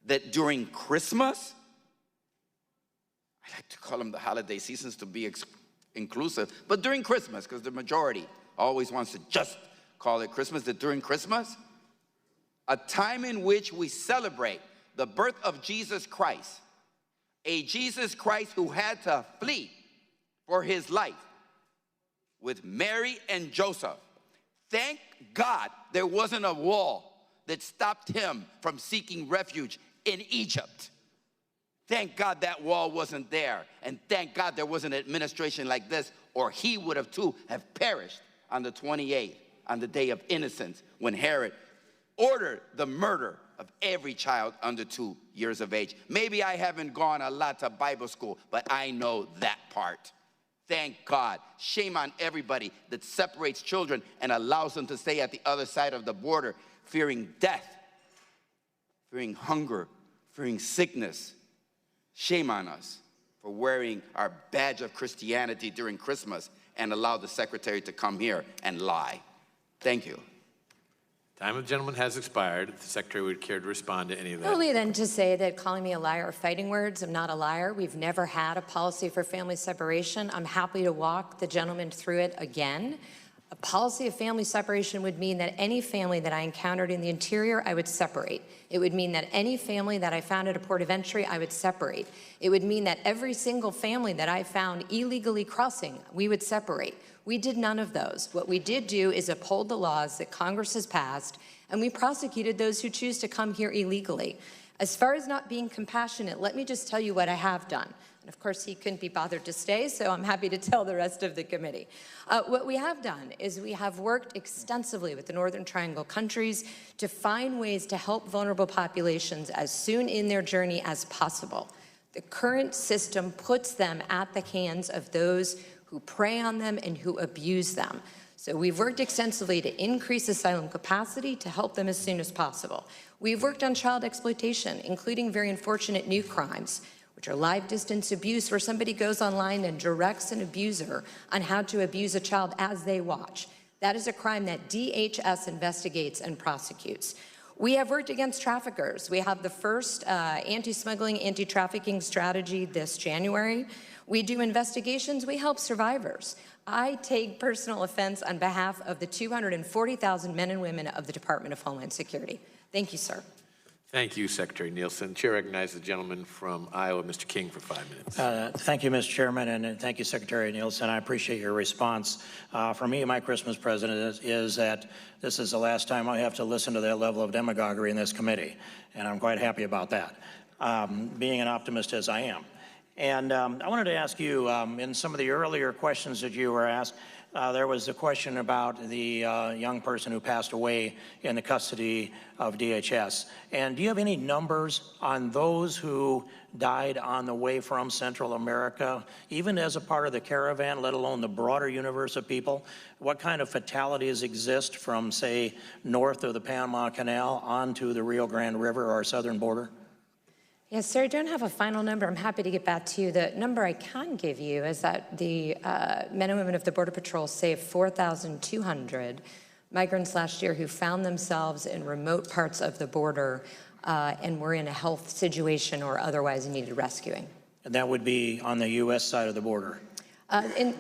that during Christmas, I like to call them the holiday seasons to be inclusive, but during Christmas, because the majority always wants to just call it Christmas, that during Christmas, a time in which we celebrate the birth of Jesus Christ, a Jesus Christ who had to flee for his life with Mary and Joseph. Thank God there wasn't a wall that stopped him from seeking refuge in Egypt. Thank God that wall wasn't there. And thank God there was an administration like this, or he would have too have perished on the 28th, on the day of innocence, when Herod ordered the murder of every child under 2 years of age. Maybe I haven't gone a lot to Bible school, but I know that part. Thank God. Shame on everybody that separates children and allows them to stay at the other side of the border, fearing death, fearing hunger, fearing sickness. Shame on us for wearing our badge of Christianity during Christmas and allow the secretary to come here and lie. Thank you. Time of the gentleman has expired. If the secretary would care to respond to any of that. Only then to say that calling me a liar are fighting words. I'm not a liar. We've never had a policy for family separation. I'm happy to walk the gentleman through it again. A policy of family separation would mean that any family that I encountered in the interior, I would separate. It would mean that any family that I found at a port of entry, I would separate. It would mean that every single family that I found illegally crossing, we would separate. We did none of those. What we did do is uphold the laws that Congress has passed, and we prosecuted those who choose to come here illegally. As far as not being compassionate, let me just tell you what I have done. And of course, he couldn't be bothered to stay, so I'm happy to tell the rest of the committee. What we have done is we have worked extensively with the Northern Triangle countries to find ways to help vulnerable populations as soon in their journey as possible. The current system puts them at the hands of those who prey on them and who abuse them. So we've worked extensively to increase asylum capacity to help them as soon as possible. We've worked on child exploitation, including very unfortunate new crimes, which are live distance abuse, where somebody goes online and directs an abuser on how to abuse a child as they watch. That is a crime that DHS investigates and prosecutes. We have worked against traffickers. We have the first anti-smuggling, anti-trafficking strategy this January. We do investigations. We help survivors. I take personal offense on behalf of the 240,000 men and women of the Department of Homeland Security. Thank you, sir. Thank you, Secretary Nielsen. Chair recognizes the gentleman from Iowa, Mr. King, for 5 minutes. Thank you, Mr. Chairman, and thank you, Secretary Nielsen. I appreciate your response. For me, my Christmas present is that this is the last time I have to listen to that level of demagoguery in this committee, and I'm quite happy about that, being an optimist as I am. And I wanted to ask you, in some of the earlier questions that you were asked, there was a question about the young person who passed away in the custody of DHS. And do you have any numbers on those who died on the way from Central America, even as a part of the caravan, let alone the broader universe of people? What kind of fatalities exist from, say, north of the Panama Canal onto the Rio Grande River or our southern border? Yes, sir, I don't have a final number. I'm happy to get back to you. The number I can give you is that the men and women of the Border Patrol saved 4,200 migrants last year who found themselves in remote parts of the border and were in a health situation or otherwise needed rescuing. And that would be on the U.S. side of the border?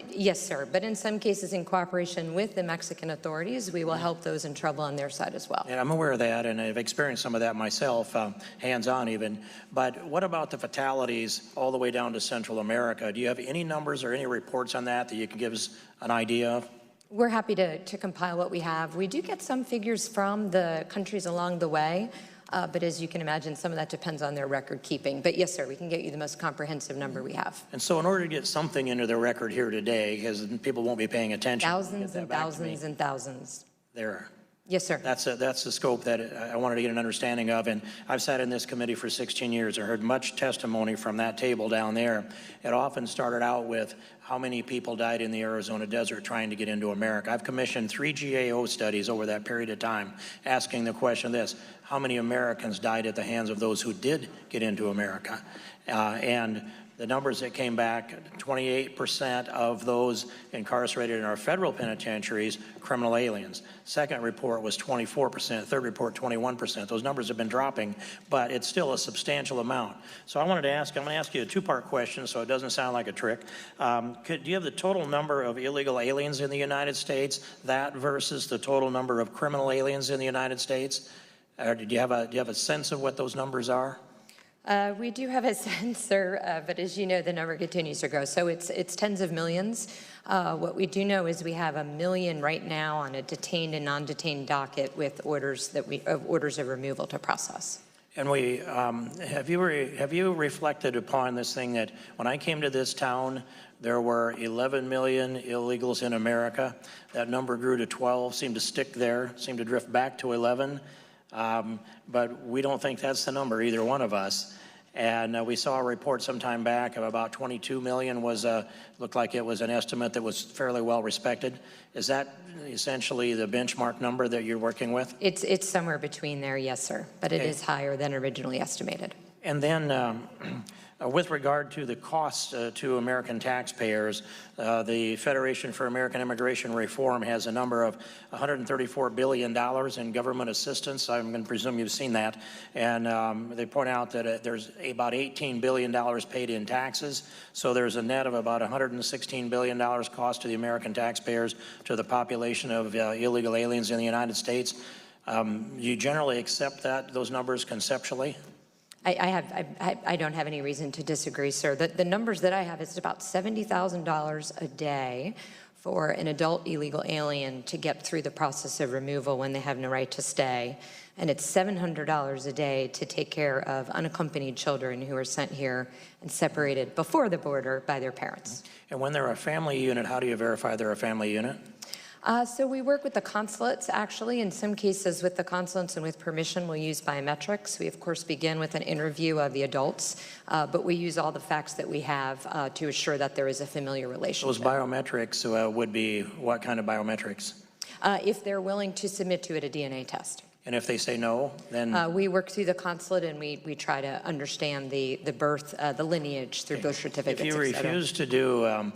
Yes, sir, but in some cases in cooperation with the Mexican authorities, we will help those in trouble on their side as well. And I'm aware of that, and I've experienced some of that myself, hands-on even. But what about the fatalities all the way down to Central America? Do you have any numbers or any reports on that you can give us an idea of? We're happy to compile what we have. We do get some figures from the countries along the way. But as you can imagine, some of that depends on their record keeping. But yes, sir, we can get you the most comprehensive number we have. And so in order to get something into the record here today, because people won't be paying attention. Thousands and thousands and thousands. There. Yes, sir. That's the scope that I wanted to get an understanding of. And I've sat in this committee for 16 years. I heard much testimony from that table down there. It often started out with how many people died in the Arizona desert trying to get into America. I've commissioned 3 GAO studies over that period of time asking the question this: how many Americans died at the hands of those who did get into America? And the numbers that came back, 28% of those incarcerated in our federal penitentiaries, criminal aliens. Second report was 24%, third report 21%. Those numbers have been dropping, but it's still a substantial amount. So I'm going to ask you a two-part question so it doesn't sound like a trick. Do you have the total number of illegal aliens in the United States, that versus the total number of criminal aliens in the United States? Do you have a sense of what those numbers are? We do have a sense, sir, but as you know, the number continues to grow. So it's tens of millions. What we do know is we have 1 million right now on a detained and non-detained docket with orders of removal to process. And have you reflected upon this thing that when I came to this town, there were 11 million illegals in America. That number grew to 12, seemed to stick there, seemed to drift back to 11. But we don't think that's the number, either one of us. And we saw a report some time back of about 22 million looked like it was an estimate that was fairly well respected. Is that essentially the benchmark number that you're working with? It's somewhere between there, yes, sir. But it is higher than originally estimated. And then with regard to the costs to American taxpayers, the Federation for American Immigration Reform has a number of $134 billion in government assistance. I'm going to presume you've seen that. And they point out that there's about $18 billion paid in taxes. So there's a net of about $116 billion cost to the American taxpayers to the population of illegal aliens in the United States. You generally accept those numbers conceptually? I don't have any reason to disagree, sir. The numbers that I have is about $70,000 a day for an adult illegal alien to get through the process of removal when they have no right to stay. And it's $700 a day to take care of unaccompanied children who are sent here and separated before the border by their parents. And when they're a family unit, how do you verify they're a family unit? So we work with the consulates, actually. In some cases with the consulates and with permission, we'll use biometrics. We, of course, begin with an interview of the adults, but we use all the facts that we have to assure that there is a familiar relationship. Those biometrics would be what kind of biometrics? If they're willing to submit to it a DNA test. And if they say no, then? We work through the consulate and we try to understand the birth, the lineage through birth certificates. If you refuse to do a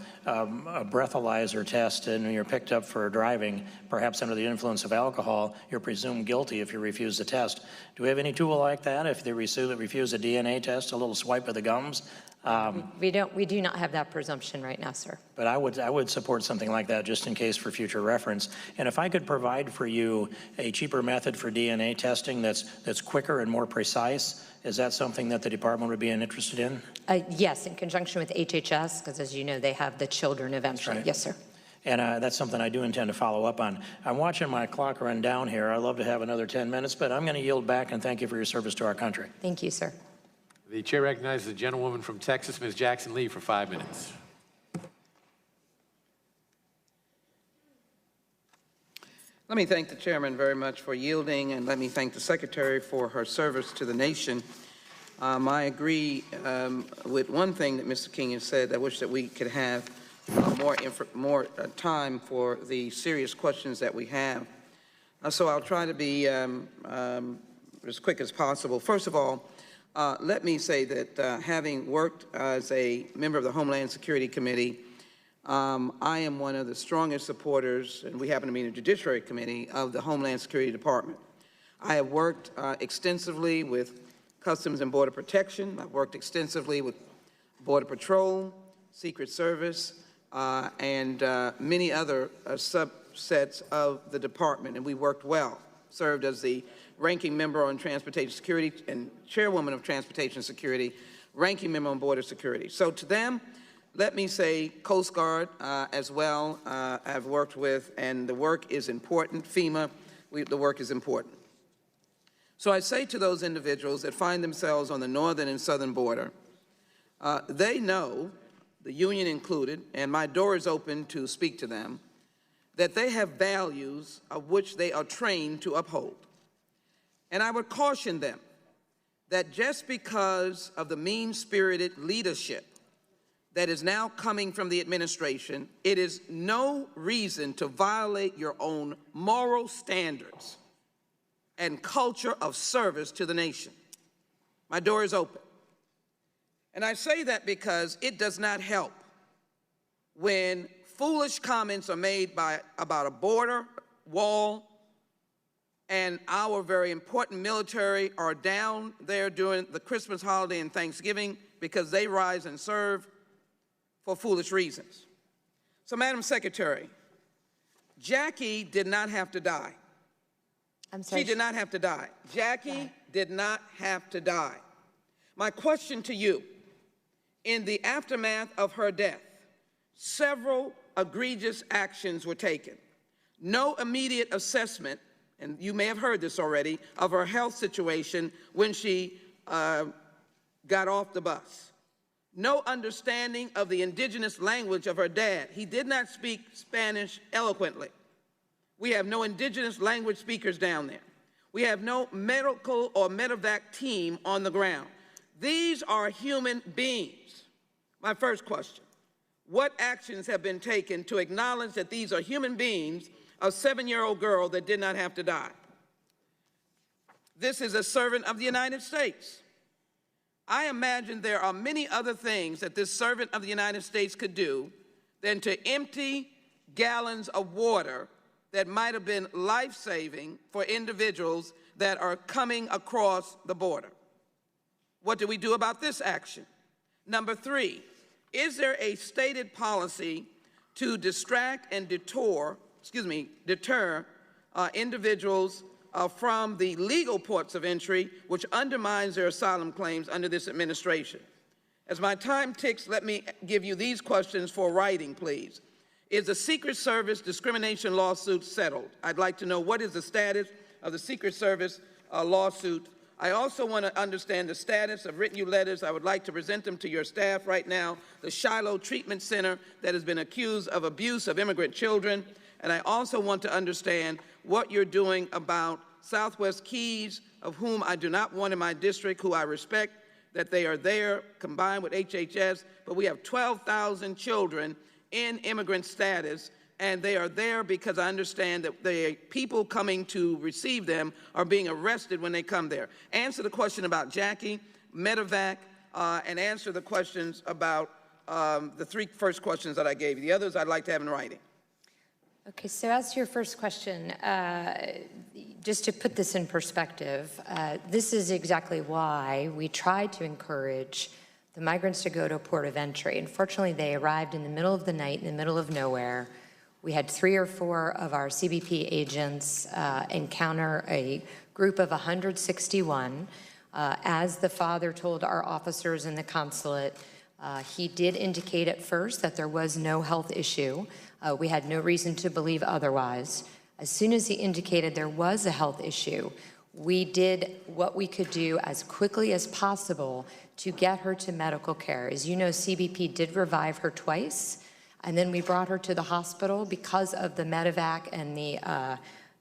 breathalyzer test and you're picked up for driving, perhaps under the influence of alcohol, you're presumed guilty if you refuse the test. Do we have any tool like that? If they refuse a DNA test, a little swipe of the gums? We do not have that presumption right now, sir. But I would support something like that just in case for future reference. And if I could provide for you a cheaper method for DNA testing that's quicker and more precise, is that something that the department would be interested in? Yes, in conjunction with HHS, because as you know, they have the children eventually. Right. Yes, sir. And that's something I do intend to follow up on. I'm watching my clock run down here. I'd love to have another 10 minutes, but I'm going to yield back and thank you for your service to our country. Thank you, sir. The chair recognizes the gentlewoman from Texas, Ms. Jackson Lee, for 5 minutes. Let me thank the chairman very much for yielding, and let me thank the secretary for her service to the nation. I agree with one thing that Mr. King has said. I wish that we could have more time for the serious questions that we have. So I'll try to be as quick as possible. First of all, let me say that having worked as a member of the Homeland Security Committee, I am one of the strongest supporters, and we happen to be in the Judiciary Committee, of the Homeland Security Department. I have worked extensively with Customs and Border Protection. I've worked extensively with Border Patrol, Secret Service, and many other subsets of the department, and we worked well. Served as the ranking member on Transportation Security and chairwoman of Transportation Security, ranking member on Border Security. So to them, let me say Coast Guard as well I've worked with, and the work is important. FEMA, the work is important. So I say to those individuals that find themselves on the northern and southern border, they know, the union included, and my door is open to speak to them, that they have values of which they are trained to uphold. And I would caution them that just because of the mean-spirited leadership that is now coming from the administration, it is no reason to violate your own moral standards and culture of service to the nation. My door is open. And I say that because it does not help when foolish comments are made about a border wall, and our very important military are down there during the Christmas holiday and Thanksgiving because they rise and serve for foolish reasons. So, Madam Secretary, Jackie did not have to die. I'm sorry. She did not have to die. Jackie did not have to die. My question to you, in the aftermath of her death, several egregious actions were taken. No immediate assessment, and you may have heard this already, of her health situation when she got off the bus. No understanding of the indigenous language of her dad. He did not speak Spanish eloquently. We have no indigenous language speakers down there. We have no medical or medevac team on the ground. These are human beings. My first question, what actions have been taken to acknowledge that these are human beings, a 7-year-old girl that did not have to die? This is a servant of the United States. I imagine there are many other things that this servant of the United States could do than to empty gallons of water that might have been life-saving for individuals that are coming across the border. What do we do about this action? Number 3, is there a stated policy to distract and deter individuals from the legal ports of entry, which undermines their asylum claims under this administration? As my time ticks, let me give you these questions for writing, please. Is the Secret Service discrimination lawsuit settled? I'd like to know what is the status of the Secret Service lawsuit. I also want to understand the status of written you letters. I would like to present them to your staff right now. The Shiloh Treatment Center that has been accused of abuse of immigrant children. And I also want to understand what you're doing about Southwest Keys, of whom I do not want in my district, who I respect that they are there, combined with HHS, but we have 12,000 children in immigrant status, and they are there because I understand that the people coming to receive them are being arrested when they come there. Answer the question about Jackie, medevac, and answer the questions about the 3 first questions that I gave you. The others I'd like to have in writing. Okay, so as to your first question, just to put this in perspective, this is exactly why we tried to encourage the migrants to go to a port of entry. Unfortunately, they arrived in the middle of the night, in the middle of nowhere. We had 3 or 4 of our CBP agents encounter a group of 161. As the father told our officers in the consulate, he did indicate at first that there was no health issue. We had no reason to believe otherwise. As soon as he indicated there was a health issue, we did what we could do as quickly as possible to get her to medical care. As you know, CBP did revive her twice, and then we brought her to the hospital because of the medevac and the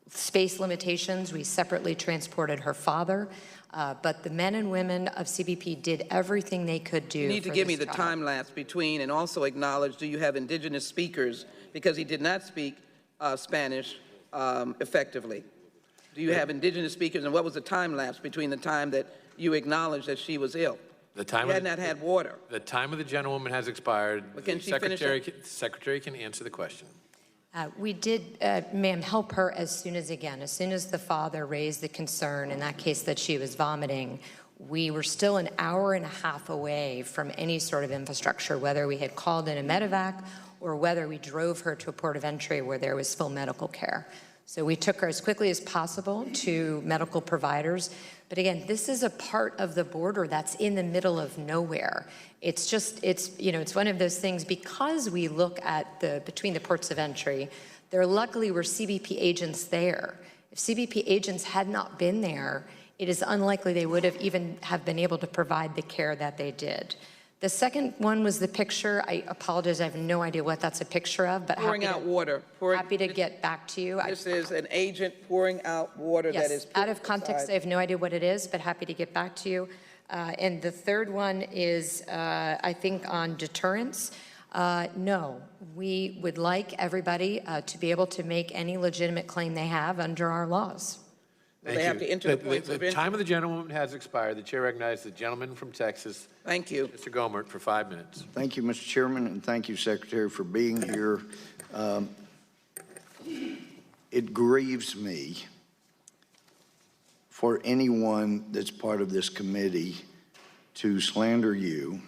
space limitations. We separately transported her father, but the men and women of CBP did everything they could do. You need to give me the time lapse between, and also acknowledge, do you have indigenous speakers? Because he did not speak Spanish effectively. Do you have indigenous speakers, and what was the time lapse between the time that you acknowledged that she was ill? The time she had not had water. The time of the gentlewoman has expired. But can she finish it? The Secretary can answer the question. We did, ma'am, help her as soon as the father raised the concern, in that case that she was vomiting. We were still an hour and a half away from any sort of infrastructure, whether we had called in a medevac or whether we drove her to a port of entry where there was full medical care. So we took her as quickly as possible to medical providers. But again, this is a part of the border that's in the middle of nowhere. It's just, it's one of those things, because we look at between the ports of entry, there luckily were CBP agents there. If CBP agents had not been there, it is unlikely they would have even have been able to provide the care that they did. The second one was the picture. I apologize, I have no idea what that's a picture of, but pouring out water. Happy to get back to you. This is an agent pouring out water that is out of context. I have no idea what it is, but happy to get back to you. And the third one is, I think, on deterrence. No, we would like everybody to be able to make any legitimate claim they have under our laws. They have to enter the points of entry. The time of the gentleman has expired. The chair recognizes the gentleman from Texas. Thank you. Mr. Gomert, for 5 minutes. Thank you, Mr. Chairman, and thank you, Secretary, for being here. It grieves me for anyone that's part of this committee to slander you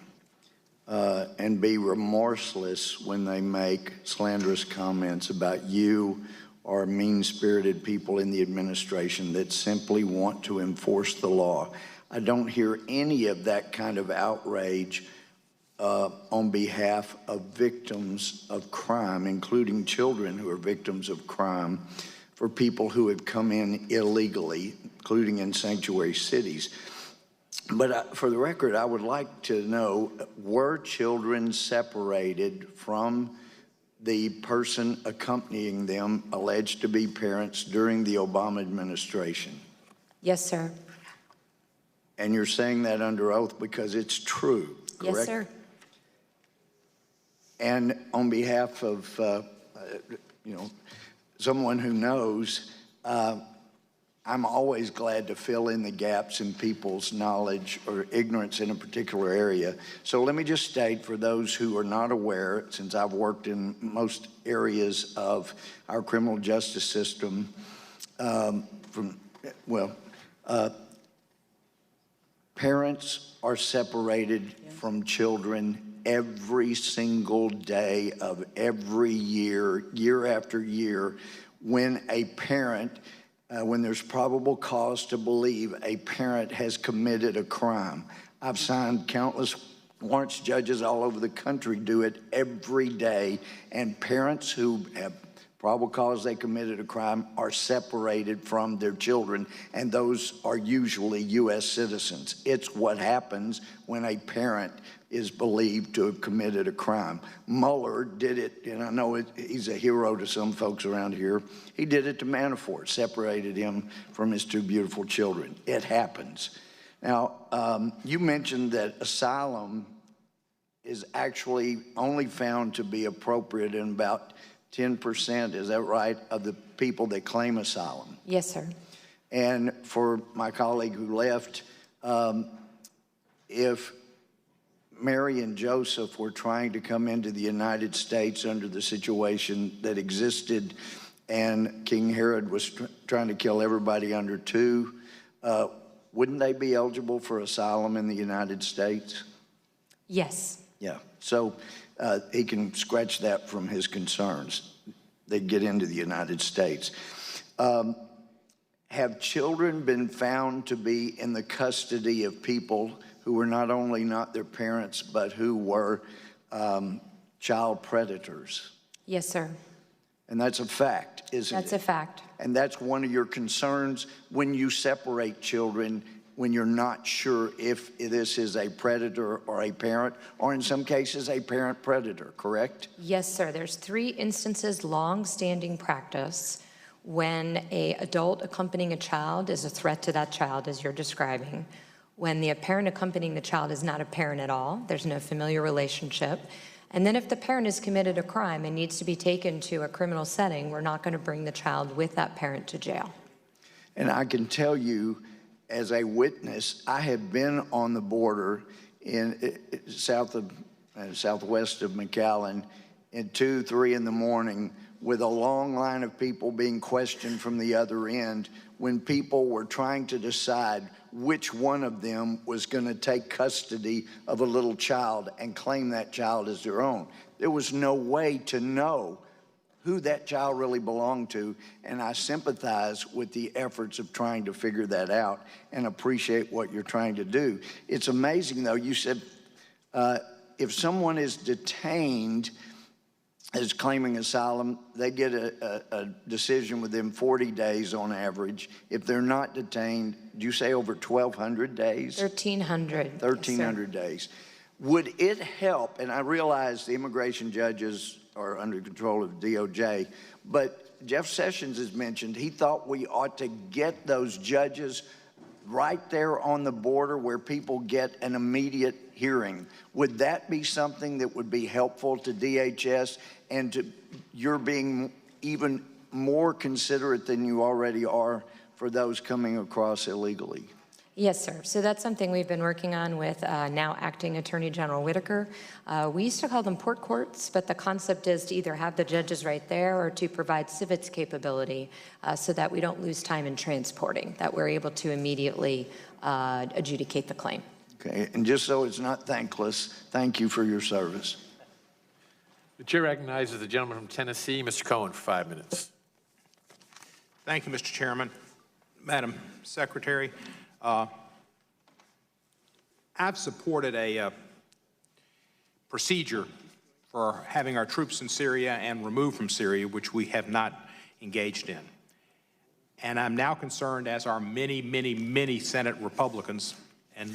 and be remorseless when they make slanderous comments about you are mean-spirited people in the administration that simply want to enforce the law. I don't hear any of that kind of outrage on behalf of victims of crime, including children who are victims of crime, for people who have come in illegally, including in sanctuary cities. But for the record, I would like to know, were children separated from the person accompanying them, alleged to be parents, during the Obama administration? Yes, sir. And you're saying that under oath because it's true, correct? Yes, sir. And on behalf of, someone who knows, I'm always glad to fill in the gaps in people's knowledge or ignorance in a particular area. So let me just state for those who are not aware, since I've worked in most areas of our criminal justice system, parents are separated from children every single day of every year, year after year, when a parent, when there's probable cause to believe a parent has committed a crime. I've signed countless warrants. Judges all over the country do it every day, and parents who have probable cause they committed a crime are separated from their children, and those are usually U.S. citizens. It's what happens when a parent is believed to have committed a crime. Mueller did it, and I know he's a hero to some folks around here. He did it to Manafort, separated him from his two beautiful children. It happens. Now, you mentioned that asylum is actually only found to be appropriate in about 10%, is that right, of the people that claim asylum? Yes, sir. And for my colleague who left, if Mary and Joseph were trying to come into the United States under the situation that existed, and King Herod was trying to kill everybody under 2, wouldn't they be eligible for asylum in the United States? Yes. Yeah, so he can scratch that from his concerns. They get into the United States. Have children been found to be in the custody of people who were not only not their parents, but who were child predators? Yes, sir. And that's a fact, isn't it? That's a fact. And that's one of your concerns when you separate children, when you're not sure if this is a predator or a parent, or in some cases a parent predator, correct? Yes, sir. There's 3 instances, long-standing practice, when an adult accompanying a child is a threat to that child, as you're describing. When the parent accompanying the child is not a parent at all, there's no familiar relationship. And then if the parent has committed a crime and needs to be taken to a criminal setting, we're not going to bring the child with that parent to jail. And I can tell you, as a witness, I have been on the border in southwest of McAllen at 2, 3 in the morning with a long line of people being questioned from the other end when people were trying to decide which one of them was going to take custody of a little child and claim that child as their own. There was no way to know who that child really belonged to, and I sympathize with the efforts of trying to figure that out and appreciate what you're trying to do. It's amazing, though, you said if someone is detained as claiming asylum, they get a decision within 40 days on average. If they're not detained, do you say over 1,200 days? 1,300. 1,300 days. Would it help, and I realize the immigration judges are under control of DOJ, but Jeff Sessions has mentioned he thought we ought to get those judges right there on the border where people get an immediate hearing. Would that be something that would be helpful to DHS and to you're being even more considerate than you already are for those coming across illegally? Yes, sir. So that's something we've been working on with now Acting Attorney General Whitaker. We used to call them port courts, but the concept is to either have the judges right there or to provide civets capability so that we don't lose time in transporting, that we're able to immediately adjudicate the claim. Okay, and just so it's not thankless, thank you for your service. The chair recognizes the gentleman from Tennessee, Mr. Cohen, for 5 minutes. Thank you, Mr. Chairman. Madam Secretary, I've supported a procedure for having our troops in Syria and removed from Syria, which we have not engaged in. And I'm now concerned, as are many, many, many Senate Republicans and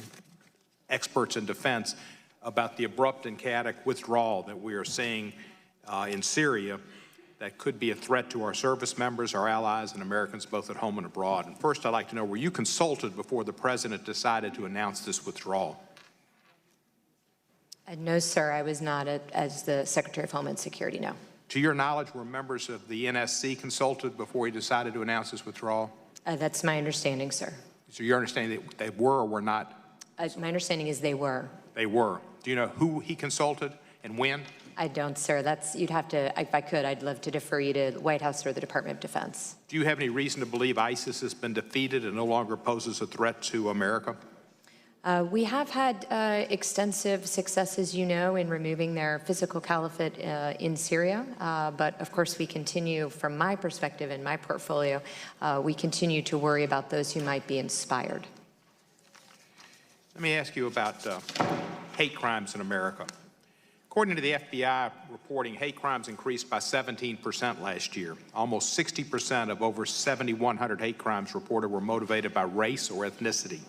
experts in defense, about the abrupt and chaotic withdrawal that we are seeing in Syria that could be a threat to our service members, our allies, and Americans both at home and abroad. And first, I'd like to know, were you consulted before the President decided to announce this withdrawal? No, sir, I was not as the Secretary of Homeland Security, no. To your knowledge, were members of the NSC consulted before he decided to announce his withdrawal? That's my understanding, sir. So your understanding that they were or were not? My understanding is they were. They were. Do you know who he consulted and when? I don't, sir. You'd have to, if I could, I'd love to defer you to the White House or the Department of Defense. Do you have any reason to believe ISIS has been defeated and no longer poses a threat to America? We have had extensive successes, you know, in removing their physical caliphate in Syria. But of course, we continue, from my perspective and my portfolio, we continue to worry about those who might be inspired. Let me ask you about hate crimes in America. According to the FBI reporting, hate crimes increased by 17% last year. Almost 60% of over 7,100 hate crimes reported were motivated by race or ethnicity.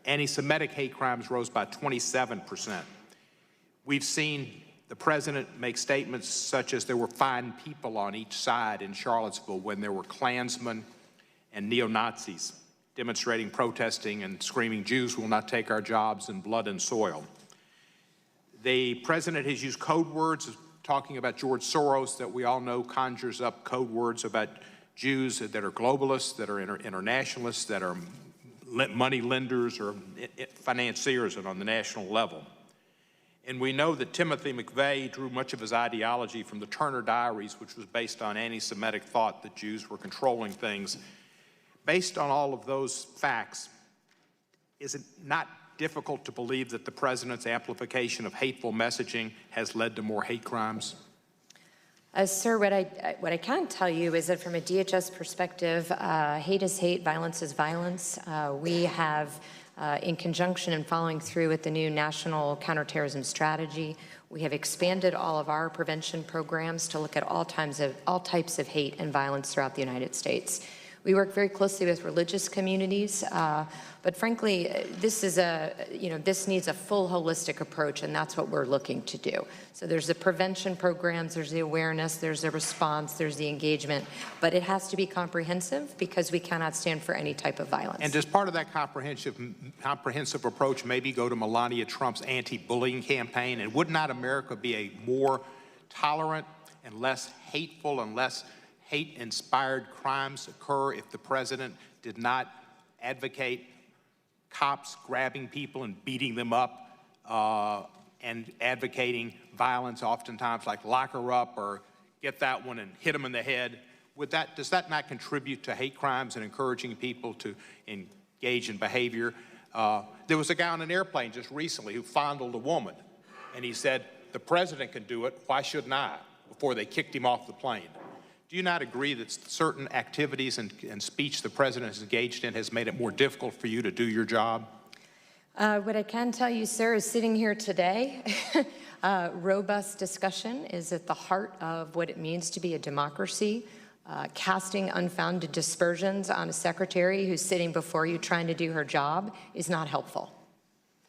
Anti-Semitic hate crimes rose by 27%. We've seen the President make statements such as there were fine people on each side in Charlottesville when there were Klansmen and neo-Nazis demonstrating, protesting, and screaming, "Jews will not take our jobs," and "blood and soil." The President has used code words, talking about George Soros, that we all know conjures up code words about Jews that are globalists, that are internationalists, that are money lenders or financiers and on the national level. And we know that Timothy McVeigh drew much of his ideology from the Turner Diaries, which was based on anti-Semitic thought that Jews were controlling things. Based on all of those facts, is it not difficult to believe that the President's amplification of hateful messaging has led to more hate crimes? Sir, what I can tell you is that from a DHS perspective, hate is hate, violence is violence. We have, in conjunction and following through with the new National Counterterrorism Strategy, we have expanded all of our prevention programs to look at all types of hate and violence throughout the United States. We work very closely with religious communities, but frankly, this needs a full holistic approach, and that's what we're looking to do. So there's the prevention programs, there's the awareness, there's the response, there's the engagement, but it has to be comprehensive because we cannot stand for any type of violence. And does part of that comprehensive approach maybe go to Melania Trump's anti-bullying campaign? And would not America be a more tolerant and less hateful and less hate-inspired crimes occur if the President did not advocate cops grabbing people and beating them up and advocating violence oftentimes like lock her up or get that one and hit them in the head? Does that not contribute to hate crimes and encouraging people to engage in behavior? There was a guy on an airplane just recently who fondled a woman, and he said, "The President can do it, why shouldn't I?" before they kicked him off the plane. Do you not agree that certain activities and speech the President has engaged in has made it more difficult for you to do your job? What I can tell you, sir, is sitting here today, robust discussion is at the heart of what it means to be a democracy. Casting unfounded dispersions on a secretary who's sitting before you trying to do her job is not helpful.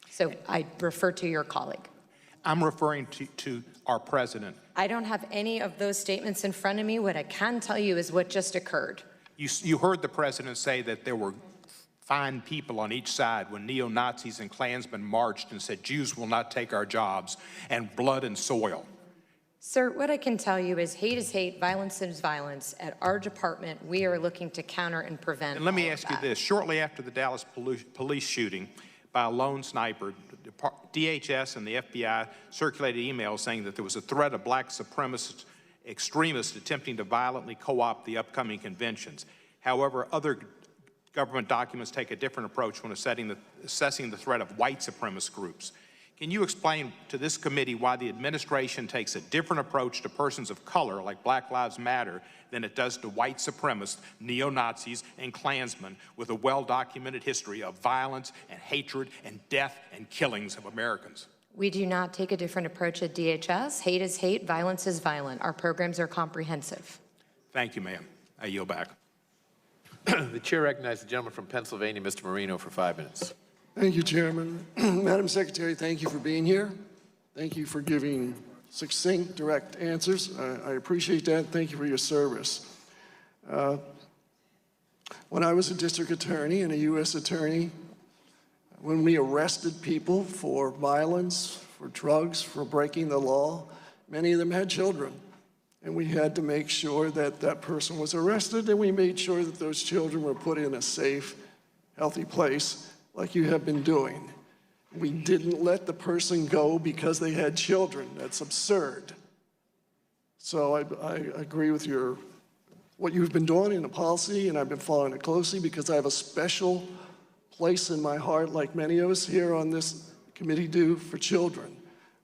So I refer to your colleague. I'm referring to our President. I don't have any of those statements in front of me. What I can tell you is what just occurred. You heard the President say that there were fine people on each side when neo-Nazis and Klansmen marched and said, "Jews will not take our jobs," and blood and soil. Sir, what I can tell you is hate, violence is violence. At our department, we are looking to counter and prevent. And let me ask you this. Shortly after the Dallas police shooting by a lone sniper, DHS and the FBI circulated emails saying that there was a threat of black supremacist extremists attempting to violently co-opt the upcoming conventions. However, other government documents take a different approach when assessing the threat of white supremacist groups. Can you explain to this committee why the administration takes a different approach to persons of color, like Black Lives Matter, than it does to white supremacists, neo-Nazis, and Klansmen with a well-documented history of violence and hatred and death and killings of Americans? We do not take a different approach at DHS. Hate is hate, violence is violent. Our programs are comprehensive. Thank you, ma'am. I yield back. The chair recognizes the gentleman from Pennsylvania, Mr. Marino, for 5 minutes. Thank you, Chairman. Madam Secretary, thank you for being here. Thank you for giving succinct, direct answers. I appreciate that. Thank you for your service. When I was a district attorney and a U.S. attorney, when we arrested people for violence, for drugs, for breaking the law, many of them had children. And we had to make sure that that person was arrested, and we made sure that those children were put in a safe, healthy place, like you have been doing. We didn't let the person go because they had children. That's absurd. So I agree with what you've been doing in the policy, and I've been following it closely because I have a special place in my heart, like many of us here on this committee do, for children.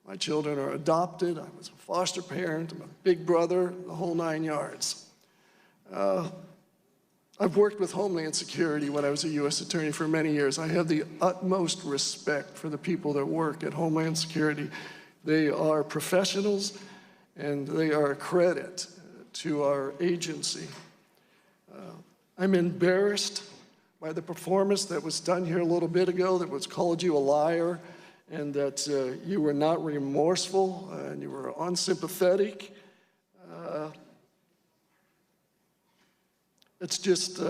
My children are adopted. I was a foster parent. I'm a big brother, the whole 9 yards. I've worked with Homeland Security when I was a U.S. attorney for many years. I have the utmost respect for the people that work at Homeland Security. They are professionals, and they are a credit to our agency. I'm embarrassed by the performance that was done here a little bit ago that was called you a liar, and that you were not remorseful and you were unsympathetic. It's just,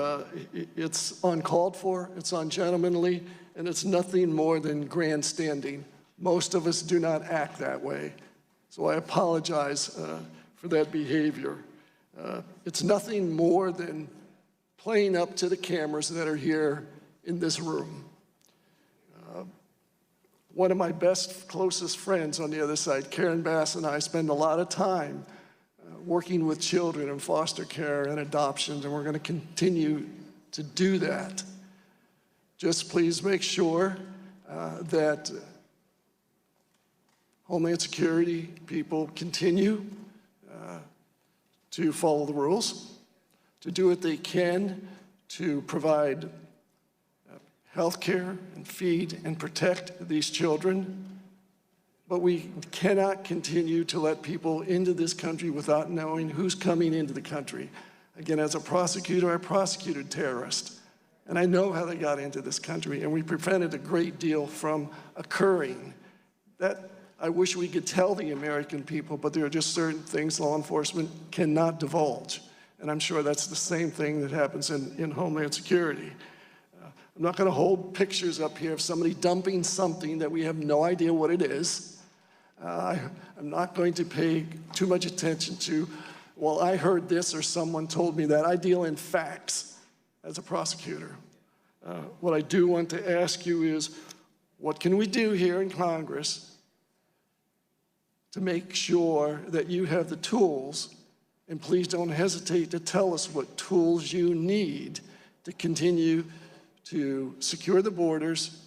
it's uncalled for, it's ungentlemanly, and it's nothing more than grandstanding. Most of us do not act that way. So I apologize for that behavior. It's nothing more than playing up to the cameras that are here in this room. One of my best, closest friends on the other side, Karen Bass, and I spend a lot of time working with children in foster care and adoptions, and we're going to continue to do that. Just please make sure that Homeland Security people continue to follow the rules, to do what they can to provide health care and feed and protect these children. But we cannot continue to let people into this country without knowing who's coming into the country. Again, as a prosecutor, I prosecuted terrorists, and I know how they got into this country, and we prevented a great deal from occurring. That I wish we could tell the American people, but there are just certain things law enforcement cannot divulge. And I'm sure that's the same thing that happens in Homeland Security. I'm not going to hold pictures up here of somebody dumping something that we have no idea what it is. I'm not going to pay too much attention to, well, I heard this or someone told me that. I deal in facts as a prosecutor. What I do want to ask you is, what can we do here in Congress to make sure that you have the tools, and please don't hesitate to tell us what tools you need to continue to secure the borders,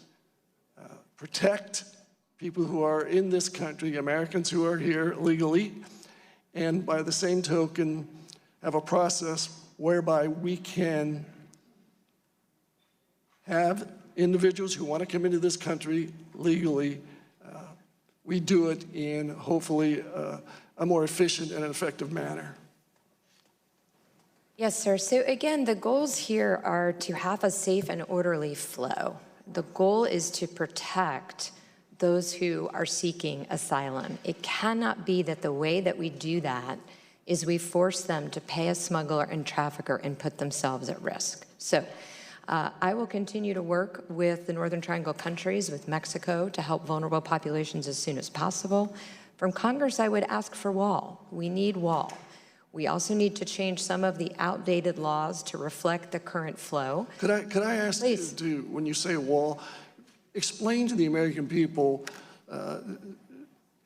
protect people who are in this country, Americans who are here legally, and by the same token, have a process whereby we can have individuals who want to come into this country legally. We do it in, hopefully, a more efficient and effective manner. Yes, sir. So again, the goals here are to have a safe and orderly flow. The goal is to protect those who are seeking asylum. It cannot be that the way that we do that is we force them to pay a smuggler and trafficker and put themselves at risk. So I will continue to work with the Northern Triangle countries, with Mexico, to help vulnerable populations as soon as possible. From Congress, I would ask for wall. We need wall. We also need to change some of the outdated laws to reflect the current flow. Could I ask you to, when you say wall, explain to the American people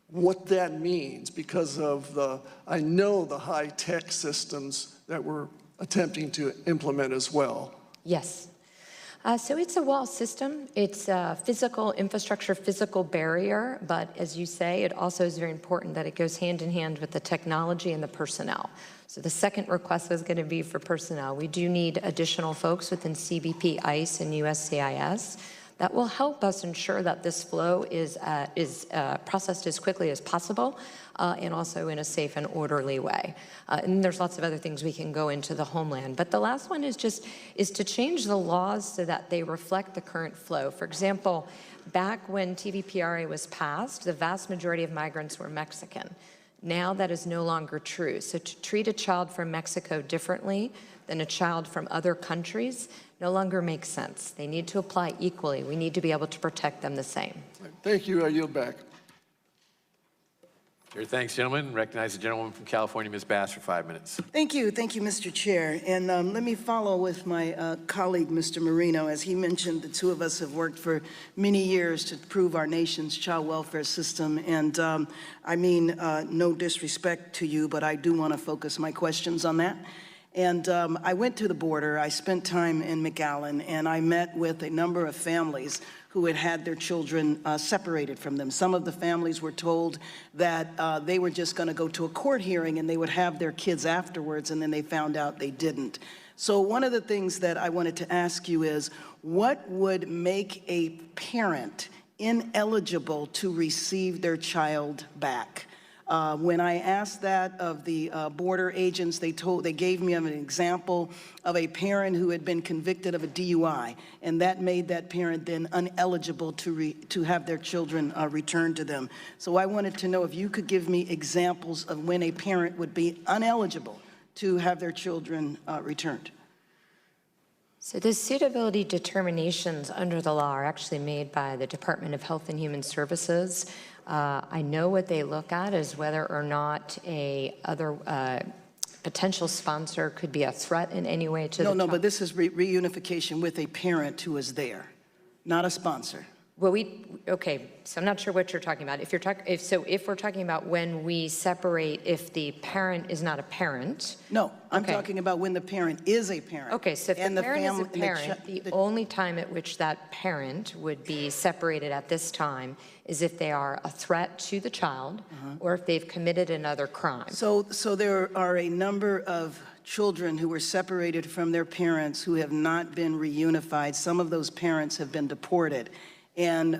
what that means, because of I know the high-tech systems that we're attempting to implement as well. Yes. So it's a wall system. It's a physical infrastructure, physical barrier, but as you say, it also is very important that it goes hand in hand with the technology and the personnel. So the second request was going to be for personnel. We do need additional folks within CBP, ICE, and USCIS that will help us ensure that this flow is processed as quickly as possible and also in a safe and orderly way. And there's lots of other things we can go into the Homeland. But the last one is to change the laws so that they reflect the current flow. For example, back when TVPRA was passed, the vast majority of migrants were Mexican. Now that is no longer true. So to treat a child from Mexico differently than a child from other countries no longer makes sense. They need to apply equally. We need to be able to protect them the same. Thank you. I yield back. Sure, thanks, gentlemen. Recognize the gentlewoman from California, Ms. Bass, for 5 minutes. Thank you, Mr. Chair. And let me follow with my colleague, Mr. Marino. As he mentioned, the two of us have worked for many years to improve our nation's child welfare system. And I mean, no disrespect to you, but I do want to focus my questions on that. And I went to the border. I spent time in McAllen, and I met with a number of families who had had their children separated from them. Some of the families were told that they were just going to go to a court hearing and they would have their kids afterwards, and then they found out they didn't. So one of the things that I wanted to ask you is, what would make a parent ineligible to receive their child back? When I asked that of the border agents, they gave me an example of a parent who had been convicted of a DUI, and that made that parent then ineligible to have their children returned to them. So I wanted to know if you could give me examples of when a parent would be ineligible to have their children returned. So the suitability determinations under the law are actually made by the Department of Health and Human Services. I know what they look at is whether or not a other potential sponsor could be a threat in any way to the child. No, but this is reunification with a parent who is there, not a sponsor. Well, okay, so I'm not sure what you're talking about. If we're talking about when we separate, if the parent is not a parent. No, I'm talking about when the parent is a parent. Okay, so if the parent is a parent, the only time at which that parent would be separated at this time is if they are a threat to the child or if they've committed another crime. So there are a number of children who were separated from their parents who have not been reunified. Some of those parents have been deported. And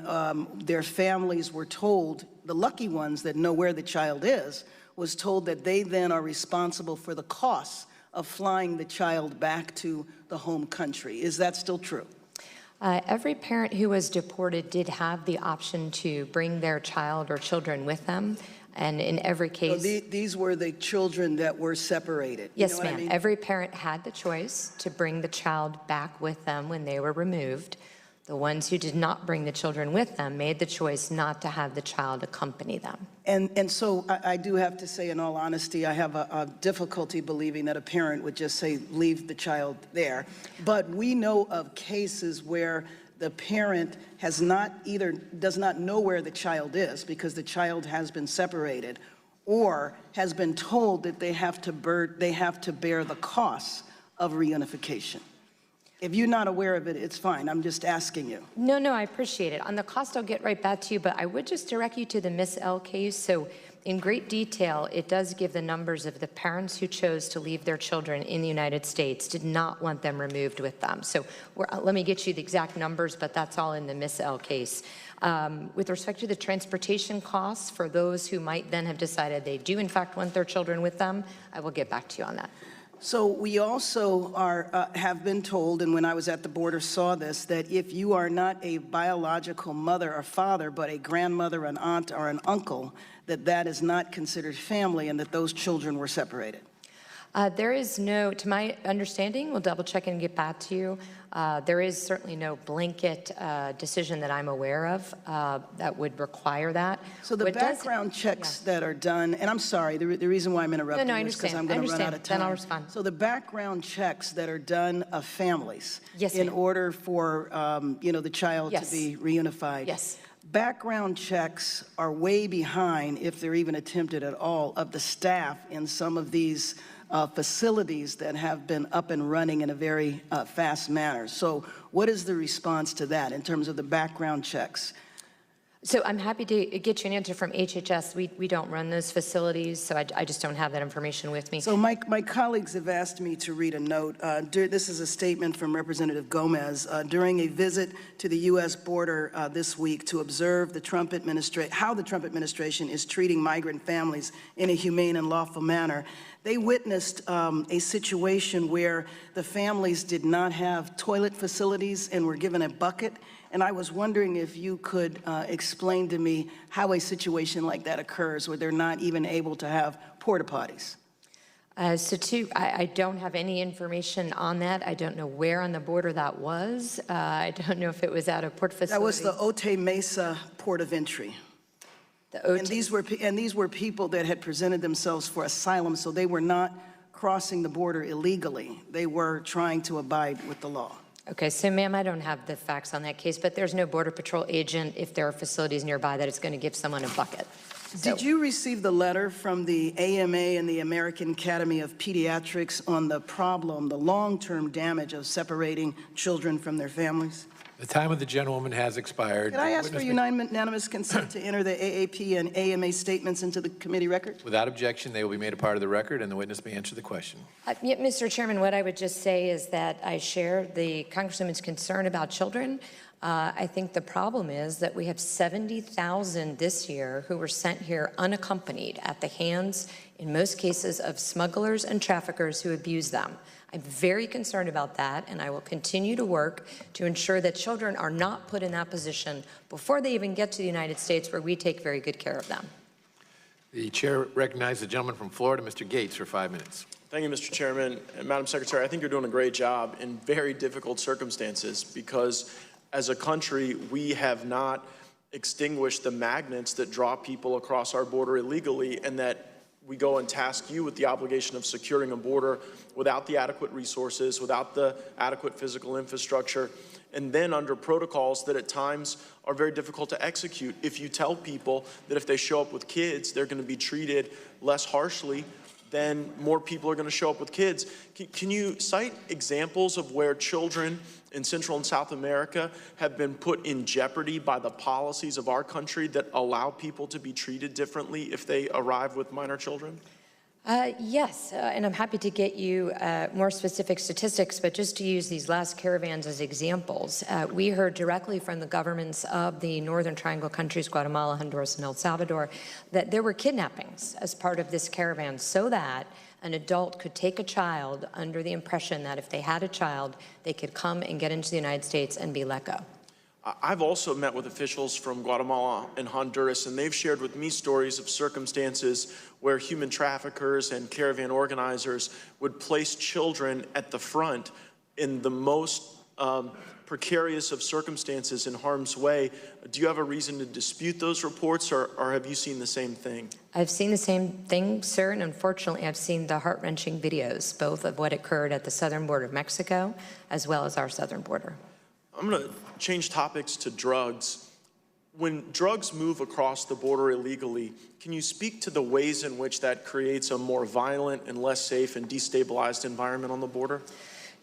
their families were told, the lucky ones that know where the child is, was told that they then are responsible for the costs of flying the child back to the home country. Is that still true? Every parent who was deported did have the option to bring their child or children with them. And in every case... So these were the children that were separated? Yes, ma'am. I mean? Every parent had the choice to bring the child back with them when they were removed. The ones who did not bring the children with them made the choice not to have the child accompany them. And so I do have to say, in all honesty, I have a difficulty believing that a parent would just say, leave the child there. But we know of cases where the parent has not does not know where the child is because the child has been separated, or has been told that they have to bear the costs of reunification. If you're not aware of it, it's fine. I'm just asking you. No, I appreciate it. On the cost, I'll get right back to you, but I would just direct you to the Miss L case. So in great detail, it does give the numbers of the parents who chose to leave their children in the United States, did not want them removed with them. So let me get you the exact numbers, but that's all in the Miss L case. With respect to the transportation costs for those who might then have decided they do in fact want their children with them, I will get back to you on that. So we also have been told, and when I was at the border saw this, that if you are not a biological mother or father, but a grandmother, an aunt, or an uncle, that is not considered family and that those children were separated. There is no, to my understanding, we'll double check and get back to you. There is certainly no blanket decision that I'm aware of that would require that. So the background checks that are done, and I'm sorry, the reason why I'm interrupting is because I'm going to run out of time. Then I'll respond. So the background checks that are done of families in order for the child to be reunified. Yes. Background checks are way behind, if they're even attempted at all, of the staff in some of these facilities that have been up and running in a very fast manner. So what is the response to that in terms of the background checks? So I'm happy to get you an answer from HHS. We don't run those facilities, so I just don't have that information with me. So my colleagues have asked me to read a note. This is a statement from Representative Gomez. During a visit to the U.S. border this week to observe the how the Trump administration is treating migrant families in a humane and lawful manner, they witnessed a situation where the families did not have toilet facilities and were given a bucket. And I was wondering if you could explain to me how a situation like that occurs where they're not even able to have porta potties. I don't have any information on that. I don't know where on the border that was. I don't know if it was at a port facility. That was the Otay Mesa port of entry. And these were people that had presented themselves for asylum, so they were not crossing the border illegally. They were trying to abide with the law. Okay, so ma'am, I don't have the facts on that case, but there's no Border Patrol agent, if there are facilities nearby, that is going to give someone a bucket. So, did you receive the letter from the AMA and the American Academy of Pediatrics on the problem, the long-term damage of separating children from their families? The time of the gentlewoman has expired. Could I ask for unanimous consent to enter the AAP and AMA statements into the committee record? Without objection, they will be made a part of the record, and the witness may answer the question. Mr. Chairman, what I would just say is that I share the Congresswoman's concern about children. I think the problem is that we have 70,000 this year who were sent here unaccompanied at the hands, in most cases, of smugglers and traffickers who abuse them. I'm very concerned about that, and I will continue to work to ensure that children are not put in that position before they even get to the United States, where we take very good care of them. The chair recognizes the gentleman from Florida, Mr. Gates, for 5 minutes. Thank you, Mr. Chairman. And Madam Secretary, I think you're doing a great job in very difficult circumstances, because as a country, we have not extinguished the magnets that draw people across our border illegally, and that we go and task you with the obligation of securing a border without the adequate resources, without the adequate physical infrastructure, and then under protocols that at times are very difficult to execute. If you tell people that if they show up with kids, they're going to be treated less harshly, then more people are going to show up with kids. Can you cite examples of where children in Central and South America have been put in jeopardy by the policies of our country that allow people to be treated differently if they arrive with minor children? Yes, and I'm happy to get you more specific statistics, but just to use these last caravans as examples, we heard directly from the governments of the Northern Triangle countries, Guatemala, Honduras, and El Salvador, that there were kidnappings as part of this caravan, so that an adult could take a child under the impression that if they had a child, they could come and get into the United States and be let go. I've also met with officials from Guatemala and Honduras, and they've shared with me stories of circumstances where human traffickers and caravan organizers would place children at the front in the most precarious of circumstances in harm's way. Do you have a reason to dispute those reports, or have you seen the same thing? I've seen the same thing, sir, and unfortunately I've seen the heart-wrenching videos, both of what occurred at the southern border of Mexico as well as our southern border. I'm going to change topics to drugs. When drugs move across the border illegally, can you speak to the ways in which that creates a more violent and less safe and destabilized environment on the border?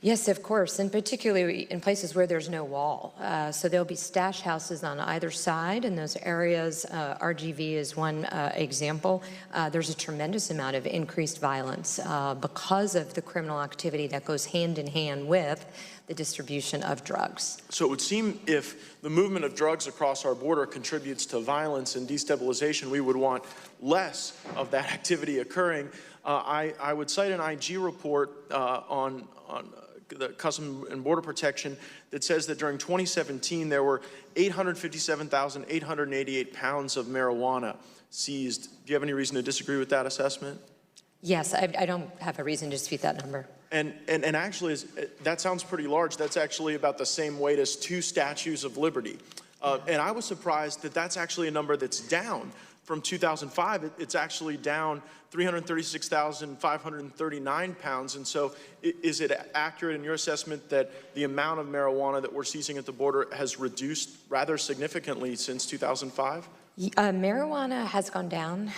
Yes, of course, and particularly in places where there's no wall. So there'll be stash houses on either side in those areas. RGV is one example. There's a tremendous amount of increased violence because of the criminal activity that goes hand in hand with the distribution of drugs. So it would seem if the movement of drugs across our border contributes to violence and destabilization, we would want less of that activity occurring. I would cite an IG report on the Customs and Border Protection that says that during 2017, there were 857,888 pounds of marijuana seized. Do you have any reason to disagree with that assessment? Yes, I don't have a reason to dispute that number. And actually, that sounds pretty large. That's actually about the same weight as 2 statues of liberty. And I was surprised that that's actually a number that's down from 2005, it's actually down 336,539 pounds. And so is it accurate in your assessment that the amount of marijuana that we're seizing at the border has reduced rather significantly since 2005? Marijuana has gone down.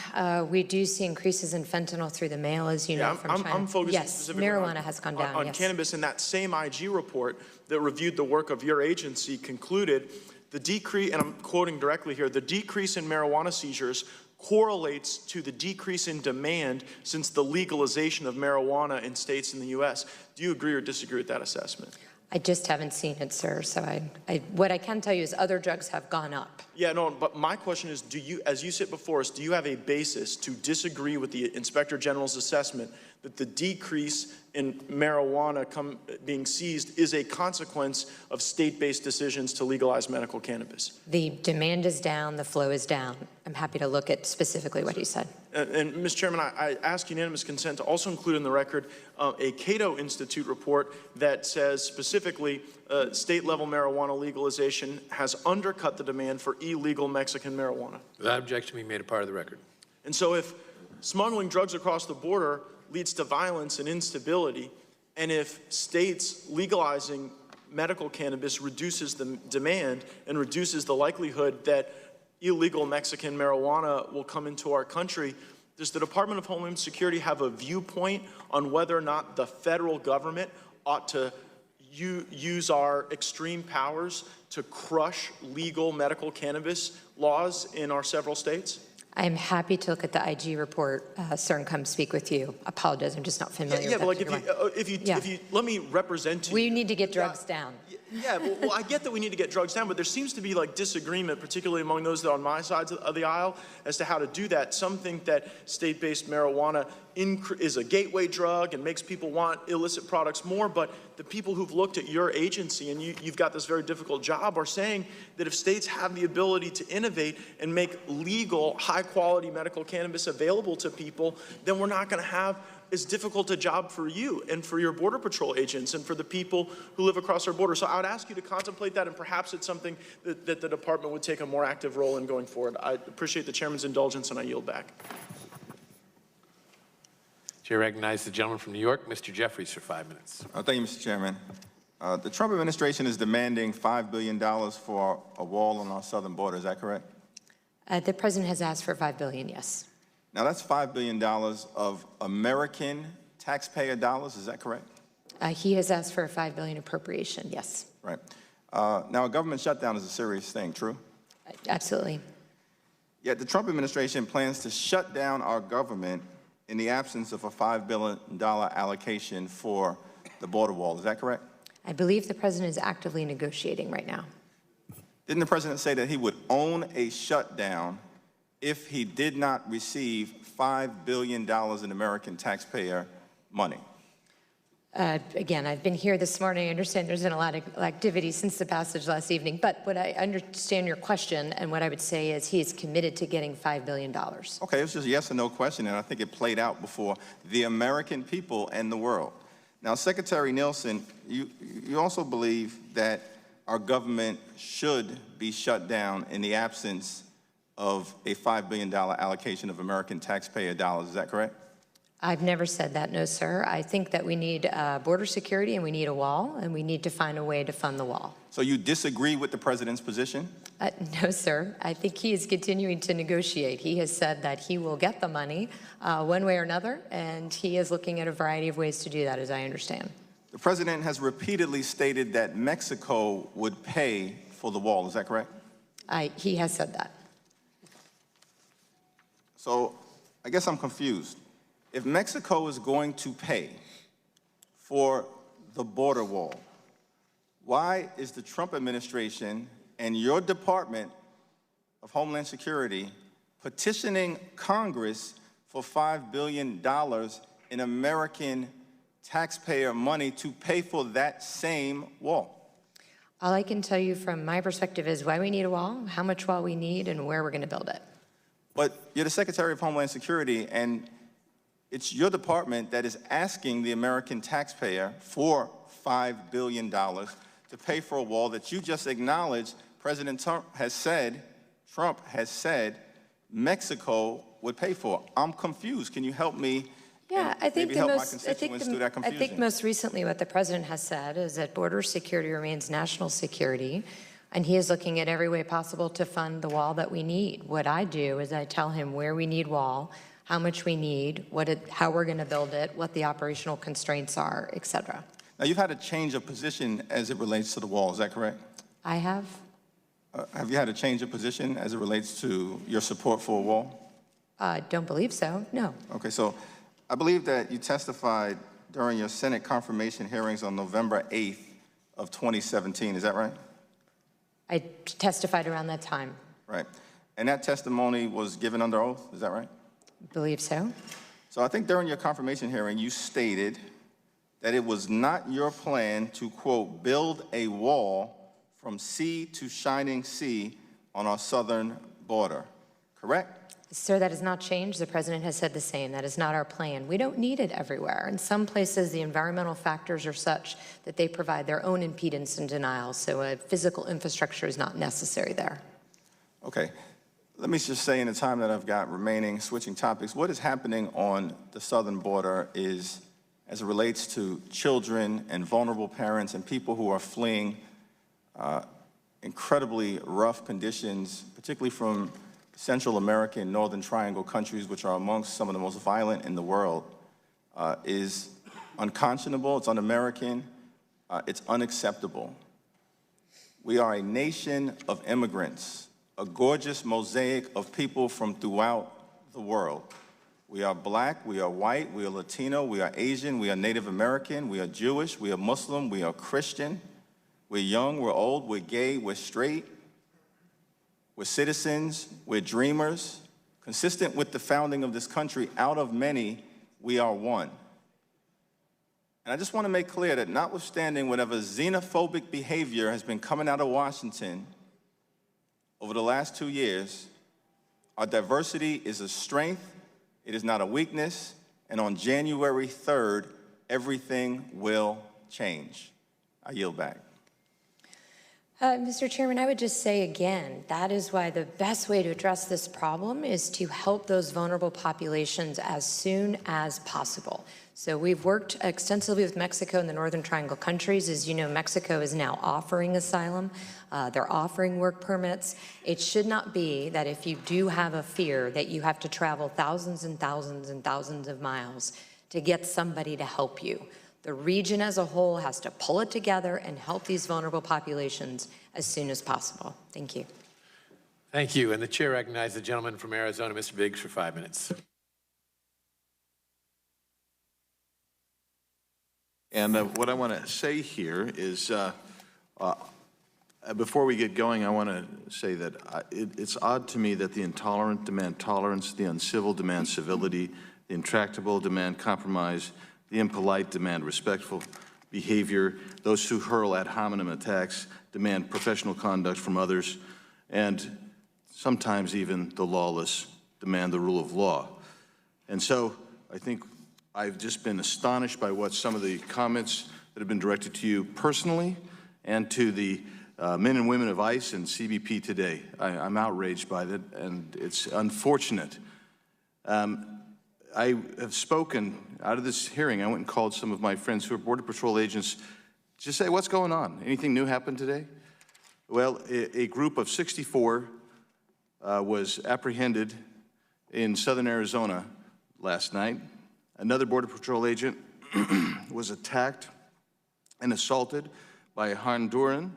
We do see increases in fentanyl through the mail, as you know, from China. I'm focusing yes, specifically marijuana has gone down, on yes. cannabis, and that same IG report that reviewed the work of your agency concluded the decrease, and I'm quoting directly here, the decrease in marijuana seizures correlates to the decrease in demand since the legalization of marijuana in states in the U.S. Do you agree or disagree with that assessment? I just haven't seen it, sir. So what I can tell you is other drugs have gone up. Yeah, no, but my question is, do you, as you sit before us, do you have a basis to disagree with the Inspector General's assessment that the decrease in marijuana being seized is a consequence of state-based decisions to legalize medical cannabis? The demand is down, the flow is down. I'm happy to look at specifically what he said. And Mr. Chairman, I ask unanimous consent to also include in the record a Cato Institute report that says specifically state-level marijuana legalization has undercut the demand for illegal Mexican marijuana. Without objection, be made a part of the record. And so if smuggling drugs across the border leads to violence and instability, and if states legalizing medical cannabis reduces the demand and reduces the likelihood that illegal Mexican marijuana will come into our country, does the Department of Homeland Security have a viewpoint on whether or not the federal government ought to use our extreme powers to crush legal medical cannabis laws in our several states? I'm happy to look at the IG report, sir, and come speak with you. Apologize, I'm just not familiar with that. But like if you let me represent you. We need to get drugs down. Yeah, well, I get that we need to get drugs down, but there seems to be like disagreement, particularly among those that are on my side of the aisle, as to how to do that. Some think that state-based marijuana is a gateway drug and makes people want illicit products more, but the people who've looked at your agency, and you've got this very difficult job, are saying that if states have the ability to innovate and make legal, high-quality medical cannabis available to people, then we're not going to have as difficult a job for you and for your Border Patrol agents and for the people who live across our border. So I would ask you to contemplate that, and perhaps it's something that the department would take a more active role in going forward. I appreciate the chairman's indulgence, and I yield back. Chair recognizes the gentleman from New York, Mr. Jeffries, for 5 minutes. Thank you, Mr. Chairman. The Trump administration is demanding $5 billion for a wall on our southern border. Is that correct? The president has asked for $5 billion, yes. Now, that's $5 billion of American taxpayer dollars. Is that correct? He has asked for a $5 billion appropriation, yes. Right. Now, a government shutdown is a serious thing, true? Absolutely. Yet the Trump administration plans to shut down our government in the absence of a $5 billion allocation for the border wall. Is that correct? I believe the president is actively negotiating right now. Didn't the president say that he would own a shutdown if he did not receive $5 billion in American taxpayer money? Again, I've been here this morning. I understand there's been a lot of activity since the passage last evening, but what I understand your question, and what I would say is he is committed to getting $5 billion. Okay, it was just a yes or no question, and I think it played out before the American people and the world. Now, Secretary Nielsen, you also believe that our government should be shut down in the absence of a $5 billion allocation of American taxpayer dollars. Is that correct? I've never said that, no, sir. I think that we need border security and we need a wall, and we need to find a way to fund the wall. So you disagree with the president's position? No, sir. I think he is continuing to negotiate. He has said that he will get the money one way or another, and he is looking at a variety of ways to do that, as I understand. The president has repeatedly stated that Mexico would pay for the wall. Is that correct? He has said that. So I guess I'm confused. If Mexico is going to pay for the border wall, why is the Trump administration and your Department of Homeland Security petitioning Congress for $5 billion in American taxpayer money to pay for that same wall? All I can tell you from my perspective is why we need a wall, how much wall we need, and where we're going to build it. But you're the Secretary of Homeland Security, and it's your department that is asking the American taxpayer for $5 billion to pay for a wall that you just acknowledged President Trump has said Mexico would pay for? I'm confused. Can you help me? Yeah, I think maybe help my constituents through that I confusion? think most recently what the president has said is that border security remains national security, and he is looking at every way possible to fund the wall that we need. What I do is I tell him where we need wall, how much we need, how we're going to build it, what the operational constraints are, et cetera. Now, you've had a change of position as it relates to the wall, is that correct? I have. Have you had a change of position as it relates to your support for a wall? Don't believe so, no. Okay, so I believe that you testified during your Senate confirmation hearings on November 8th of 2017, is that right? I testified around that time. Right. And that testimony was given under oath, is that right? Believe so. So I think during your confirmation hearing, you stated that it was not your plan to, quote, build a wall from sea to shining sea on our southern border, correct? Sir, that has not changed. The president has said the same. That is not our plan. We don't need it everywhere. In some places, the environmental factors are such that they provide their own impedance and denial, so a physical infrastructure is not necessary there. Okay. Let me just say in the time that I've got remaining, switching topics, what is happening on the southern border is, as it relates to children and vulnerable parents and people who are fleeing incredibly rough conditions, particularly from Central America and Northern Triangle countries, which are amongst some of the most violent in the world, is unconscionable, it's un-American, it's unacceptable. We are a nation of immigrants, a gorgeous mosaic of people from throughout the world. We are black, we are white, we are Latino, we are Asian, we are Native American, we are Jewish, we are Muslim, we are Christian, we're young, we're old, we're gay, we're straight, we're citizens, we're dreamers. Consistent with the founding of this country, out of many, we are one. And I just want to make clear that notwithstanding whatever xenophobic behavior has been coming out of Washington over the last 2 years, our diversity is a strength, it is not a weakness, and on January 3rd, everything will change. I yield back. Mr. Chairman, I would just say again, that is why the best way to address this problem is to help those vulnerable populations as soon as possible. So we've worked extensively with Mexico and the Northern Triangle countries. As you know, Mexico is now offering asylum. They're offering work permits. It should not be that if you do have a fear that you have to travel thousands and thousands and thousands of miles to get somebody to help you. The region as a whole has to pull it together and help these vulnerable populations as soon as possible. Thank you. Thank you. And the chair recognizes the gentleman from Arizona, Mr. Biggs, for 5 minutes. And what I want to say here is, before we get going, I want to say that it's odd to me that the intolerant demand tolerance, the uncivil demand civility, the intractable demand compromise, the impolite demand respectful behavior, those who hurl ad hominem attacks demand professional conduct from others, and sometimes even the lawless demand the rule of law. And so I think I've just been astonished by what some of the comments that have been directed to you personally and to the men and women of ICE and CBP today. I'm outraged by that, and it's unfortunate. I have spoken out of this hearing. I went and called some of my friends who are Border Patrol agents to say, what's going on? Anything new happened today? Well, a group of 64 was apprehended in southern Arizona last night. Another Border Patrol agent was attacked and assaulted by a Honduran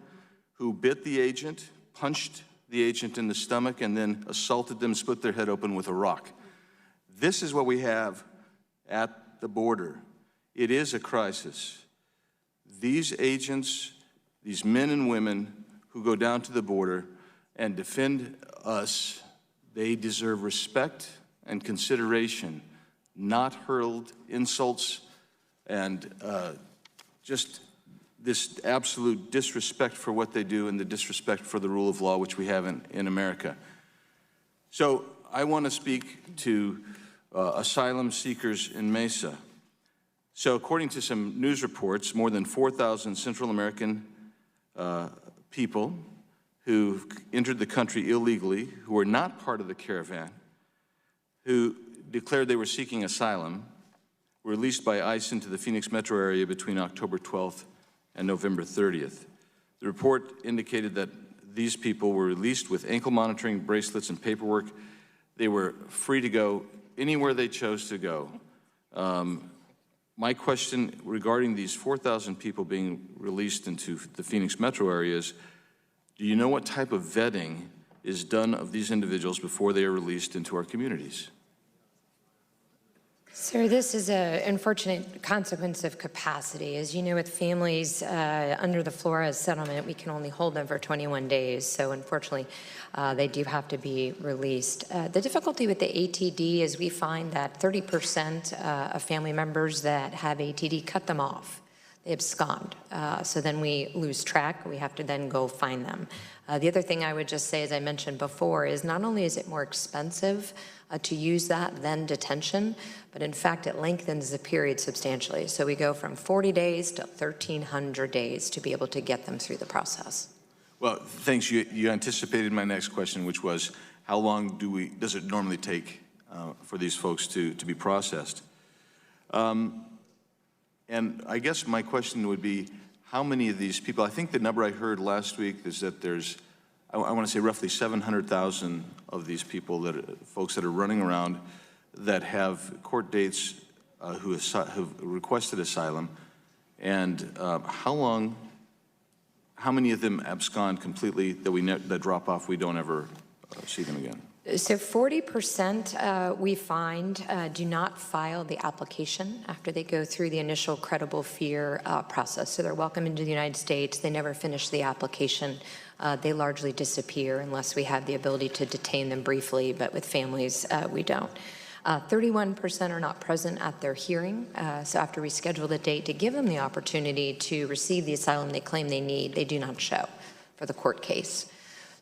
who bit the agent, punched the agent in the stomach, and then assaulted them, split their head open with a rock. This is what we have at the border. It is a crisis. These agents, these men and women who go down to the border and defend us, they deserve respect and consideration, not hurled insults and just this absolute disrespect for what they do and the disrespect for the rule of law which we have in America. So I want to speak to asylum seekers in Mesa. So according to some news reports, more than 4,000 Central American people who entered the country illegally, who are not part of the caravan, who declared they were seeking asylum were released by ICE into the Phoenix metro area between October 12th and November 30th. The report indicated that these people were released with ankle monitoring bracelets and paperwork. They were free to go anywhere they chose to go. My question regarding these 4,000 people being released into the Phoenix metro area is, do you know what type of vetting is done of these individuals before they are released into our communities? Sir, this is an unfortunate consequence of capacity. As you know, with families under the Flores settlement, we can only hold them for 21 days. So unfortunately, they do have to be released. The difficulty with the ATD is we find that 30% of family members that have ATD cut them off. They abscond. So then we lose track. We have to then go find them. The other thing I would just say, as I mentioned before, is not only is it more expensive to use that than detention, but in fact it lengthens the period substantially. So we go from 40 days to 1,300 days to be able to get them through the process. Well, thanks. You anticipated my next question, which was, how long does it normally take for these folks to be processed? And I guess my question would be, how many of these people, I think the number I heard last week is that there's, I want to say roughly 700,000 of these people, folks that are running around that have court dates who have requested asylum. And how many of them abscond completely that drop off, we don't ever see them again? So 40% we find do not file the application after they go through the initial credible fear process. So they're welcome into the United States. They never finish the application. They largely disappear unless we have the ability to detain them briefly, but with families, we don't. 31% are not present at their hearing. So after we schedule the date to give them the opportunity to receive the asylum they claim they need, they do not show for the court case.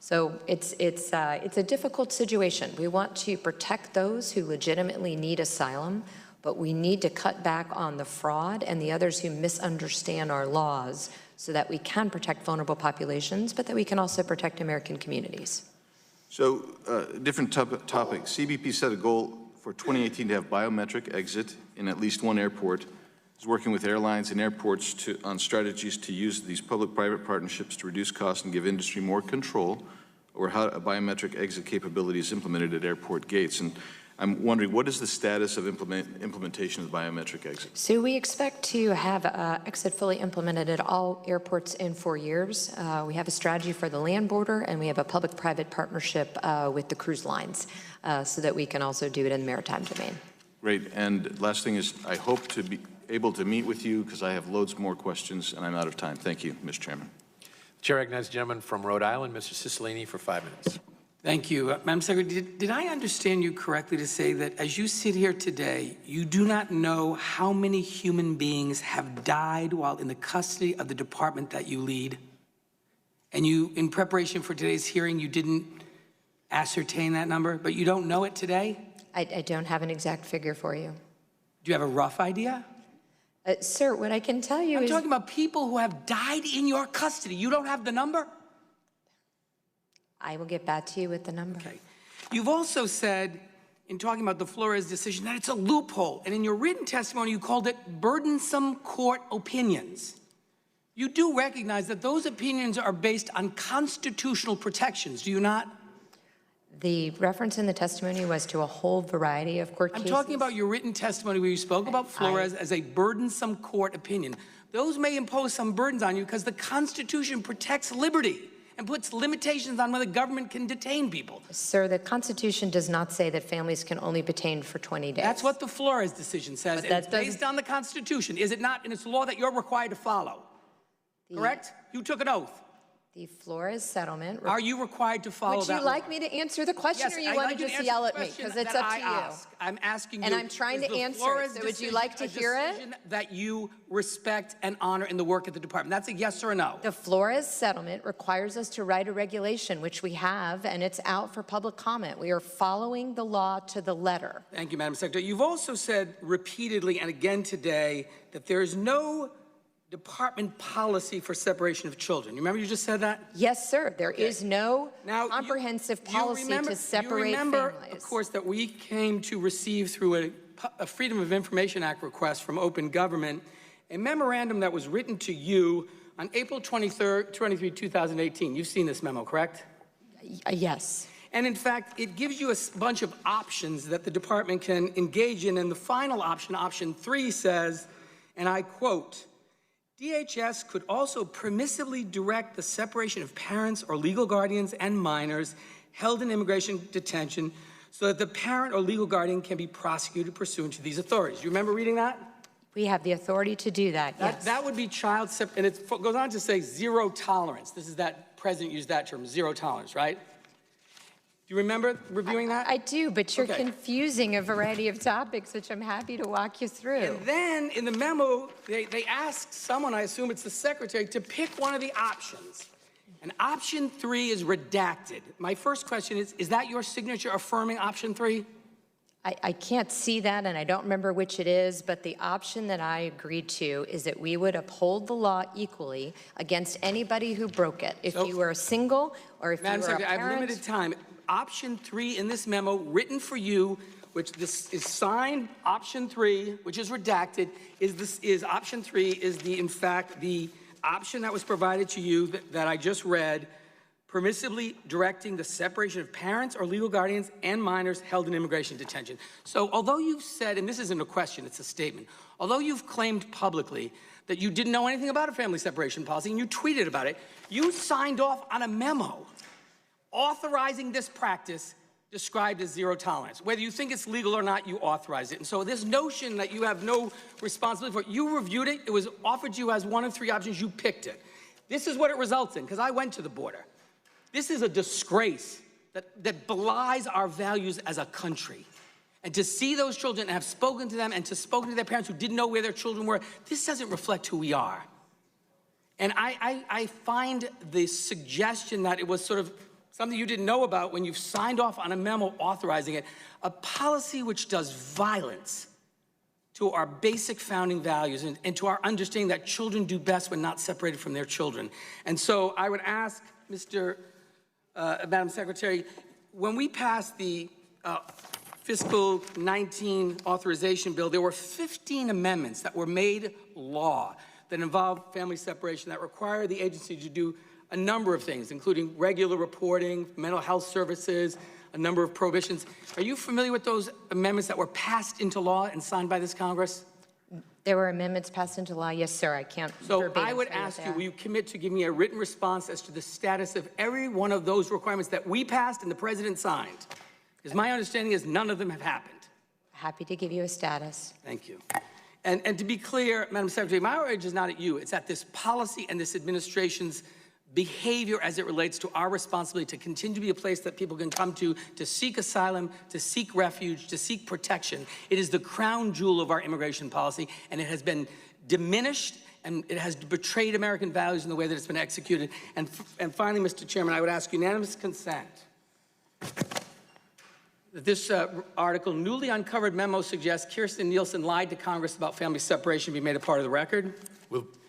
So it's a difficult situation. We want to protect those who legitimately need asylum, but we need to cut back on the fraud and the others who misunderstand our laws so that we can protect vulnerable populations, but that we can also protect American communities. So, different topic. CBP set a goal for 2018 to have biometric exit in at least one airport. Is working with airlines and airports on strategies to use these public-private partnerships to reduce costs and give industry more control over how a biometric exit capability is implemented at airport gates. And I'm wondering, what is the status of implementation of the biometric exit? So we expect to have exit fully implemented at all airports in 4 years. We have a strategy for the land border, and we have a public-private partnership with the cruise lines so that we can also do it in the maritime domain. Great. And last thing is, I hope to be able to meet with you because I have loads more questions and I'm out of time. Thank you, Mr. Chairman. The chair recognizes the gentleman from Rhode Island, Mr. Cicilline, for 5 minutes. Thank you. Madam Secretary, did I understand you correctly to say that as you sit here today, you do not know how many human beings have died while in the custody of the department that you lead? And you, in preparation for today's hearing, you didn't ascertain that number, but you don't know it today? I don't have an exact figure for you. Do you have a rough idea? Sir, what I can tell you I'm is... talking about people who have died in your custody. You don't have the number? I will get back to you with the number. Okay. You've also said, in talking about the Flores decision, that it's a loophole. And in your written testimony, you called it burdensome court opinions. You do recognize that those opinions are based on constitutional protections, do you not? The reference in the testimony was to a whole variety of court cases. I'm talking about your written testimony where you spoke about Flores as a burdensome court opinion. Those may impose some burdens on you because the Constitution protects liberty and puts limitations on when the government can detain people. Sir, the Constitution does not say that families can only be detained for 20 days. That's what the Flores decision says, and it's based on the Constitution. Is it not? And it's a law that you're required to follow. Correct? You took an oath. The Flores settlement. Are you required to follow that? Would you like me to answer the question, yes, or you want to just yell at me? Because it's up to you. I'm asking you. And I'm trying to answer it. So would you like to hear it? That you respect and honor in the work of the department. That's a yes or a no. The Flores settlement requires us to write a regulation, which we have, and it's out for public comment. We are following the law to the letter. Thank you, Madam Secretary. You've also said repeatedly and again today that there is no department policy for separation of children. You remember you just said that? Yes, sir. There is no comprehensive policy to separate you remember, families. Of course, that we came to receive through a Freedom of Information Act request from Open Government, a memorandum that was written to you on April 23, 2018. You've seen this memo, correct? Yes. And in fact, it gives you a bunch of options that the department can engage in. And the final option, option 3, says, and I quote, DHS could also permissively direct the separation of parents or legal guardians and minors held in immigration detention so that the parent or legal guardian can be prosecuted pursuant to these authorities. You remember reading that? We have the authority to do that, yes. That would be child and it goes on to say zero tolerance. This is that president used that term, zero tolerance, right? Do you remember reviewing that? I do, but you're confusing a variety of topics, which I'm happy to walk you through. And then in the memo, they ask someone, I assume it's the secretary, to pick one of the options. And option 3 is redacted. My first question is that your signature affirming option 3? I can't see that, and I don't remember which it is, but the option that I agreed to is that we would uphold the law equally against anybody who broke it. If you were single or if you were a parent. I have limited time. Option 3 in this memo, written for you, which this is signed, option 3, which is redacted, option 3 is in fact the option that was provided to you that I just read, permissively directing the separation of parents or legal guardians and minors held in immigration detention. So although you've said, and this isn't a question, it's a statement, although you've claimed publicly that you didn't know anything about a family separation policy and you tweeted about it, you signed off on a memo authorizing this practice described as zero tolerance. Whether you think it's legal or not, you authorize it. And so this notion that you have no responsibility for it, you reviewed it, it was offered to you as one of 3 options, you picked it. This is what it results in, because I went to the border. This is a disgrace that belies our values as a country. And to see those children and have spoken to them and to spoken to their parents who didn't know where their children were, this doesn't reflect who we are. And I find the suggestion that it was sort of something you didn't know about when you've signed off on a memo authorizing it, a policy which does violence to our basic founding values and to our understanding that children do best when not separated from their children. And so I would ask Madam Secretary, when we passed the fiscal 19 authorization bill, there were 15 amendments that were made law that involved family separation that require the agency to do a number of things, including regular reporting, mental health services, a number of prohibitions. Are you familiar with those amendments that were passed into law and signed by this Congress? There were amendments passed into law, yes, sir. I can't. So I would ask you, will you commit to give me a written response as to the status of every one of those requirements that we passed and the president signed? Because my understanding is none of them have happened. Happy to give you a status. Thank you. And to be clear, Madam Secretary, my outrage is not at you. It's at this policy and this administration's behavior as it relates to our responsibility to continue to be a place that people can come to seek asylum, to seek refuge, to seek protection. It is the crown jewel of our immigration policy, and it has been diminished, and it has betrayed American values in the way that it's been executed. And finally, Mr. Chairman, I would ask unanimous consent that this article, newly uncovered memo suggests Kirstjen Nielsen lied to Congress about family separation, be made a part of the record.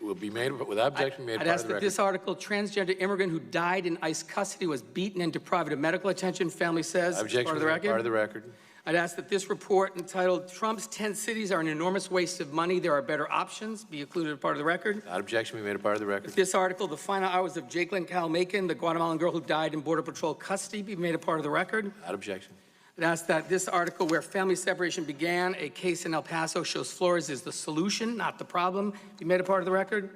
Will be made without objection. I'd ask that this article, transgender immigrant who died in ICE custody was beaten and deprived of medical attention, family says, objection part of the record. Part of the record. I'd ask that this report entitled Trump's 10 cities are an enormous waste of money, there are better options, be included as part of the record. Without objection, be made a part of the record. This article, the final hours of Jacqueline Calmacan, the Guatemalan girl who died in Border Patrol custody, be made a part of the record. Without objection. I'd ask that this article, where family separation began, a case in El Paso shows Flores is the solution, not the problem, be made a part of the record.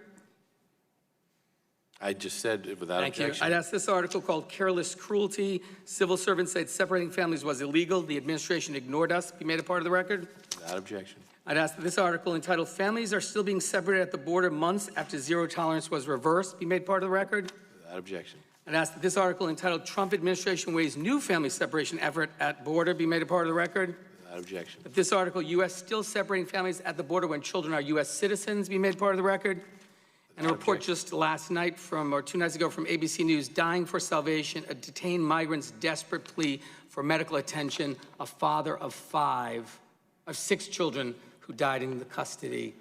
I just said without objection. Thank you. I'd ask this article called Careless Cruelty. Civil servants said separating families was illegal. The administration ignored us. Be made a part of the record. Without objection. I'd ask that this article entitled Families Are Still Being Separated at the Border Months After Zero Tolerance Was Reversed be made part of the record. Without objection. I'd ask that this article entitled Trump Administration Weighs New Family Separation Effort at Border be made a part of the record. Without objection. That this article, U.S. Still Separating Families at the Border When Children Are U.S. Citizens be made part of the record. And a report just last night or 2 nights ago from ABC News, Dying for Salvation, a detained migrant's desperate plea for medical attention, a father of 6 children who died in the custody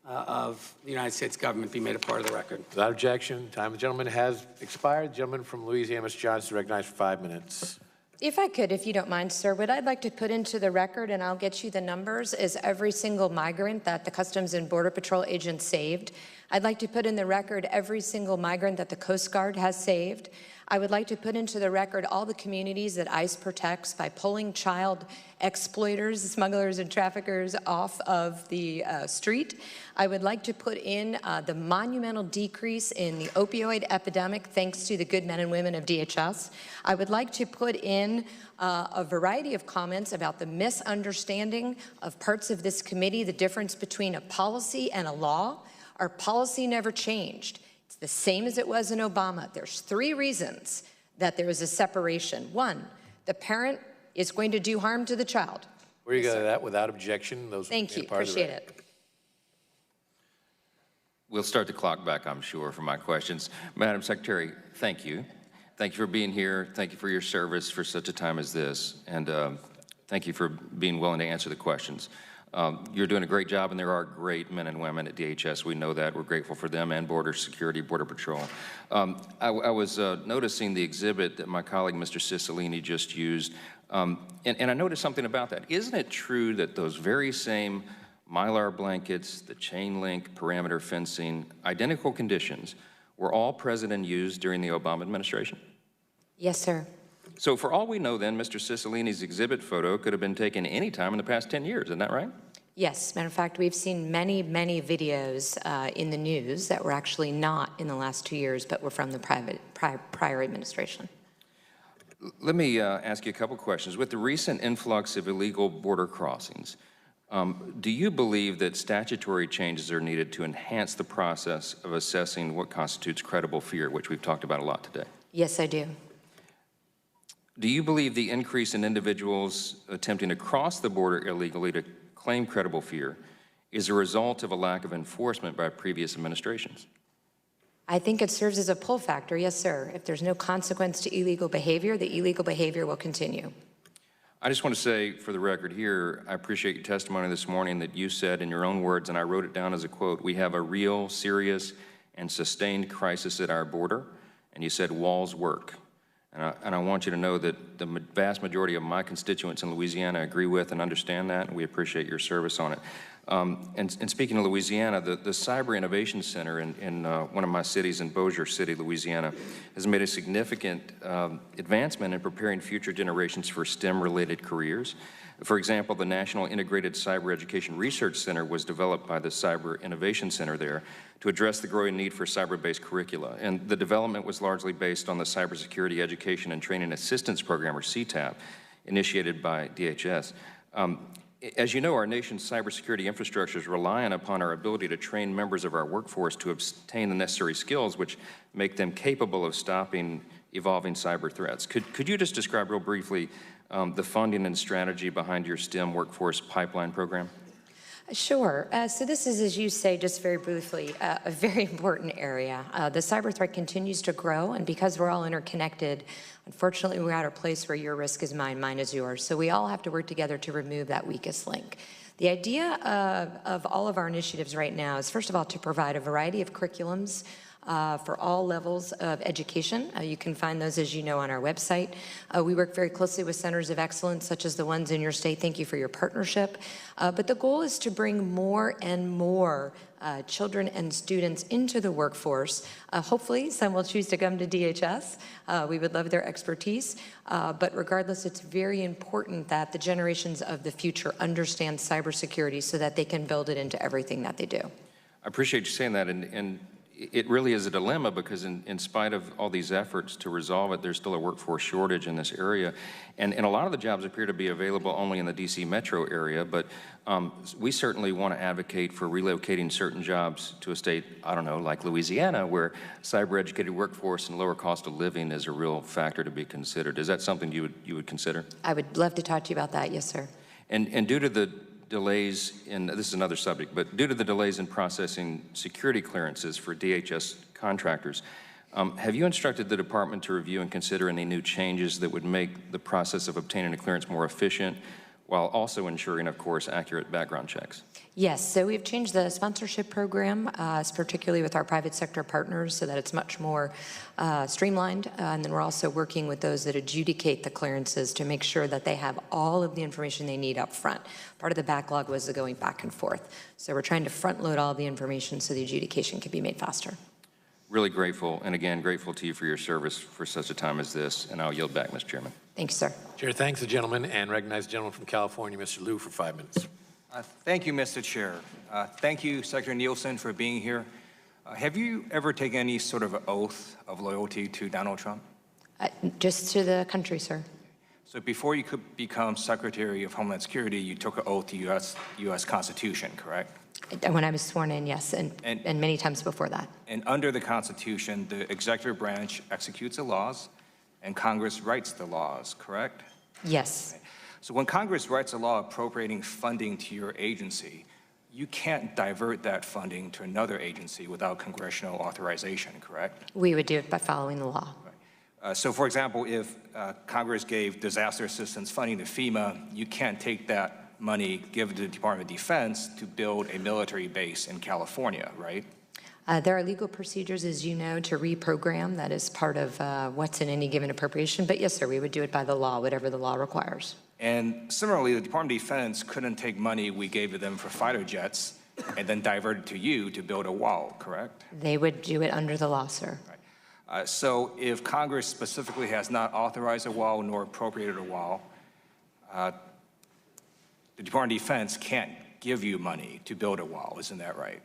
of the United States government be made a part of the record. Without objection, time of the gentleman has expired. The gentleman from Louisiana, Ms. Johnson, recognized for 5 minutes. If I could, if you don't mind, sir, what I'd like to put into the record, and I'll get you the numbers, is every single migrant that the Customs and Border Patrol agents saved. I'd like to put in the record every single migrant that the Coast Guard has saved. I would like to put into the record all the communities that ICE protects by pulling child exploiters, smugglers, and traffickers off of the street. I would like to put in the monumental decrease in the opioid epidemic thanks to the good men and women of DHS. I would like to put in a variety of comments about the misunderstanding of parts of this committee, the difference between a policy and a law. Our policy never changed. It's the same as it was in Obama. There's 3 reasons that there is a separation. 1, the parent is going to do harm to the child. Where you go to that without objection? Thank you, appreciate it. We'll start the clock back, I'm sure, for my questions. Madam Secretary, thank you. Thank you for being here. Thank you for your service for such a time as this. And thank you for being willing to answer the questions. You're doing a great job, and there are great men and women at DHS. We know that. We're grateful for them and Border Security, Border Patrol. I was noticing the exhibit that my colleague, Mr. Cicilline, just used, and I noticed something about that. Isn't it true that those very same Mylar blankets, the chain link, perimeter fencing, identical conditions, were all present and used during the Obama administration? Yes, sir. So for all we know then, Mr. Cicilline's exhibit photo could have been taken any time in the past 10 years, isn't that right? Yes, matter of fact, we've seen many, many videos in the news that were actually not in the last 2 years, but were from the prior administration. Let me ask you a couple questions. With the recent influx of illegal border crossings, do you believe that statutory changes are needed to enhance the process of assessing what constitutes credible fear, which we've talked about a lot today? Yes, I do. Do you believe the increase in individuals attempting to cross the border illegally to claim credible fear is a result of a lack of enforcement by previous administrations? I think it serves as a pull factor, yes, sir. If there's no consequence to illegal behavior, the illegal behavior will continue. I just want to say for the record here, I appreciate your testimony this morning that you said in your own words, and I wrote it down as a quote, we have a real, serious, and sustained crisis at our border, and you said walls work. And I want you to know that the vast majority of my constituents in Louisiana agree with and understand that, and we appreciate your service on it. And speaking of Louisiana, the Cyber Innovation Center in one of my cities in Bossier City, Louisiana, has made a significant advancement in preparing future generations for STEM-related careers. For example, the National Integrated Cyber Education Research Center was developed by the Cyber Innovation Center there to address the growing need for cyber-based curricula. And the development was largely based on the Cybersecurity Education and Training Assistance Program, or CTAP, initiated by DHS. As you know, our nation's cybersecurity infrastructure is reliant upon our ability to train members of our workforce to obtain the necessary skills which make them capable of stopping evolving cyber threats. Could you just describe real briefly the funding and strategy behind your STEM workforce pipeline program? Sure. So this is, as you say, just very briefly, a very important area. The cyber threat continues to grow, and because we're all interconnected, unfortunately, we're at a place where your risk is mine, mine is yours. So we all have to work together to remove that weakest link. The idea of all of our initiatives right now is, first of all, to provide a variety of curriculums for all levels of education. You can find those, as you know, on our website. We work very closely with centers of excellence, such as the ones in your state. Thank you for your partnership. But the goal is to bring more and more children and students into the workforce. Hopefully, some will choose to come to DHS. We would love their expertise. But regardless, it's very important that the generations of the future understand cybersecurity so that they can build it into everything that they do. I appreciate you saying that, and it really is a dilemma because in spite of all these efforts to resolve it, there's still a workforce shortage in this area. And a lot of the jobs appear to be available only in the DC metro area, but we certainly want to advocate for relocating certain jobs to a state, I don't know, like Louisiana, where cyber-educated workforce and lower cost of living is a real factor to be considered. Is that something you would consider? I would love to talk to you about that, yes, sir. And due to the delays in, this is another subject, but due to the delays in processing security clearances for DHS contractors, have you instructed the department to review and consider any new changes that would make the process of obtaining a clearance more efficient while also ensuring, of course, accurate background checks? Yes, so we've changed the sponsorship program, particularly with our private sector partners, so that it's much more streamlined. And then we're also working with those that adjudicate the clearances to make sure that they have all of the information they need up front. Part of the backlog was the going back and forth. So we're trying to front load all the information so the adjudication can be made faster. Really grateful, and again, grateful to you for your service for such a time as this, and I'll yield back, Mr. Chairman. Thank you, sir. Chair thanks the gentleman and recognize the gentleman from California, Mr. Liu, for 5 minutes. Thank you, Mr. Chair. Thank you, Secretary Nielsen, for being here. Have you ever taken any sort of oath of loyalty to Donald Trump? Just to the country, sir. So before you could become Secretary of Homeland Security, you took an oath to U.S. Constitution, correct? When I was sworn in, yes, and many times before that. And under the Constitution, the executive branch executes the laws, and Congress writes the laws, correct? Yes. Okay. So when Congress writes a law appropriating funding to your agency, you can't divert that funding to another agency without congressional authorization, correct? We would do it by following the law. So for example, if Congress gave disaster assistance funding to FEMA, you can't take that money, give it to the Department of Defense to build a military base in California, right? There are legal procedures, as you know, to reprogram. That is part of what's in any given appropriation. But yes, sir, we would do it by the law, whatever the law requires. And similarly, the Department of Defense couldn't take money we gave to them for fighter jets and then divert it to you to build a wall, correct? They would do it under the law, sir. Right. So if Congress specifically has not authorized a wall nor appropriated a wall, the Department of Defense can't give you money to build a wall, isn't that right?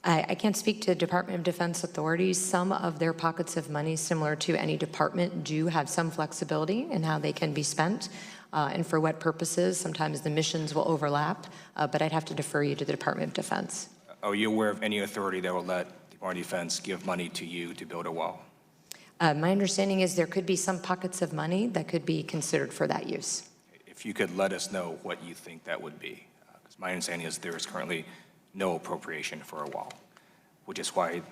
I can't speak to Department of Defense authorities. Some of their pockets of money, similar to any department, do have some flexibility in how they can be spent and for what purposes. Sometimes the missions will overlap, but I'd have to defer you to the Department of Defense. Are you aware of any authority that will let the Department of Defense give money to you to build a wall? My understanding is there could be some pockets of money that could be considered for that use. If you could let us know what you think that would be. Because my understanding is there is currently no appropriation for a wall, which is why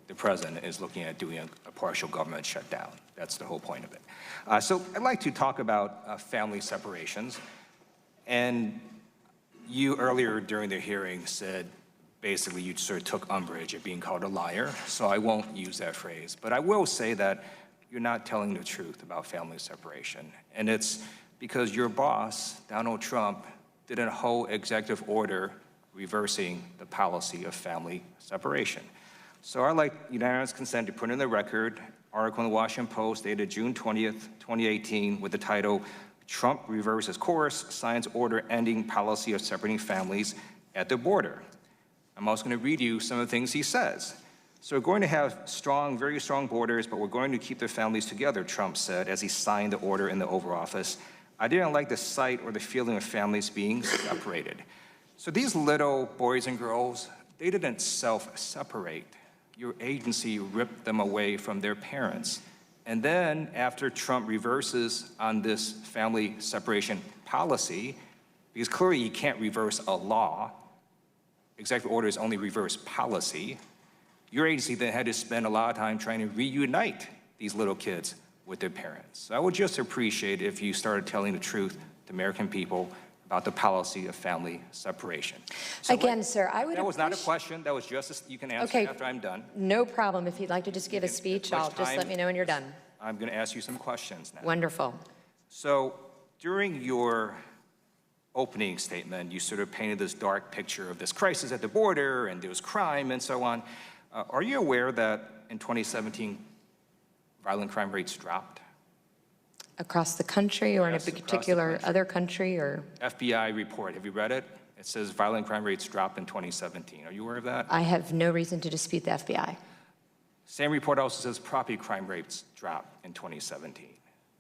the president is looking at doing a partial government shutdown. That's the whole point of it. So I'd like to talk about family separations. And you earlier during the hearing said basically you sort of took umbrage at being called a liar. So I won't use that phrase. But I will say that you're not telling the truth about family separation. And it's because your boss, Donald Trump, did a whole executive order reversing the policy of family separation. So I'd like unanimous consent to put in the record article in the Washington Post dated June 20th, 2018 with the title, Trump Reverses Course, Signs Order Ending Policy of Separating Families at the Border. I'm also going to read you some of the things he says. So we're going to have strong, very strong borders, but we're going to keep their families together, Trump said as he signed the order in the Oval Office. I didn't like the sight or the feeling of families being separated. So these little boys and girls, they didn't self-separate. Your agency ripped them away from their parents. And then after Trump reverses on this family separation policy, because clearly you can't reverse a law, executive orders only reverse policy, your agency then had to spend a lot of time trying to reunite these little kids with their parents. So I would just appreciate if you started telling the truth to American people about the policy of family separation. So again, sir, I would That was not a question. That was just, you can answer after I'm done. No problem. If you'd like to just give a speech, just let me know when you're done. I'm going to ask you some questions now. Wonderful. So during your opening statement, you sort of painted this dark picture of this crisis at the border and there was crime and so on. Are you aware that in 2017, violent crime rates dropped? Across the country or in a particular other country or? FBI report, have you read it? It says violent crime rates dropped in 2017. Are you aware of that? I have no reason to dispute the FBI. Same report also says property crime rates dropped in 2017,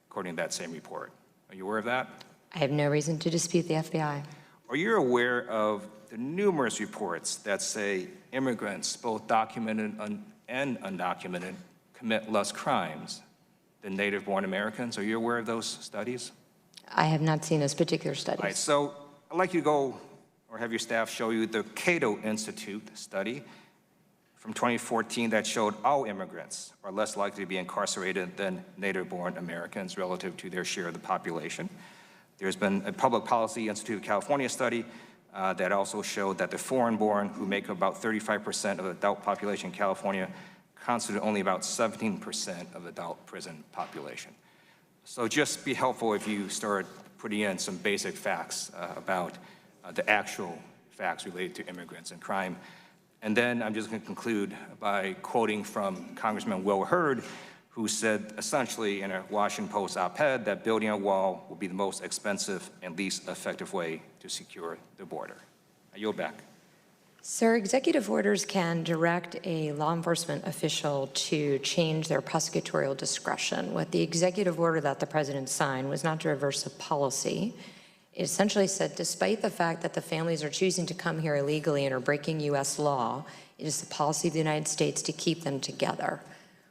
according to that same report. Are you aware of that? I have no reason to dispute the FBI. Are you aware of the numerous reports that say immigrants, both documented and undocumented, commit less crimes than native-born Americans? Are you aware of those studies? I have not seen those particular studies. All right, so I'd like you to go, or have your staff show you the Cato Institute study from 2014 that showed all immigrants are less likely to be incarcerated than native-born Americans relative to their share of the population. There's been a Public Policy Institute of California study that also showed that the foreign-born, who make about 35% of the adult population in California, constitute only about 17% of the adult prison population. So just be helpful if you start putting in some basic facts about the actual facts related to immigrants and crime. And then I'm just going to conclude by quoting from Congressman Will Hurd, who said essentially in a Washington Post op-ed that building a wall will be the most expensive and least effective way to secure the border. I yield back. Sir, executive orders can direct a law enforcement official to change their prosecutorial discretion. What the executive order that the president signed was not to reverse a policy. It essentially said, despite the fact that the families are choosing to come here illegally and are breaking U.S. law, it is the policy of the United States to keep them together.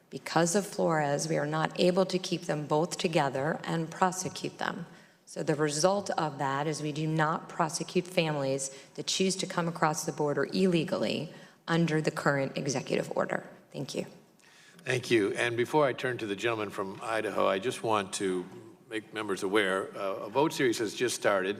Because of Flores, we are not able to keep them both together and prosecute them. So the result of that is we do not prosecute families that choose to come across the border illegally under the current executive order. Thank you. Thank you. And before I turn to the gentleman from Idaho, I just want to make members aware, a vote series has just started.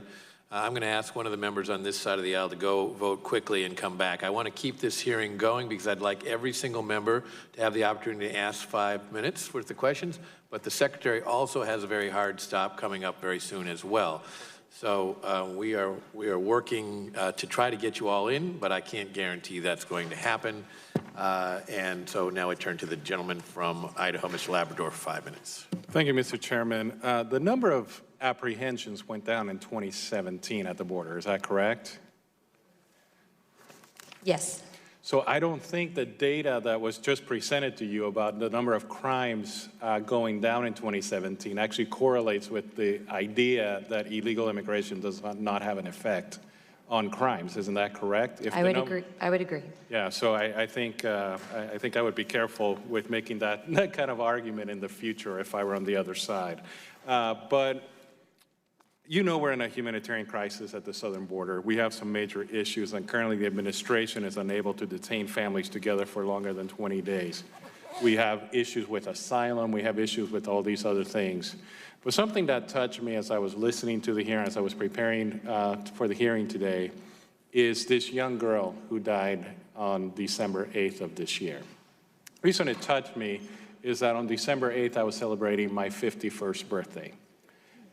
I'm going to ask one of the members on this side of the aisle to go vote quickly and come back. I want to keep this hearing going because I'd like every single member to have the opportunity to ask 5 minutes worth of questions, but the secretary also has a very hard stop coming up very soon as well. So we are working to try to get you all in, but I can't guarantee that's going to happen. And so now I turn to the gentleman from Idaho, Mr. Labrador, for 5 minutes. Thank you, Mr. Chairman. The number of apprehensions went down in 2017 at the border. Is that correct? Yes. So I don't think the data that was just presented to you about the number of crimes going down in 2017 actually correlates with the idea that illegal immigration does not have an effect on crimes. Isn't that correct? I would agree. I would agree. Yeah, so I think I would be careful with making that kind of argument in the future if I were on the other side. But you know we're in a humanitarian crisis at the southern border. We have some major issues, and currently the administration is unable to detain families together for longer than 20 days. We have issues with asylum. We have issues with all these other things. But something that touched me as I was listening to the hearing, as I was preparing for the hearing today, is this young girl who died on December 8th of this year. The reason it touched me is that on December 8th, I was celebrating my 51st birthday.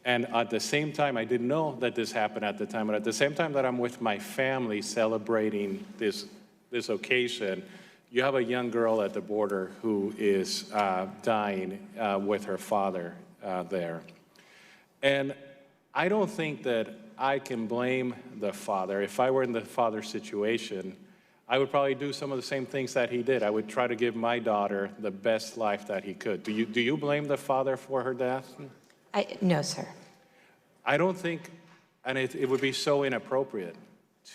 And at the same time, I didn't know that this happened at the time, but at the same time that I'm with my family celebrating this occasion, you have a young girl at the border who is dying with her father there. And I don't think that I can blame the father. If I were in the father's situation, I would probably do some of the same things that he did. I would try to give my daughter the best life that he could. Do you blame the father for her death? No, sir. I don't think, and it would be so inappropriate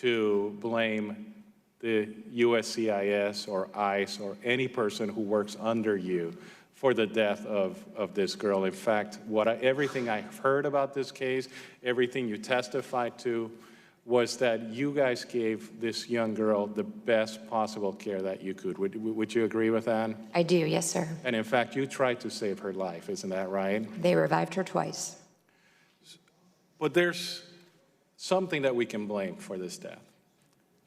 to blame the USCIS or ICE or any person who works under you for the death of this girl. In fact, everything I've heard about this case, everything you testified to, was that you guys gave this young girl the best possible care that you could. Would you agree with that? I do, yes, sir. And in fact, you tried to save her life, isn't that right? They revived her twice. But there's something that we can blame for this death,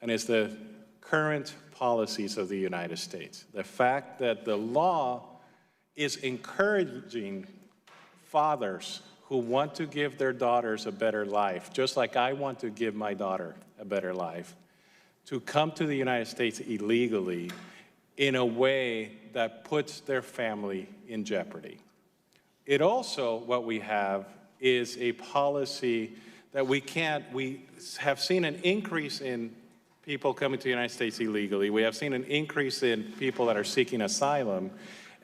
and it's the current policies of the United States. The fact that the law is encouraging fathers who want to give their daughters a better life, just like I want to give my daughter a better life, to come to the United States illegally in a way that puts their family in jeopardy. It also, what we have is a policy that we have seen an increase in people coming to the United States illegally. We have seen an increase in people that are seeking asylum.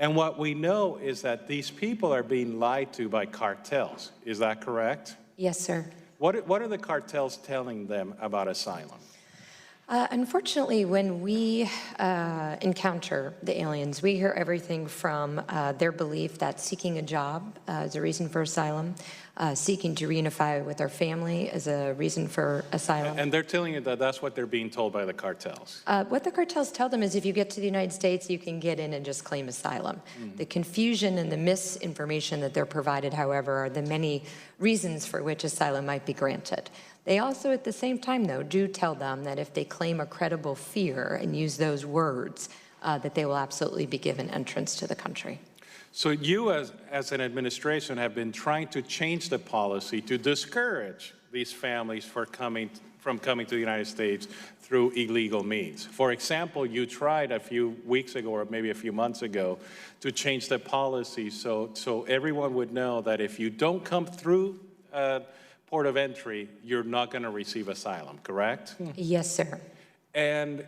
And what we know is that these people are being lied to by cartels. Is that correct? Yes, sir. What are the cartels telling them about asylum? Unfortunately, when we encounter the aliens, we hear everything from their belief that seeking a job is a reason for asylum, seeking to reunify with their family as a reason for asylum. And they're telling you that that's what they're being told by the cartels. What the cartels tell them is if you get to the United States, you can get in and just claim asylum. The confusion and the misinformation that they're provided, however, are the many reasons for which asylum might be granted. They also, at the same time, though, do tell them that if they claim a credible fear and use those words, that they will absolutely be given entrance to the country. So you, as an administration, have been trying to change the policy to discourage these families from coming to the United States through illegal means. For example, you tried a few weeks ago or maybe a few months ago to change the policy so everyone would know that if you don't come through port of entry, you're not going to receive asylum, correct? Yes, sir. And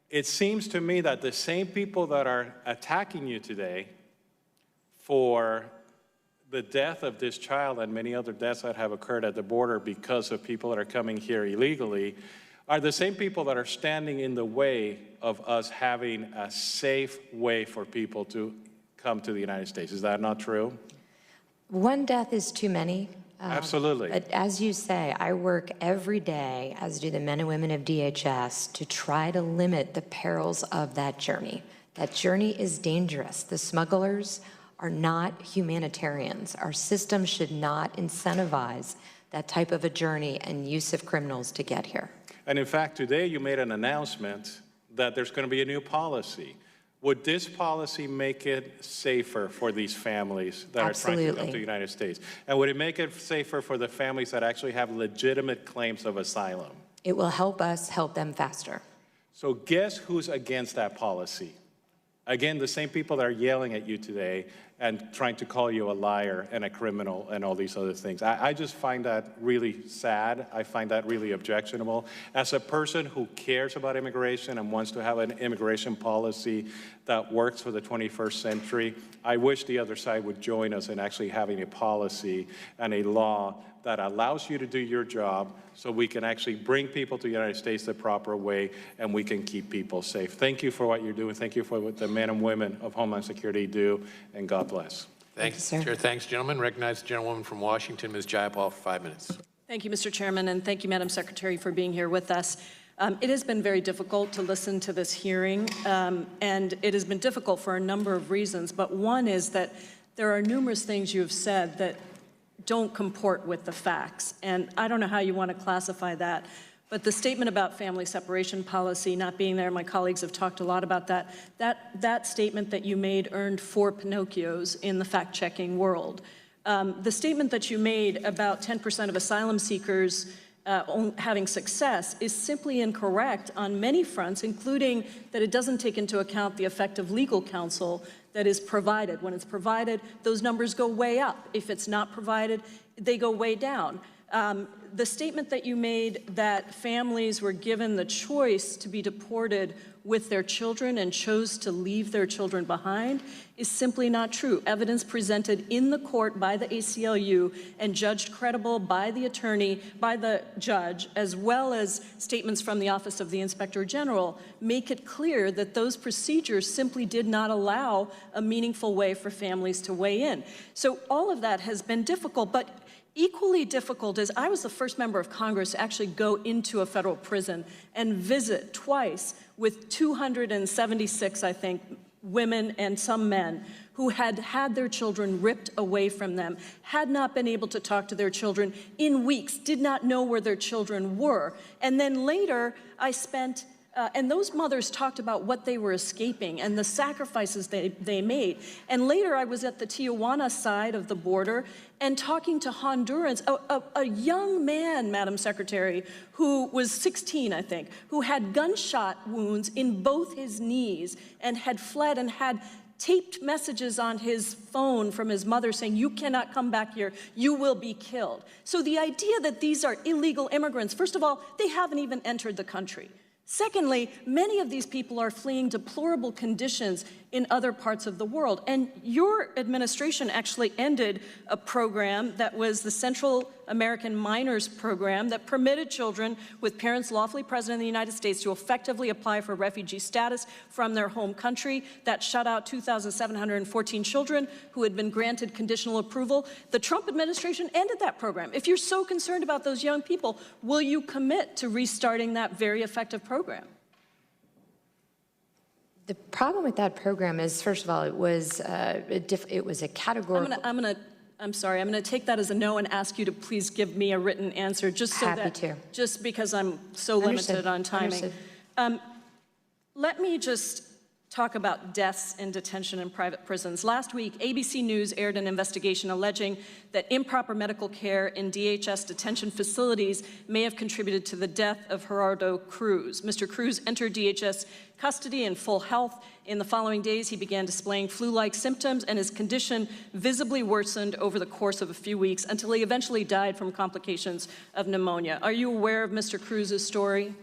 it seems to me that the same people that are attacking you today for the death of this child and many other deaths that have occurred at the border because of people that are coming here illegally are the same people that are standing in the way of us having a safe way for people to come to the United States. Is that not true? One death is too many. Absolutely. But as you say, I work every day, as do the men and women of DHS, to try to limit the perils of that journey. That journey is dangerous. The smugglers are not humanitarians. Our system should not incentivize that type of a journey and use of criminals to get here. And in fact, today you made an announcement that there's going to be a new policy. Would this policy make it safer for these families that are trying to come to the United States? And would it make it safer for the families that actually have legitimate claims of asylum? It will help us help them faster. So guess who's against that policy? Again, the same people that are yelling at you today and trying to call you a liar and a criminal and all these other things. I just find that really sad. I find that really objectionable. As a person who cares about immigration and wants to have an immigration policy that works for the 21st century, I wish the other side would join us in actually having a policy and a law that allows you to do your job so we can actually bring people to the United States the proper way and we can keep people safe. Thank you for what you're doing. Thank you for what the men and women of Homeland Security do, and God bless. Thanks, Chair. Thanks, gentlemen. Recognize the gentlewoman from Washington, Ms. Jayapal, for 5 minutes. Thank you, Mr. Chairman, and thank you, Madam Secretary, for being here with us. It has been very difficult to listen to this hearing, and it has been difficult for a number of reasons, but one is that there are numerous things you have said that don't comport with the facts, and I don't know how you want to classify that. But the statement about family separation policy not being there, my colleagues have talked a lot about that. That statement that you made earned 4 Pinocchios in the fact-checking world. The statement that you made about 10% of asylum seekers having success is simply incorrect on many fronts, including that it doesn't take into account the effective legal counsel that is provided. When it's provided, those numbers go way up. If it's not provided, they go way down. The statement that you made that families were given the choice to be deported with their children and chose to leave their children behind is simply not true. Evidence presented in the court by the ACLU and judged credible by the attorney, by the judge, as well as statements from the Office of the Inspector General, make it clear that those procedures simply did not allow a meaningful way for families to weigh in. So all of that has been difficult, but equally difficult is I was the first member of Congress to actually go into a federal prison and visit twice with 276, I think, women and some men who had had their children ripped away from them, had not been able to talk to their children in weeks, did not know where their children were. And then later, I spent and those mothers talked about what they were escaping and the sacrifices they made. And later I was at the Tijuana side of the border and talking to Hondurans, a young man, Madam Secretary, who was 16, I think, who had gunshot wounds in both his knees and had fled and had taped messages on his phone from his mother saying, "You cannot come back here, you will be killed." So the idea that these are illegal immigrants, first of all, they haven't even entered the country. Secondly, many of these people are fleeing deplorable conditions in other parts of the world. And your administration actually ended a program that was the Central American Minors Program that permitted children with parents lawfully present in the United States to effectively apply for refugee status from their home country. That shut out 2,714 children who had been granted conditional approval. The Trump administration ended that program. If you're so concerned about those young people, will you commit to restarting that very effective program? The problem with that program is, first of all, it was a categorical. I'm sorry, I'm going to take that as a no and ask you to please give me a written answer, just so Happy that, to. just because I'm so limited on timing. Let me just talk about deaths in detention in private prisons. Last week, ABC News aired an investigation alleging that improper medical care in DHS detention facilities may have contributed to the death of Gerardo Cruz. Mr. Cruz entered DHS custody in full health. In the following days, he began displaying flu-like symptoms, and his condition visibly worsened over the course of a few weeks until he eventually died from complications of pneumonia. Are you aware of Mr. Cruz's story?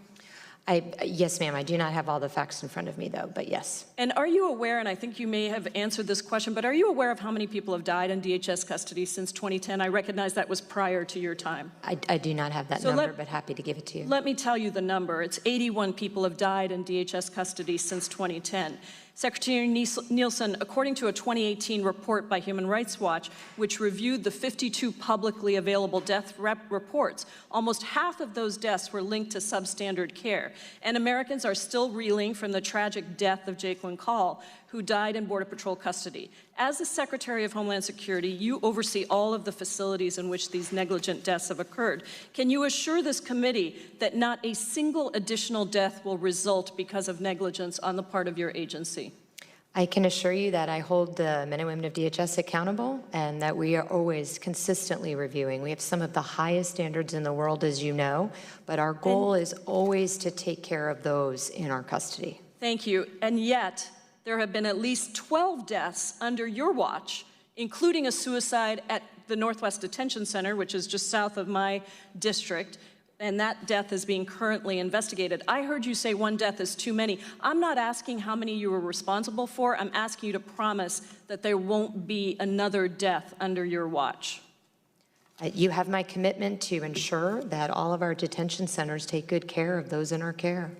Yes, ma'am. I do not have all the facts in front of me, though, but yes. And are you aware, and I think you may have answered this question, but are you aware of how many people have died in DHS custody since 2010? I recognize that was prior to your time. I do not have that number, but happy to give it to you. Let me tell you the number. It's 81 people have died in DHS custody since 2010. Secretary Nielsen, according to a 2018 report by Human Rights Watch, which reviewed the 52 publicly available death reports, almost half of those deaths were linked to substandard care. And Americans are still reeling from the tragic death of Jacqueline Call, who died in Border Patrol custody. As the Secretary of Homeland Security, you oversee all of the facilities in which these negligent deaths have occurred. Can you assure this committee that not a single additional death will result because of negligence on the part of your agency? I can assure you that I hold the men and women of DHS accountable and that we are always consistently reviewing. We have some of the highest standards in the world, as you know, but our goal is always to take care of those in our custody. Thank you. And yet, there have been at least 12 deaths under your watch, including a suicide at the Northwest Detention Center, which is just south of my district, and that death is being currently investigated. I heard you say one death is too many. I'm not asking how many you were responsible for. I'm asking you to promise that there won't be another death under your watch. You have my commitment to ensure that all of our detention centers take good care of those in our care.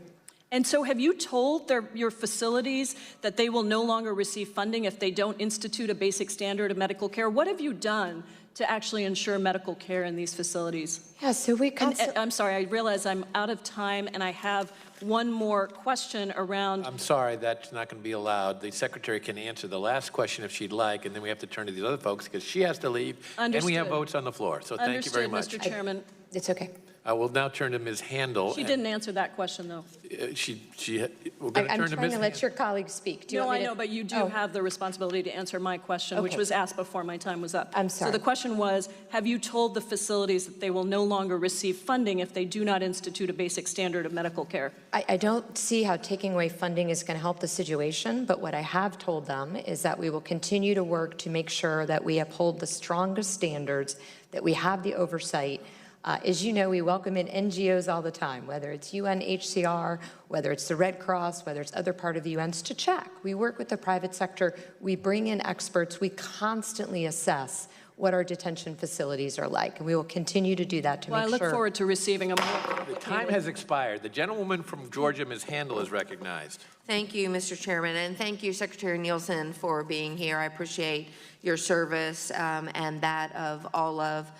And so have you told your facilities that they will no longer receive funding if they don't institute a basic standard of medical care? What have you done to actually ensure medical care in these facilities? Yeah, so we I'm sorry, I realize I'm out of time, and I have one more question around. I'm sorry, that's not going to be allowed. The secretary can answer the last question if she'd like, and then we have to turn to these other folks because she has to leave, and we have votes on the floor. So thank you very much. Mr. Chairman. It's okay. I will now turn to Ms. Handel. She didn't answer that question, though. We're going to turn I'm to trying Ms. to let your colleagues speak. Do you No, want I me to? know, but you do have the responsibility to answer my question, which Okay. was asked before my time was up. I'm sorry. So the question was, have you told the facilities that they will no longer receive funding if they do not institute a basic standard of medical care? I don't see how taking away funding is going to help the situation, but what I have told them is that we will continue to work to make sure that we uphold the strongest standards, that we have the oversight. As you know, we welcome in NGOs all the time, whether it's UNHCR, whether it's the Red Cross, whether it's other part of the UNs, to check. We work with the private sector. We bring in experts. We constantly assess what our detention facilities are like, and we will continue to do that to make sure. Well, I look forward to receiving a more The time has expired. The gentlewoman from Georgia, Ms. Handel, is recognized. Thank you, Mr. Chairman, and thank you, Secretary Nielsen, for being here. I appreciate your service and that of all of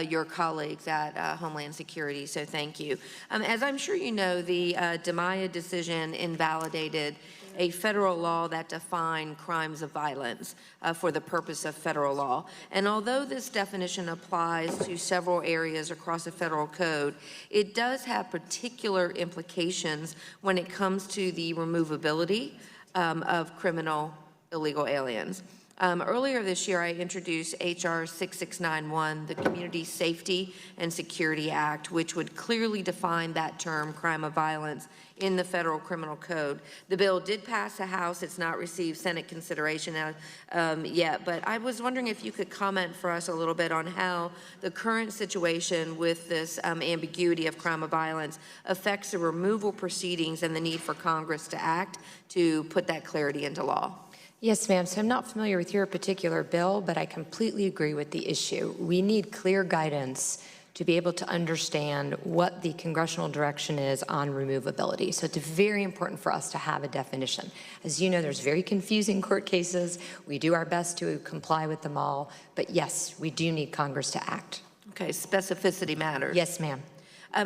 your colleagues at Homeland Security, so thank you. As I'm sure you know, the DiMaia decision invalidated a federal law that defined crimes of violence for the purpose of federal law. And although this definition applies to several areas across the federal code, it does have particular implications when it comes to the removability of criminal illegal aliens. Earlier this year, I introduced H.R. 6691, the Community Safety and Security Act, which would clearly define that term, crime of violence, in the federal criminal code. The bill did pass the House. It's not received Senate consideration yet, but I was wondering if you could comment for us a little bit on how the current situation with this ambiguity of crime of violence affects the removal proceedings and the need for Congress to act to put that clarity into law. Yes, ma'am. So I'm not familiar with your particular bill, but I completely agree with the issue. We need clear guidance to be able to understand what the congressional direction is on removability. So it's very important for us to have a definition. As you know, there's very confusing court cases. We do our best to comply with them all, but yes, we do need Congress to act. Okay, specificity matters. Yes, ma'am.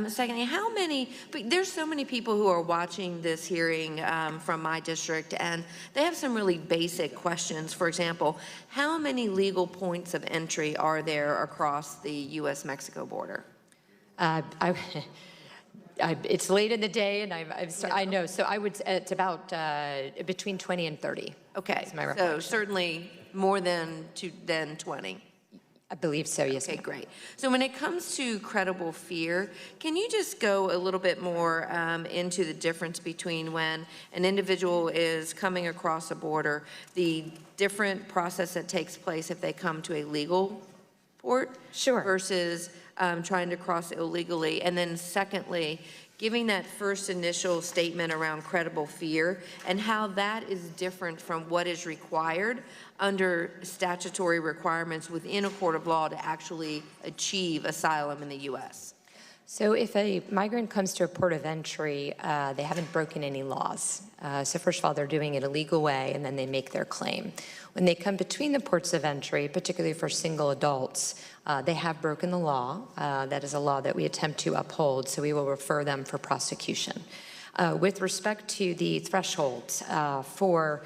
Secondly, but there's so many people who are watching this hearing from my district, and they have some really basic questions. For example, how many legal points of entry are there across the U.S.-Mexico border? It's late in the day, and I know, so I would, it's about between 20 and 30. Okay, my so certainly more than 20. I believe so, yes. Okay, great. So when it comes to credible fear, can you just go a little bit more into the difference between when an individual is coming across a border, the different process that takes place if they come to a legal port versus trying to cross illegally? And then secondly, giving that first initial statement around credible fear and how that is different from what is required under statutory requirements within a court of law to actually achieve asylum in the U.S. So if a migrant comes to a port of entry, they haven't broken any laws. So first of all, they're doing it a legal way, and then they make their claim. When they come between the ports of entry, particularly for single adults, they have broken the law. That is a law that we attempt to uphold, so we will refer them for prosecution. With respect to the thresholds for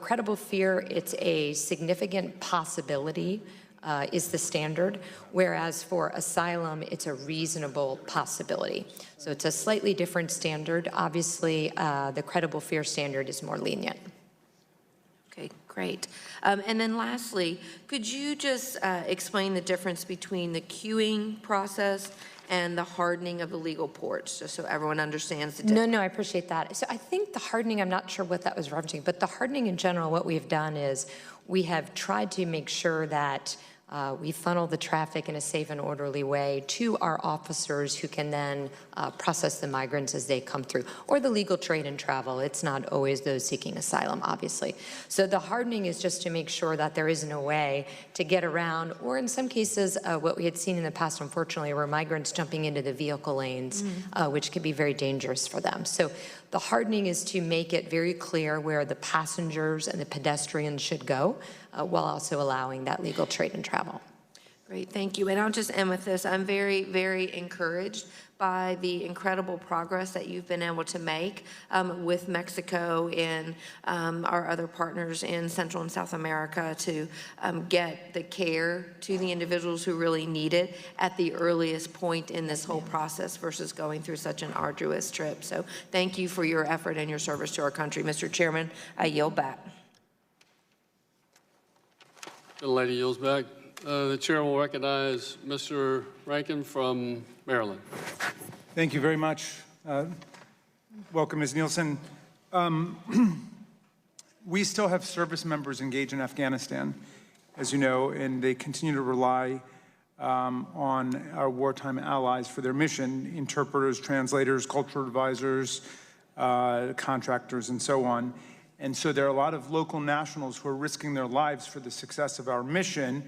credible fear, it's a significant possibility is the standard, whereas for asylum, it's a reasonable possibility. So it's a slightly different standard. Obviously, the credible fear standard is more lenient. Okay, great. And then lastly, could you just explain the difference between the queuing process and the hardening of the legal ports, just so everyone understands the difference? No, I appreciate that. So I think the hardening, I'm not sure what that was referencing, but the hardening in general, what we've done is we have tried to make sure that we funnel the traffic in a safe and orderly way to our officers who can then process the migrants as they come through, or the legal trade and travel. It's not always those seeking asylum, obviously. So the hardening is just to make sure that there isn't a way to get around, or in some cases, what we had seen in the past, unfortunately, were migrants jumping into the vehicle lanes, which could be very dangerous for them. So the hardening is to make it very clear where the passengers and the pedestrians should go, while also allowing that legal trade and travel. Great, thank you. And I'll just end with this. I'm very, very encouraged by the incredible progress that you've been able to make with Mexico and our other partners in Central and South America to get the care to the individuals who really need it at the earliest point in this whole process versus going through such an arduous trip. So thank you for your effort and your service to our country. Mr. Chairman, I yield back. The lady yields back. The chair will recognize Mr. Rankin from Maryland. Thank you very much. Welcome, Ms. Nielsen. We still have service members engaged in Afghanistan, as you know, and they continue to rely on our wartime allies for their mission, interpreters, translators, cultural advisors, contractors, and so on. And so there are a lot of local nationals who are risking their lives for the success of our mission,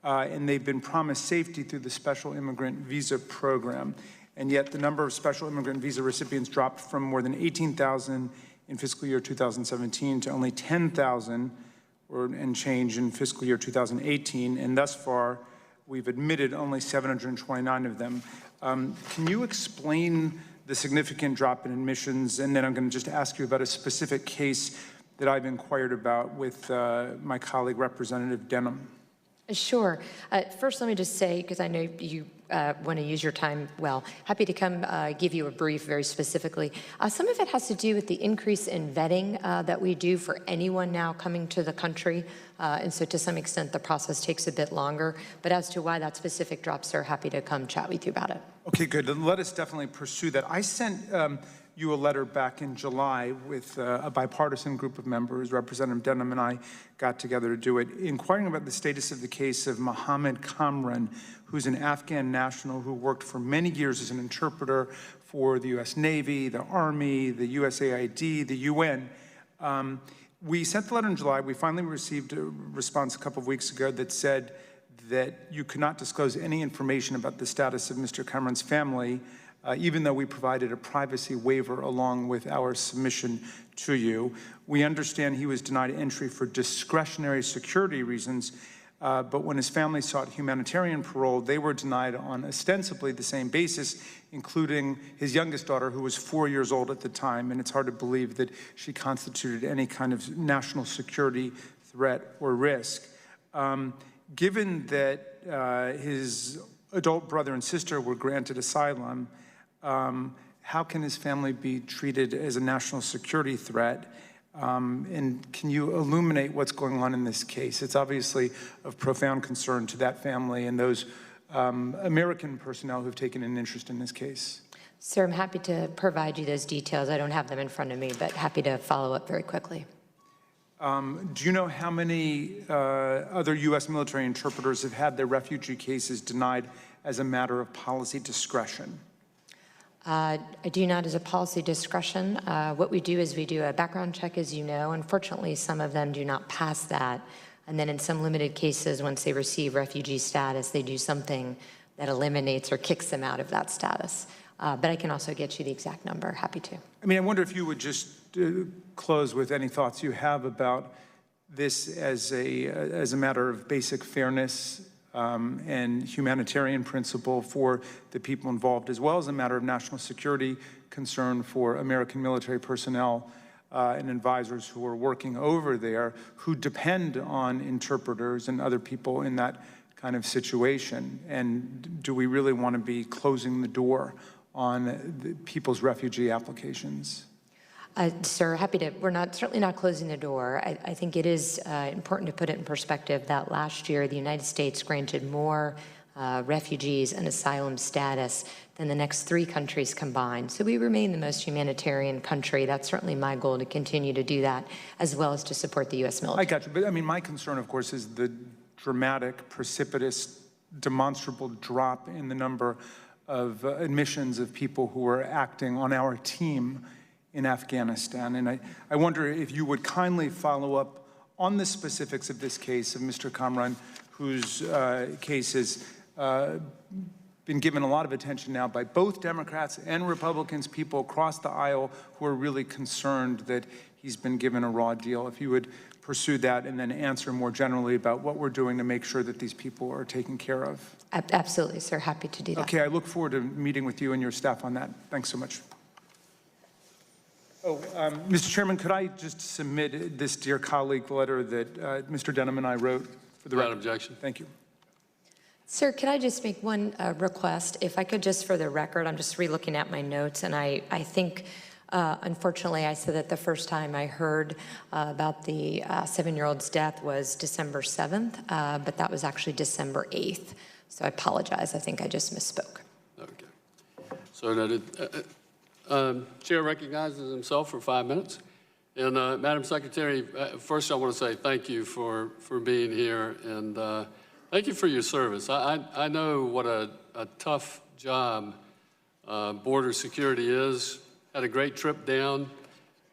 and they've been promised safety through the Special Immigrant Visa Program. And yet the number of special immigrant visa recipients dropped from more than 18,000 in fiscal year 2017 to only 10,000 and change in fiscal year 2018. And thus far, we've admitted only 729 of them. Can you explain the significant drop in admissions? And then I'm going to just ask you about a specific case that I've inquired about with my colleague, Representative Denham. Sure. First, let me just say, because I know you want to use your time well, happy to come give you a brief very specifically. Some of it has to do with the increase in vetting that we do for anyone now coming to the country. And so to some extent, the process takes a bit longer. But as to why that specific drops, sir, happy to come chat with you about it. Okay, good. Let us definitely pursue that. I sent you a letter back in July with a bipartisan group of members. Representative Denham and I got together to do it, inquiring about the status of the case of Mohammed Kamran, who's an Afghan national who worked for many years as an interpreter for the U.S. Navy, the Army, the USAID, the UN. We sent the letter in July. We finally received a response a couple of weeks ago that said that you could not disclose any information about the status of Mr. Cameron's family, even though we provided a privacy waiver along with our submission to you. We understand he was denied entry for discretionary security reasons, but when his family sought humanitarian parole, they were denied on ostensibly the same basis, including his youngest daughter, who was 4 years old at the time, and it's hard to believe that she constituted any kind of national security threat or risk. Given that his adult brother and sister were granted asylum, how can his family be treated as a national security threat? And can you illuminate what's going on in this case? It's obviously of profound concern to that family and those American personnel who've taken an interest in this case. Sir, I'm happy to provide you those details. I don't have them in front of me, but happy to follow up very quickly. Do you know how many other U.S. military interpreters have had their refugee cases denied as a matter of policy discretion? I do not as a policy discretion. What we do is we do a background check, as you know. Unfortunately, some of them do not pass that. And then in some limited cases, once they receive refugee status, they do something that eliminates or kicks them out of that status. But I can also get you the exact number. Happy to. I mean, I wonder if you would just close with any thoughts you have about this as a matter of basic fairness and humanitarian principle for the people involved, as well as a matter of national security concern for American military personnel and advisors who are working over there, who depend on interpreters and other people in that kind of situation. And do we really want to be closing the door on the people's refugee applications? Sir, happy to. We're certainly not closing the door. I think it is important to put it in perspective that last year the United States granted more refugees and asylum status than the next 3 countries combined. So we remain the most humanitarian country. That's certainly my goal, to continue to do that, as well as to support the U.S. military. I got you. But I mean, my concern, of course, is the dramatic, precipitous, demonstrable drop in the number of admissions of people who are acting on our team in Afghanistan. And I wonder if you would kindly follow up on the specifics of this case of Mr. Kamran, whose case has been given a lot of attention now by both Democrats and Republicans, people across the aisle who are really concerned that he's been given a raw deal. If you would pursue that and then answer more generally about what we're doing to make sure that these people are taken care of. Absolutely, sir. Happy to do that. Okay, I look forward to meeting with you and your staff on that. Thanks so much. Oh, Mr. Chairman, could I just submit this dear colleague letter that Mr. Denham and I wrote for the record? Without objection. Thank you. Sir, could I just make one request? If I could, just for the record, I'm just re-looking at my notes, and I think, unfortunately, I said that the first time I heard about the 7-year-old's death was December 7th, but that was actually December 8th. So I apologize. I think I just misspoke. Okay. So noted. Chair recognizes himself for 5 minutes. And Madam Secretary, first I want to say thank you for being here, and thank you for your service. I know what a tough job border security is. Had a great trip down,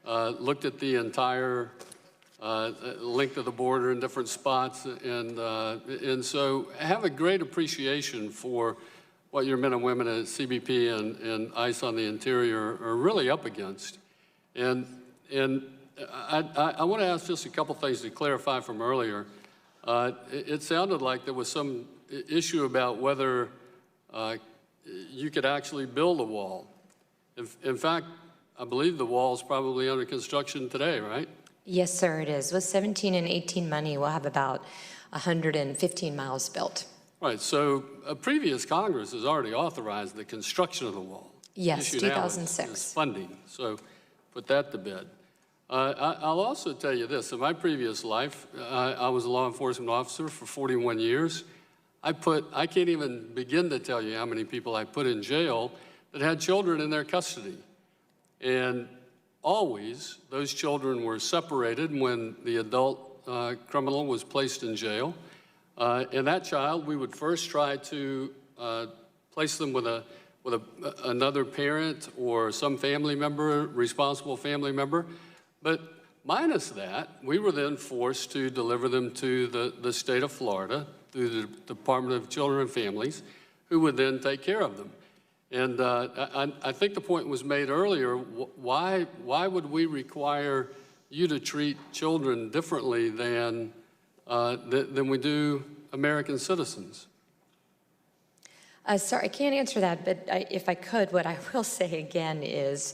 looked at the entire length of the border in different spots, and so I have a great appreciation for what your men and women at CBP and ICE on the interior are really up against. And I want to ask just a couple things to clarify from earlier. It sounded like there was some issue about whether you could actually build a wall. In fact, I believe the wall is probably under construction today, right? Yes, sir, it is. With 17 and 18 money, we'll have about 115 miles built. Right, so a previous Congress has already authorized the construction of the wall. Yes, 2006. Is funding, so put that to bed. I'll also tell you this, in my previous life, I was a law enforcement officer for 41 years. I can't even begin to tell you how many people I put in jail that had children in their custody. And always, those children were separated when the adult criminal was placed in jail. And that child, we would first try to place them with another parent or some family member, responsible family member. But minus that, we were then forced to deliver them to the state of Florida through the Department of Children and Families, who would then take care of them. And I think the point was made earlier, why would we require you to treat children differently than we do American citizens? Sorry, I can't answer that, but if I could, what I will say again is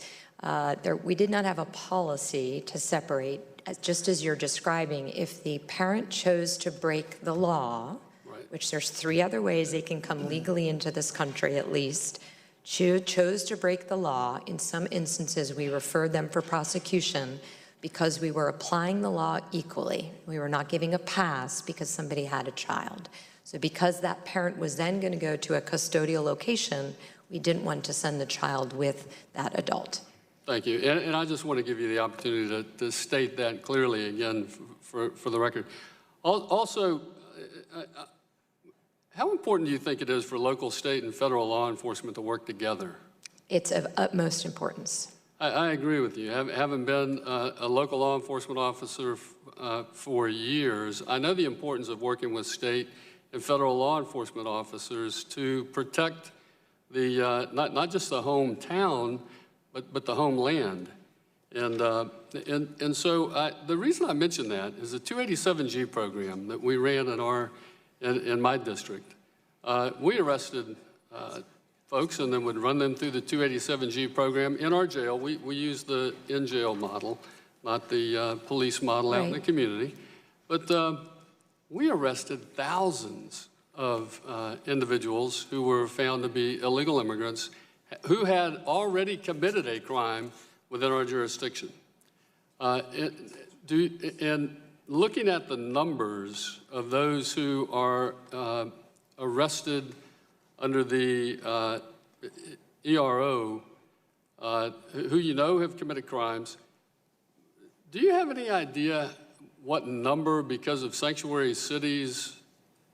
we did not have a policy to separate, just as you're describing. If the parent chose to break the law, right, which there's 3 other ways they can come legally into this country at least, chose to break the law, in some instances we referred them for prosecution because we were applying the law equally. We were not giving a pass because somebody had a child. So because that parent was then going to go to a custodial location, we didn't want to send the child with that adult. Thank you. And I just want to give you the opportunity to state that clearly again for the record. Also, how important do you think it is for local, state, and federal law enforcement to work together? It's of utmost importance. I agree with you. Having been a local law enforcement officer for years, I know the importance of working with state and federal law enforcement officers to protect the not just the hometown, but the homeland. And so the reason I mention that is the 287G program that we ran in my district. We arrested folks and then would run them through the 287G program in our jail. We use the in-jail model, not the police model out in the community. But we arrested thousands of individuals who were found to be illegal immigrants who had already committed a crime within our jurisdiction. And looking at the numbers of those who are arrested under the ERO, who you know have committed crimes, do you have any idea what number, because of sanctuary cities,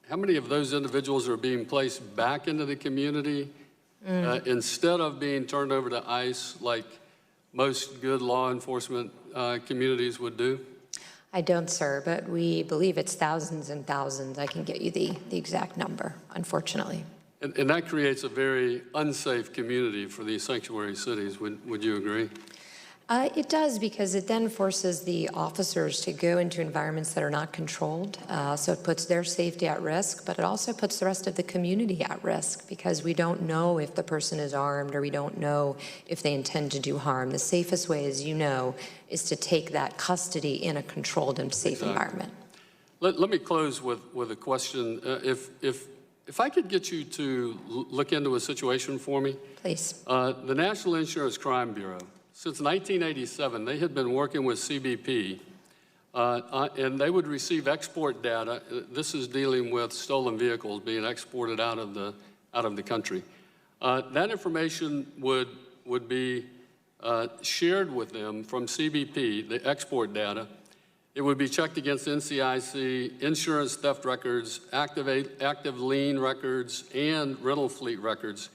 how many of those individuals are being placed back into the community instead of being turned over to ICE like most good law enforcement communities would do? I don't, sir, but we believe it's thousands and thousands. I can get you the exact number, unfortunately. And that creates a very unsafe community for these sanctuary cities. Would you agree? It does, because it then forces the officers to go into environments that are not controlled. So it puts their safety at risk, but it also puts the rest of the community at risk because we don't know if the person is armed or we don't know if they intend to do harm. The safest way, as you know, is to take that custody in a controlled and safe environment. Let me close with a question. If I could get you to look into a situation for me. Please. The National Insurance Crime Bureau, since 1987, they had been working with CBP, and they would receive export data. This is dealing with stolen vehicles being exported out of the country. That information would be shared with them from CBP, the export data. It would be checked against NCIC, insurance theft records, active lien records, and rental fleet records.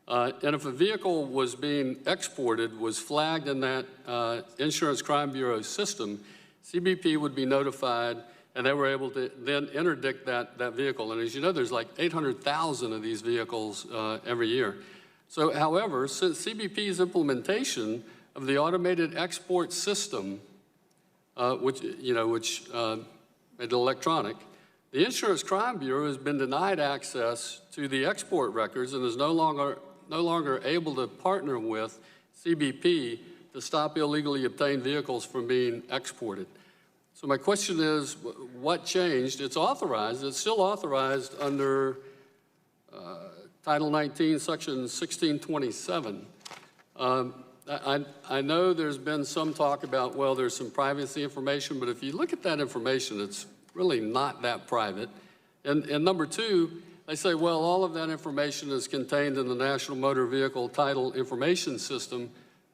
And if a vehicle was being exported, was flagged in that Insurance Crime Bureau system, CBP would be notified, and they were able to then interdict that vehicle. And as you know, there's like 800,000 of these vehicles every year. So, however, since CBP's implementation of the automated export system, which made it electronic, the Insurance Crime Bureau has been denied access to the export records and is no longer able to partner with CBP to stop illegally obtained vehicles from being exported. So my question is, what changed? It's authorized. It's still authorized under Title 19, Section 1627. I know there's been some talk about, well, there's some privacy information, but if you look at that information, it's really not that private. And number two, they say, well, all of that information is contained in the National Motor Vehicle Title Information System,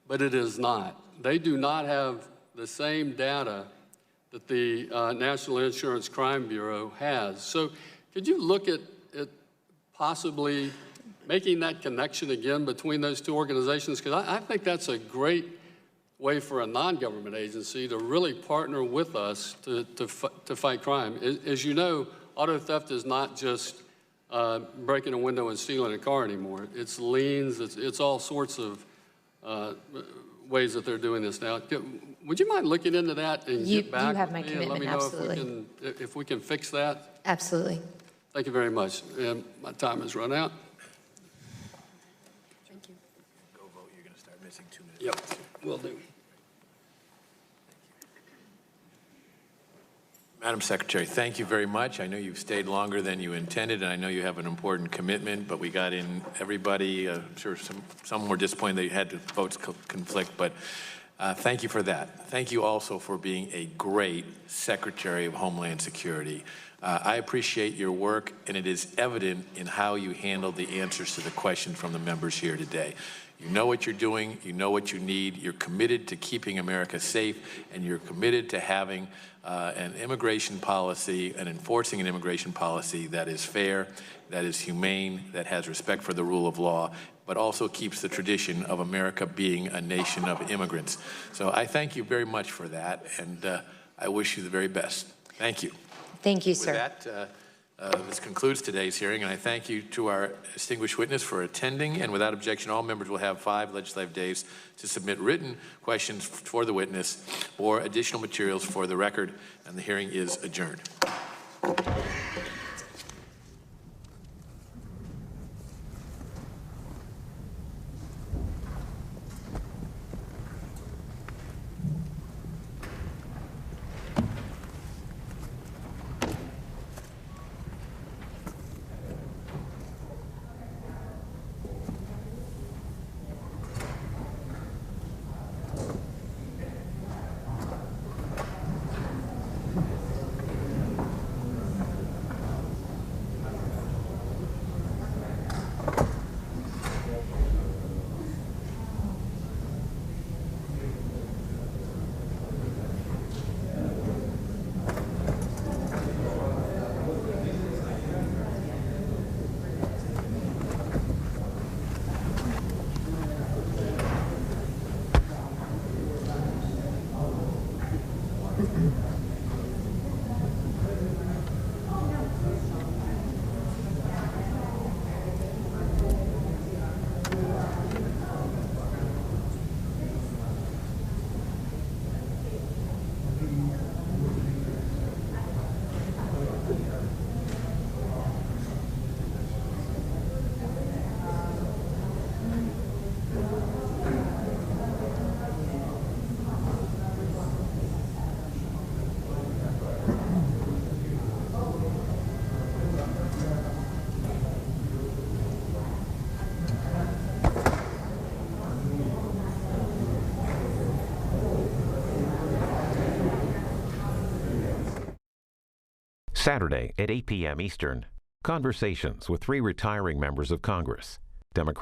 but it is not. They do not have the same data that the National Insurance Crime Bureau has. So could you look at possibly making that connection again between those two organizations? Because I think that's a great way for a non-government agency to really partner with us to fight crime. As you know, auto theft is not just breaking a window and stealing a car anymore. It's liens, it's all sorts of ways that they're doing this now. Would you mind looking into that and get back You have my with me and let commitment, me know absolutely. if we can fix that? Absolutely. Thank you very much. And my time has run out. Thank you. Go vote, you're going to start missing 2 minutes. Yep, will do. Madam Secretary, thank you very much. I know you've stayed longer than you intended, and I know you have an important commitment, but we got in everybody. I'm sure some were disappointed that you had to votes conflict, but thank you for that. Thank you also for being a great Secretary of Homeland Security. I appreciate your work, and it is evident in how you handled the answers to the questions from the members here today. You know what you're doing, you know what you need, you're committed to keeping America safe, and you're committed to having an immigration policy and enforcing an immigration policy that is fair, that is humane, that has respect for the rule of law, but also keeps the tradition of America being a nation of immigrants. So I thank you very much for that, and I wish you the very best. Thank you. Thank you, sir. With that, this concludes today's hearing, and I thank you to our distinguished witness for attending, and without objection, all members will have 5 legislative days to submit written questions for the witness or additional materials for the record, and the hearing is adjourned. Saturday at 8 p.m. Eastern, conversations with 3 retiring members of Congress, Democratic